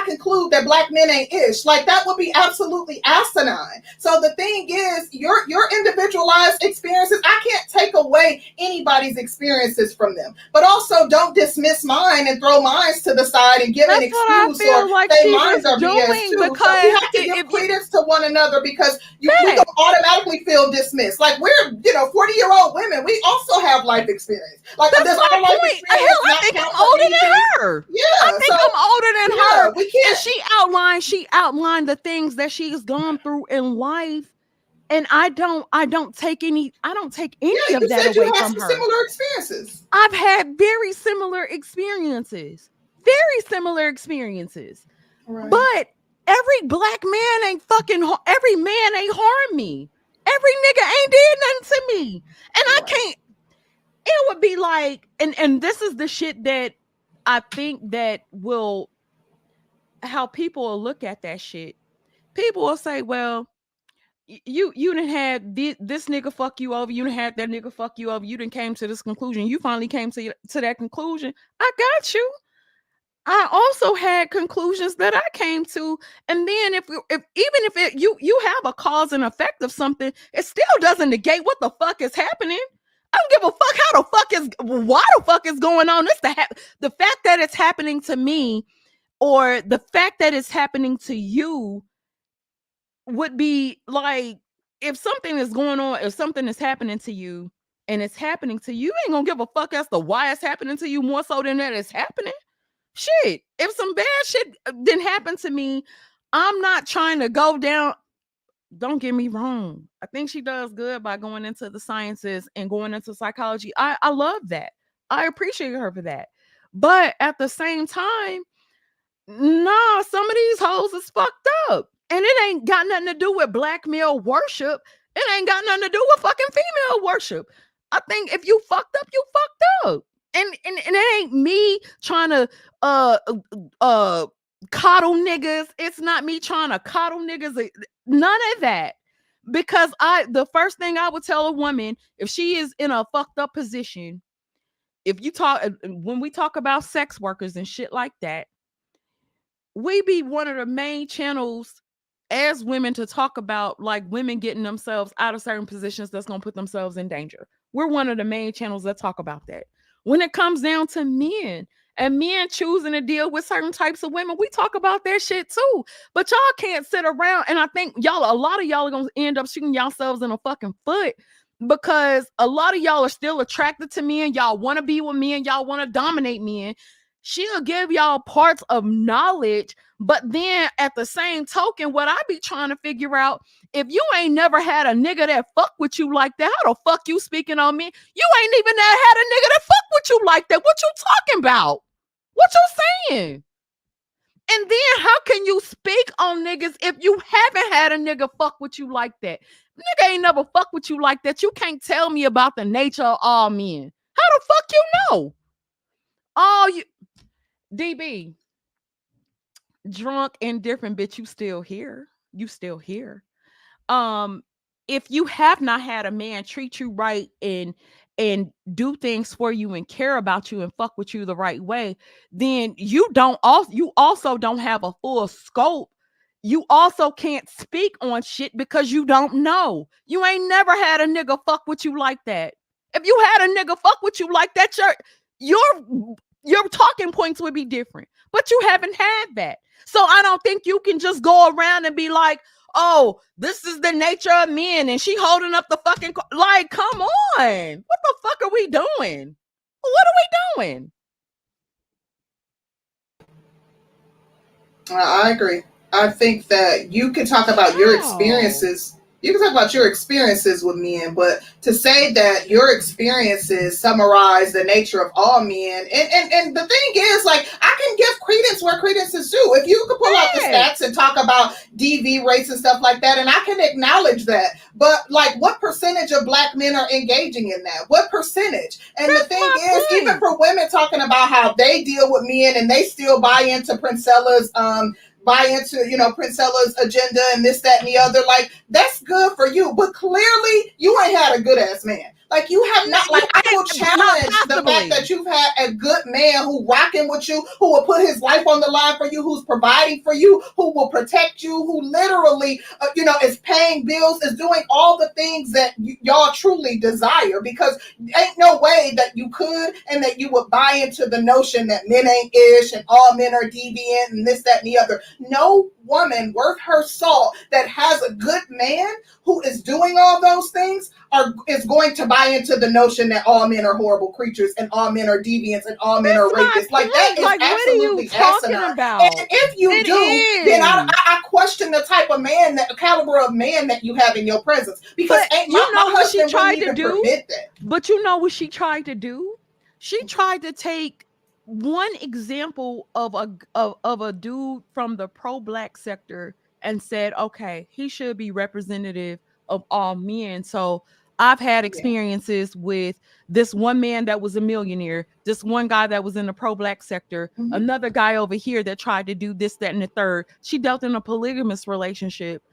conclude that black men ain't ish. Like, that would be absolutely asinine. So the thing is, your individualized experiences, I can't take away anybody's experiences from them, but also don't dismiss mine and throw mine to the side and give an excuse or like say mine are BS too. So we have to give credence to one another, because we don't automatically feel dismissed. Like, we're 40-year-old women, we also have life experience. Like, that's my point. I think I'm older than her. Yeah, I think I'm older than her. We can't. And she outlined the things that she's gone through in life. And I don't take any of that away from her. Similar experiences. I've had very similar experiences. Right. But every black man ain't every man ain't harmed me. Every nigga ain't did nothing to me. And I can't, it would be like, and this is the shit that I think that how people will look at that shit. People will say, well, you done had this nigga fuck you over, you done had that nigga fuck you over, you done came to this conclusion, you finally came to that conclusion. I got you. I also had conclusions that I came to, and then you have a cause and effect of something, it still doesn't negate what the fuck is happening. I don't give a fuck why the fuck is going on. It's the fact that it's happening to me, or the fact that it's happening to you, would be like, if something is going on, if something is happening to you and it's happening to you, you ain't gonna give a fuck as to why it's happening to you more so than that it's happening. Shit, if some bad shit didn't happen to me, I'm not trying to go down. Don't get me wrong. I think she does good by going into the sciences and going into psychology. I love that. I appreciate her for that. But at the same time, nah, some of these hoes is fucked up. And it ain't got nothing to do with black male worship. It ain't got nothing to do with fucking female worship. I think if you fucked up, you fucked up. And it ain't me trying to coddle niggas. It's not me trying to coddle niggas. None of that. Because the first thing I would tell a woman, if she is in a fucked up position, when we talk about sex workers and shit like that, we be one of the main channels as women to talk about like women getting themselves out of certain positions that's going to put themselves in danger. We're one of the main channels that talk about that. When it comes down to men and men choosing to deal with certain types of women, we talk about that shit too. But y'all can't sit around, and I think a lot of y'all are going to end up shooting yourselves in the fucking foot because a lot of y'all are still attracted to men. Y'all want to be with men. Y'all want to dominate men. She'll give y'all parts of knowledge, but then at the same token, what I be trying to figure out, if you ain't never had a nigga that fuck with you like that, how the fuck you speaking on me? You ain't even had a nigga that fuck with you like that. What you talking about? What you saying? And then how can you speak on niggas if you haven't had a nigga fuck with you like that? Nigga ain't never fuck with you like that. You can't tell me about the nature of all men. How the fuck you know? All you... DB, drunk and different, bitch, you still here. You still here. If you have not had a man treat you right and do things for you and care about you and fuck with you the right way, then you also don't have a full scope. You also can't speak on shit because you don't know. You ain't never had a nigga fuck with you like that. If you had a nigga fuck with you like that, your talking points would be different, but you haven't had that. So I don't think you can just go around and be like, oh, this is the nature of men and she holding up the fucking, like, come on. What the fuck are we doing? What are we doing? I agree. I think that you can talk about your experiences. You can talk about your experiences with men, but to say that your experiences summarize the nature of all men, and the thing is, like, I can give credence where credence is due. If you could pull out the stats and talk about DV rates and stuff like that, and I can acknowledge that, but like, what percentage of black men are engaging in that? What percentage? And the thing is, even for women talking about how they deal with men and they still buy into Princella's Princella's agenda and this, that, and the other. Like, that's good for you, but clearly you ain't had a good ass man. Like, you have not. Like, I will challenge the fact that you've had a good man who rocking with you, who will put his life on the line for you, who's providing for you, who will protect you, who literally, is paying bills, is doing all the things that y'all truly desire. Because ain't no way that you could and that you would buy into the notion that men ain't ish and all men are deviant and this, that, and the other. No woman worth her salt that has a good man who is doing all those things is going to buy into the notion that all men are horrible creatures and all men are deviants and all men are rapists. Like, that is absolutely asinine. And if you then I question the type of man, the caliber of man that you have in your presence. Because my husband wouldn't even permit that. But you know what she tried to do? She tried to take one example of a dude from the pro-black sector and said, okay, he should be representative of all men. So I've had experiences with this one man that was a millionaire, this one guy that was in the pro-black sector, another guy over here that tried to do this, that, and the third. She dealt in a polygamous relationship.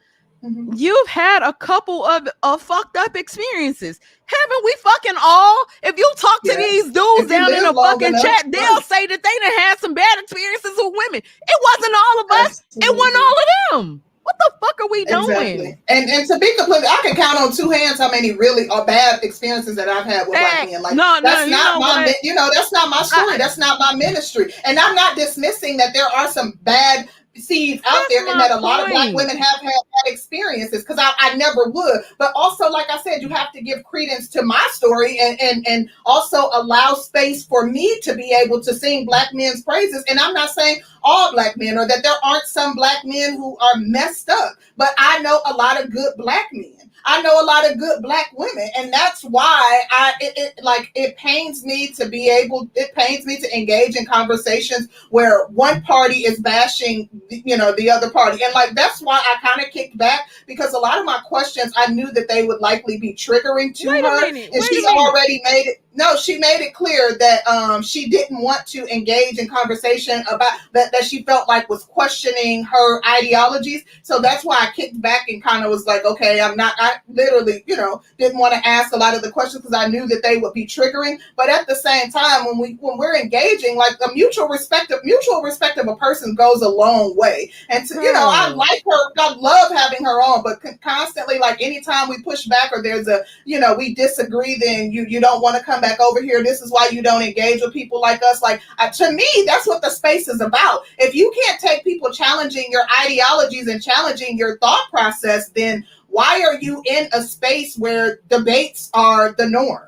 You've had a couple of fucked up experiences. Haven't we fucking all? If you talk to these dudes down in the fucking chat, they'll say that they done had some bad experiences with women. It wasn't all of us. It wasn't all of them. What the fuck are we doing? Exactly. And to be completely, I can count on two hands how many really bad experiences that I've had with black men. Like, that's not my story. That's not my ministry. And I'm not dismissing that there are some bad seeds out there, and that a lot of Black women have had experiences, because I never would. But also, like I said, you have to give credence to my story, and also allow space for me to be able to sing Black men's praises. And I'm not saying all Black men, or that there aren't some Black men who are messed up, but I know a lot of good Black men. I know a lot of good Black women, and that's why it pains me to engage in conversations where one party is bashing, the other party. And like, that's why I kind of kicked back, because a lot of my questions, I knew that they would likely be triggering to her. And she already made it. No, she made it clear that she didn't want to engage in conversation about that she felt like was questioning her ideologies. So that's why I kicked back and kind of was like, okay, I literally, didn't want to ask a lot of the questions, because I knew that they would be triggering. But at the same time, when we're engaging, like, a mutual respect of a person goes a long way. And I like her, I love having her on, but constantly, like, anytime we push back, or there's we disagree, then you don't want to come back over here. This is why you don't engage with people like us. Like, to me, that's what the space is about. If you can't take people challenging your ideologies and challenging your thought process, then why are you in a space where debates are the norm?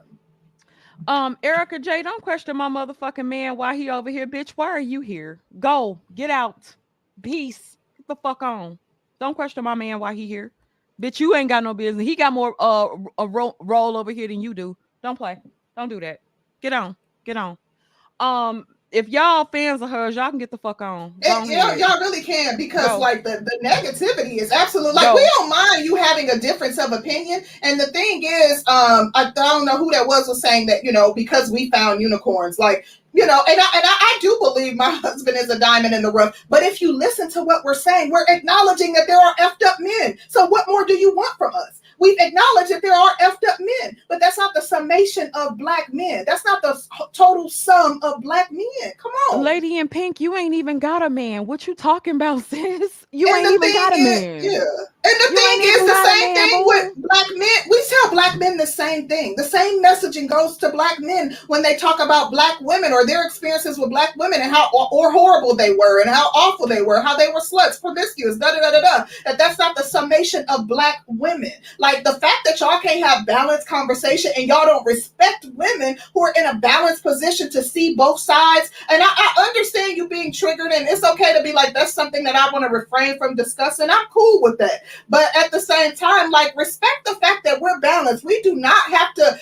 Erica J, don't question my motherfucking man while he over here, bitch. Why are you here? Go, get out. Peace. Get the fuck on. Don't question my man while he here. Bitch, you ain't got no business. He got more role over here than you do. Don't play. Don't do that. Get on. Get on. If y'all fans of hers, y'all can get the fuck on. Y'all really can, because like the negativity is absolute. Like, we don't mind you having a difference of opinion. And the thing is, I don't know who that was saying that, because we found unicorns, like, and I do believe my husband is a diamond in the rough. But if you listen to what we're saying, we're acknowledging that there are effed up men. So what more do you want from us? We've acknowledged that there are effed up men, but that's not the summation of Black men. That's not the total sum of Black men. Come on. Lady in pink, you ain't even got a man. What you talking about, sis? You ain't even got a man. Yeah. And the thing is, the same thing with Black men. We tell Black men the same thing. The same messaging goes to Black men when they talk about Black women or their experiences with Black women, and how or horrible they were, and how awful they were, how they were sluts, promiscuous, That's not the summation of Black women. Like, the fact that y'all can't have balanced conversation, and y'all don't respect women who are in a balanced position to see both sides. And I understand you being triggered, and it's okay to be like, that's something that I want to refrain from discussing. I'm cool with that. But at the same time, like, respect the fact that we're balanced. We do not have to,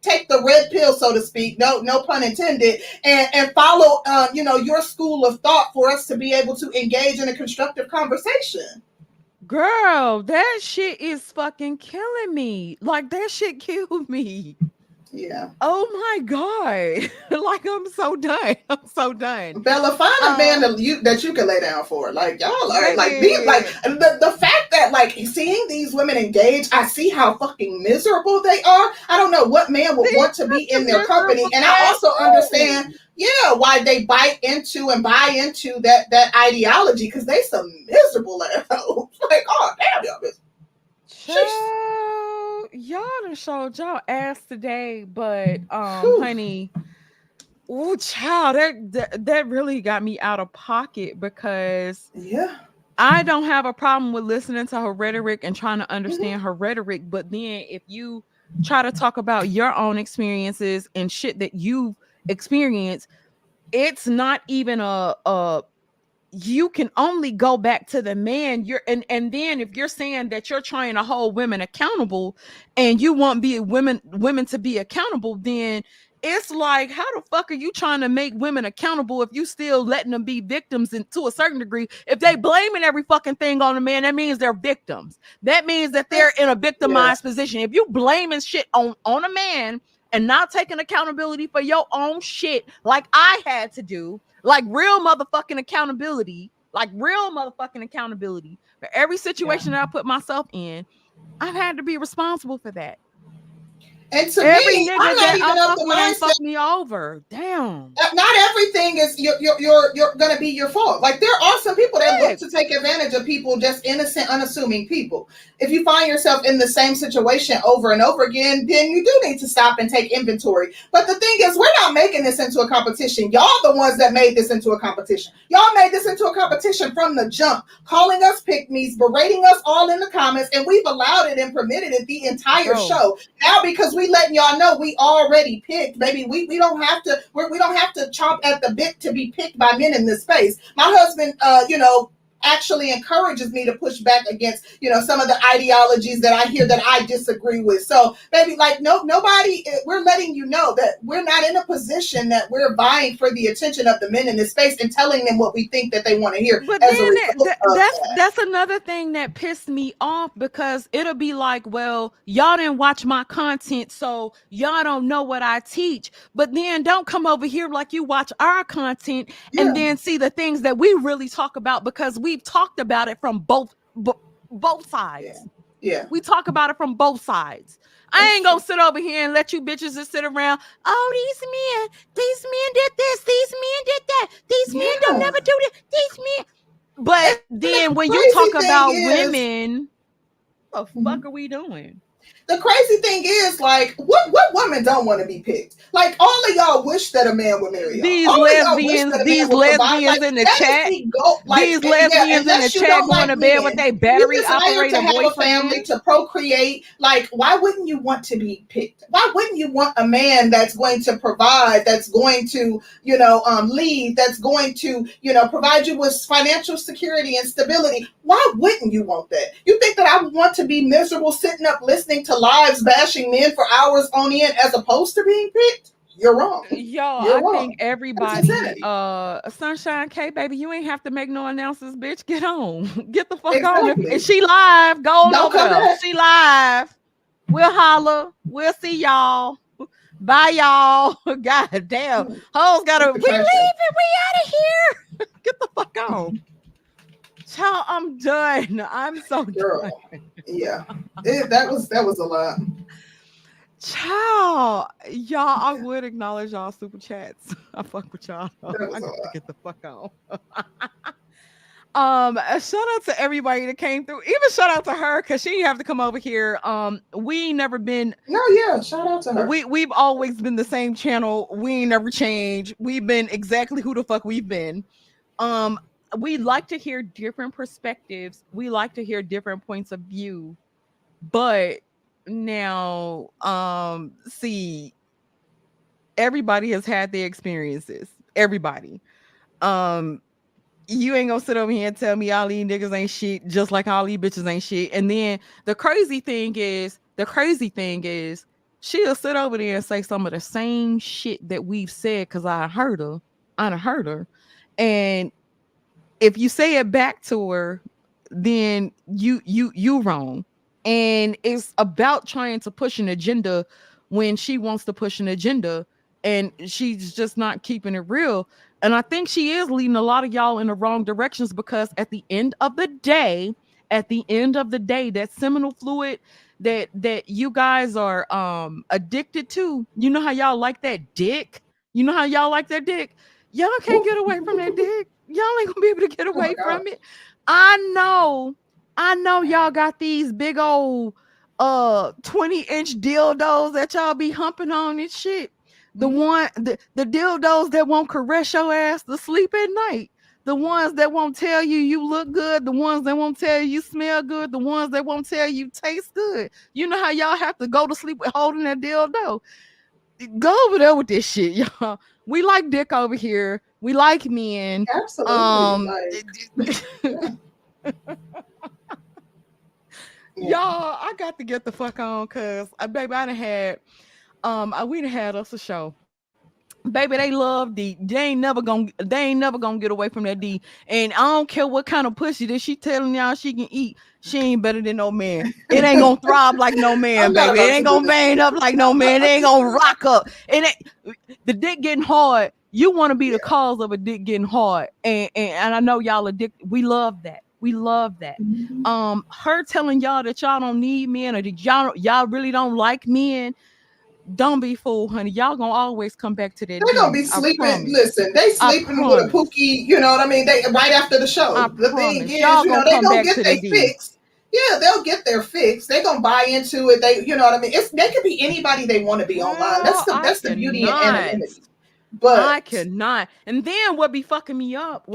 take the red pill, so to speak, no pun intended, and follow, your school of thought for us to be able to engage in a constructive conversation. Girl, that shit is fucking killing me. Like, that shit killed me. Yeah. Oh my God. Like, I'm so done. I'm so done. Bella, find a man that you can lay down for. Like, y'all are the fact that, like, seeing these women engage, I see how fucking miserable they are. I don't know what man would want to be in their company. And I also understand, why they buy into that ideology, because they some miserable assholes. Like, oh damn, y'all miserable. Y'all done showed y'all ass today, but honey, oh child, that really got me out of pocket, because I don't have a problem with listening to her rhetoric and trying to understand her rhetoric, but then if you try to talk about your own experiences and shit that you've experienced, it's not even you can only go back to the man. And then if you're saying that you're trying to hold women accountable and you want women to be accountable, then it's like, how the fuck are you trying to make women accountable if you still letting them be victims to a certain degree? If they blaming every fucking thing on the man, that means they're victims. That means that they're in a victimized position. If you blaming shit on a man and not taking accountability for your own shit, like I had to do, like real motherfucking accountability for every situation that I put myself in, I've had to be responsible for that. And to Every me, nigga I'm not that even I of fuck the with ain't mindset. fuck me over. Damn. Not everything is you're going to be your fault. Like there are some people that look to take advantage of people, just innocent, unassuming people. If you find yourself in the same situation over and over again, then you do need to stop and take inventory. But the thing is, we're not making this into a competition. Y'all the ones that made this into a competition. Y'all made this into a competition from the jump, calling us pick-me's, berating us all in the comments, and we've allowed it and permitted it the entire show. Now because we letting y'all know we already picked, baby, we don't have to we don't have to chomp at the bit to be picked by men in this space. My husband, actually encourages me to push back against, some of the ideologies that I hear that I disagree with. So, baby, like nobody, we're letting you know that we're not in a position that we're vying for the attention of the men in this space and telling them what we think that they want to hear. But as then a result that's another thing that pissed me off, because it'll be like, well, y'all didn't watch my content, so y'all don't know what I teach. But then don't come over here like you watch our content and then see the things that we really talk about, because we've talked about it from both sides. Yeah. We talk about it from both sides. I ain't gonna sit over here and let you bitches just sit around. Oh, these men did this, these men did that, these men don't never do this, these men. But then when you talk about women, what the fuck are we doing? The crazy thing is, like, what woman don't want to be picked? Like, all of y'all wish that a man would marry y'all. These lesbians in the chat, these lesbians in the chat going to bed with their battery operated to have boyfriend. A family, to procreate. Like, why wouldn't you want to be picked? Why wouldn't you want a man that's going to provide, that's going to, lead, that's going to, provide you with financial security and stability? Why wouldn't you want that? You think that I would want to be miserable sitting up listening to lives bashing men for hours on end as opposed to being picked? You're wrong. I think everybody, Sunshine K, baby, you ain't have to make no announcements, bitch. Get on. Get the fuck on. If she live, go on over there. She live. We'll holler. We'll see y'all. Bye, y'all. God damn. Hoes gotta, we leaving. We out of here. Get the fuck on. Child, I'm done. I'm so done. Yeah. That was a lot. Child, y'all, I would acknowledge y'all super chats. I fuck with y'all. I got to get the fuck on. Shout out to everybody that came through. Even shout out to her, because she didn't have to come over here. We ain't never been. No, yeah, shout out to her. We've always been the same channel. We ain't never changed. We've been exactly who the fuck we've been. We like to hear different perspectives. We like to hear different points of view. But now, see, everybody has had their experiences. Everybody. You ain't gonna sit over here and tell me all these niggas ain't shit, just like all these bitches ain't shit. And then the crazy thing is, she'll sit over there and say some of the same shit that we've said, because I heard her. And if you say it back to her, then you wrong. And it's about trying to push an agenda when she wants to push an agenda, and she's just not keeping it real. And I think she is leading a lot of y'all in the wrong directions, because at the end of the day, that seminal fluid that you guys are addicted to, you know how y'all like that dick? Y'all can't get away from that dick. Y'all ain't gonna be able to get away from it. I know y'all got these big old 20-inch dildos that y'all be humping on and shit. The dildos that won't caress your ass to sleep at night. The ones that won't tell you look good. The ones that won't tell you smell good. The ones that won't tell you taste good. You know how y'all have to go to sleep with holding that dildo. Go over there with this shit, y'all. We like dick over here. We like men. Absolutely. Y'all, I got to get the fuck on, because baby, we done had us a show. Baby, they love D. They ain't never gonna get away from that D. And I don't care what kind of pussy that she telling y'all she can eat. She ain't better than no man. It ain't gonna throb like no man, baby. It ain't gonna vein up like no man. It ain't gonna rock up. The dick getting hard. You want to be the cause of a dick getting hard. And I know y'all addicted. We love that. Her telling y'all that y'all don't need men, or that y'all really don't like men. don't be fooled, honey. Y'all gonna always come back to that. They're gonna be sleeping. Listen, they I sleeping with a promise. pookie. You know what I mean? They right after the show. I The thing promise. is, Y'all you know, gonna they come gonna back get to their that D. fix. Yeah, they'll get their fix. They gonna buy into it. They, you know what I mean? They could be anybody they want to be online. That's the beauty in anonymity. But I cannot. And then what be fucking me up?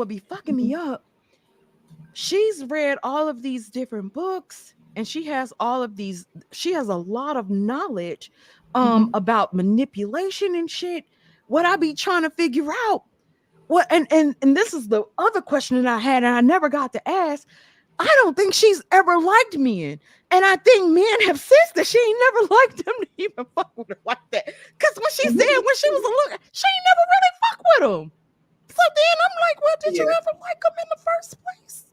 She's read all of these different books, and she has a lot of knowledge about manipulation and shit. What I be trying to figure out, what and this is the other question that I had, and I never got to ask. I don't think she's ever liked men. And I think men have said that she ain't never liked them to even fuck with her like that. Because when she said when she was a little, she ain't never really fuck with him. So then I'm like, well, did you ever like them in the first place?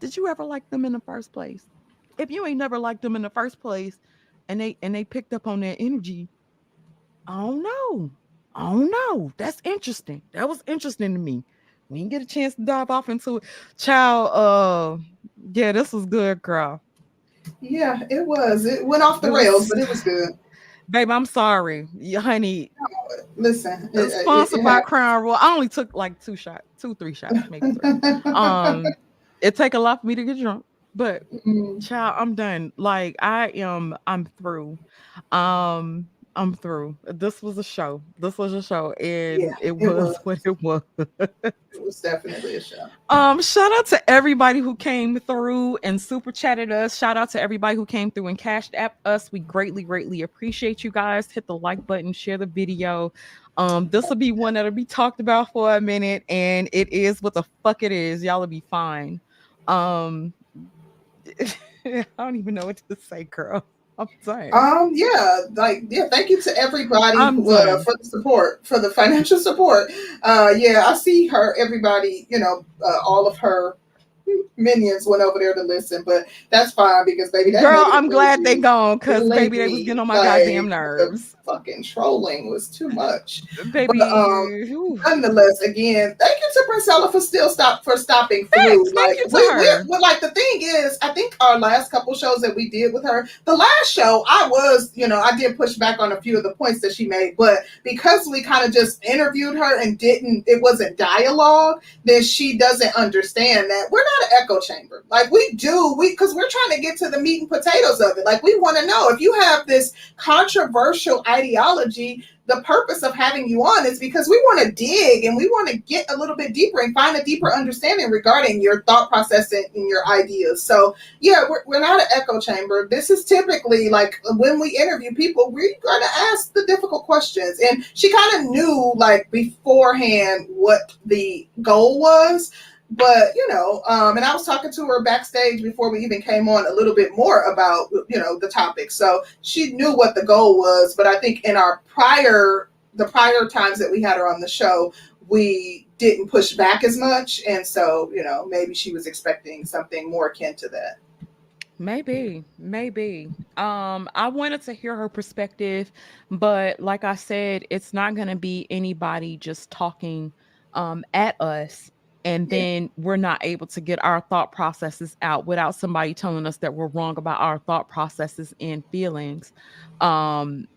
Did you ever like them in the first place? If you ain't never liked them in the first place, and they picked up on that energy, I don't know. That's interesting. That was interesting to me. We didn't get a chance to dive off into it. Child, yeah, this was good, girl. Yeah, it was. It went off the rails, but it was good. Babe, I'm sorry. Honey. Listen. It's sponsored by Crown Royal. I only took like 3 shots, maybe 3. It take a lot for me to get drunk. But child, I'm done. Like I'm through. I'm through. This was a show. And it was what it was. It was definitely a show. Shout out to everybody who came through and super chatted us. Shout out to everybody who came through and cashed app us. We greatly appreciate you guys. Hit the like button, share the video. This will be one that'll be talked about for a minute, and it is what the fuck it is. Y'all will be fine. I don't even know what to say, girl. I'm sorry. Thank you to everybody for the support, for the financial support. I see everybody, all of her minions went over there to listen, but that's fine because baby, girl, I'm glad they gone because baby, they was getting on my goddamn nerves. Fucking trolling was too much, baby. But, nonetheless, again, thank you to Princella for stopping through. Thank you to her. Like the thing is, I think our last couple shows that we did with her, the last show, I did push back on a few of the points that she made, but because we kind of just interviewed her and it wasn't dialogue, then she doesn't understand that we're not an echo chamber. Like because we're trying to get to the meat and potatoes of it. Like we want to know if you have this controversial ideology, the purpose of having you on is because we want to dig and we want to get a little bit deeper and find a deeper understanding regarding your thought process and your ideas. So yeah, we're not an echo chamber. This is typically like when we interview people, we're going to ask the difficult questions. And she kind of knew like beforehand what the goal was. But, and I was talking to her backstage before we even came on a little bit more about, the topic. So she knew what the goal was. But I think in the prior times that we had her on the show, we didn't push back as much. And so, maybe she was expecting something more akin to that. Maybe. I wanted to hear her perspective, but like I said, it's not going to be anybody just talking at us. And then we're not able to get our thought processes out without somebody telling us that we're wrong about our thought processes and feelings. And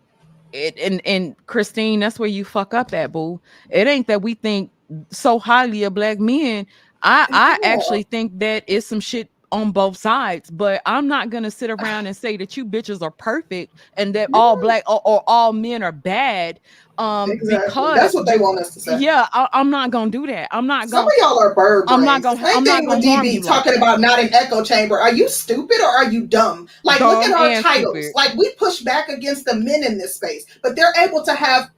Christine, that's where you fuck up at, boo. It ain't that we think so highly of black men. I actually think that it's some shit on both sides, but I'm not gonna sit around and say that you bitches are perfect and that all black or all men are bad. Exactly. Because that's what they want us to say. Yeah, I'm not gonna do that. I'm not Some gonna. of y'all are bird brains. I'm not gonna. Same thing with DB talking about not an echo chamber. Are you stupid or are you dumb? Like look at our titles. Stupid. Like we push back against the men in this space, but they're able to have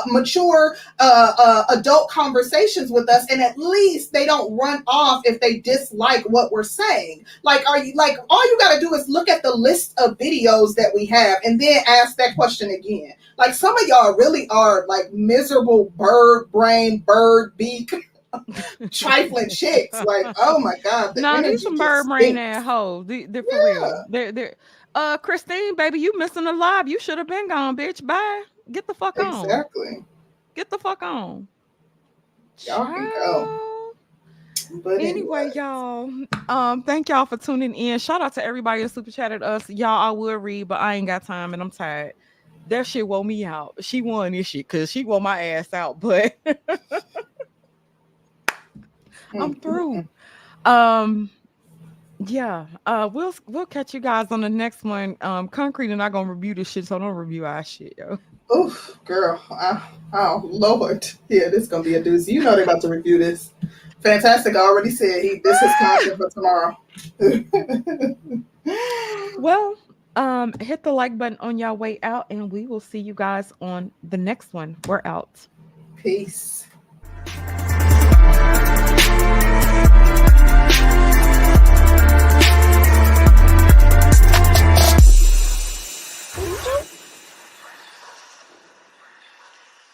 mature adult conversations with us, and at least they don't run off if they dislike what we're saying. Like all you got to do is look at the list of videos that we have, and then ask that question again. Like some of y'all really are like miserable bird brain, bird beak, trifling chicks. Like, oh my God. These some bird brain assholes. They're for real. They're Christine, baby, you missing a live. You should have been gone, bitch. Bye. Get the fuck on. Exactly. Get the fuck on. Y'all can go. But anyway, y'all, thank y'all for tuning in. Shout out to everybody that super chatted us. Y'all, I will read, but I ain't got time and I'm tired. that shit wore me out. She won this shit because she wore my ass out, but I'm through. Yeah. We'll catch you guys on the next one. Concrete and I gonna review this shit, so don't review our shit, yo. Oof, girl. Oh, Lord. Yeah, this is going to be a doozy. You know they're about to review this. Fantastic. I already said this is content for tomorrow. Well, hit the like button on your way out, and we will see you guys on the next one. We're out. Peace.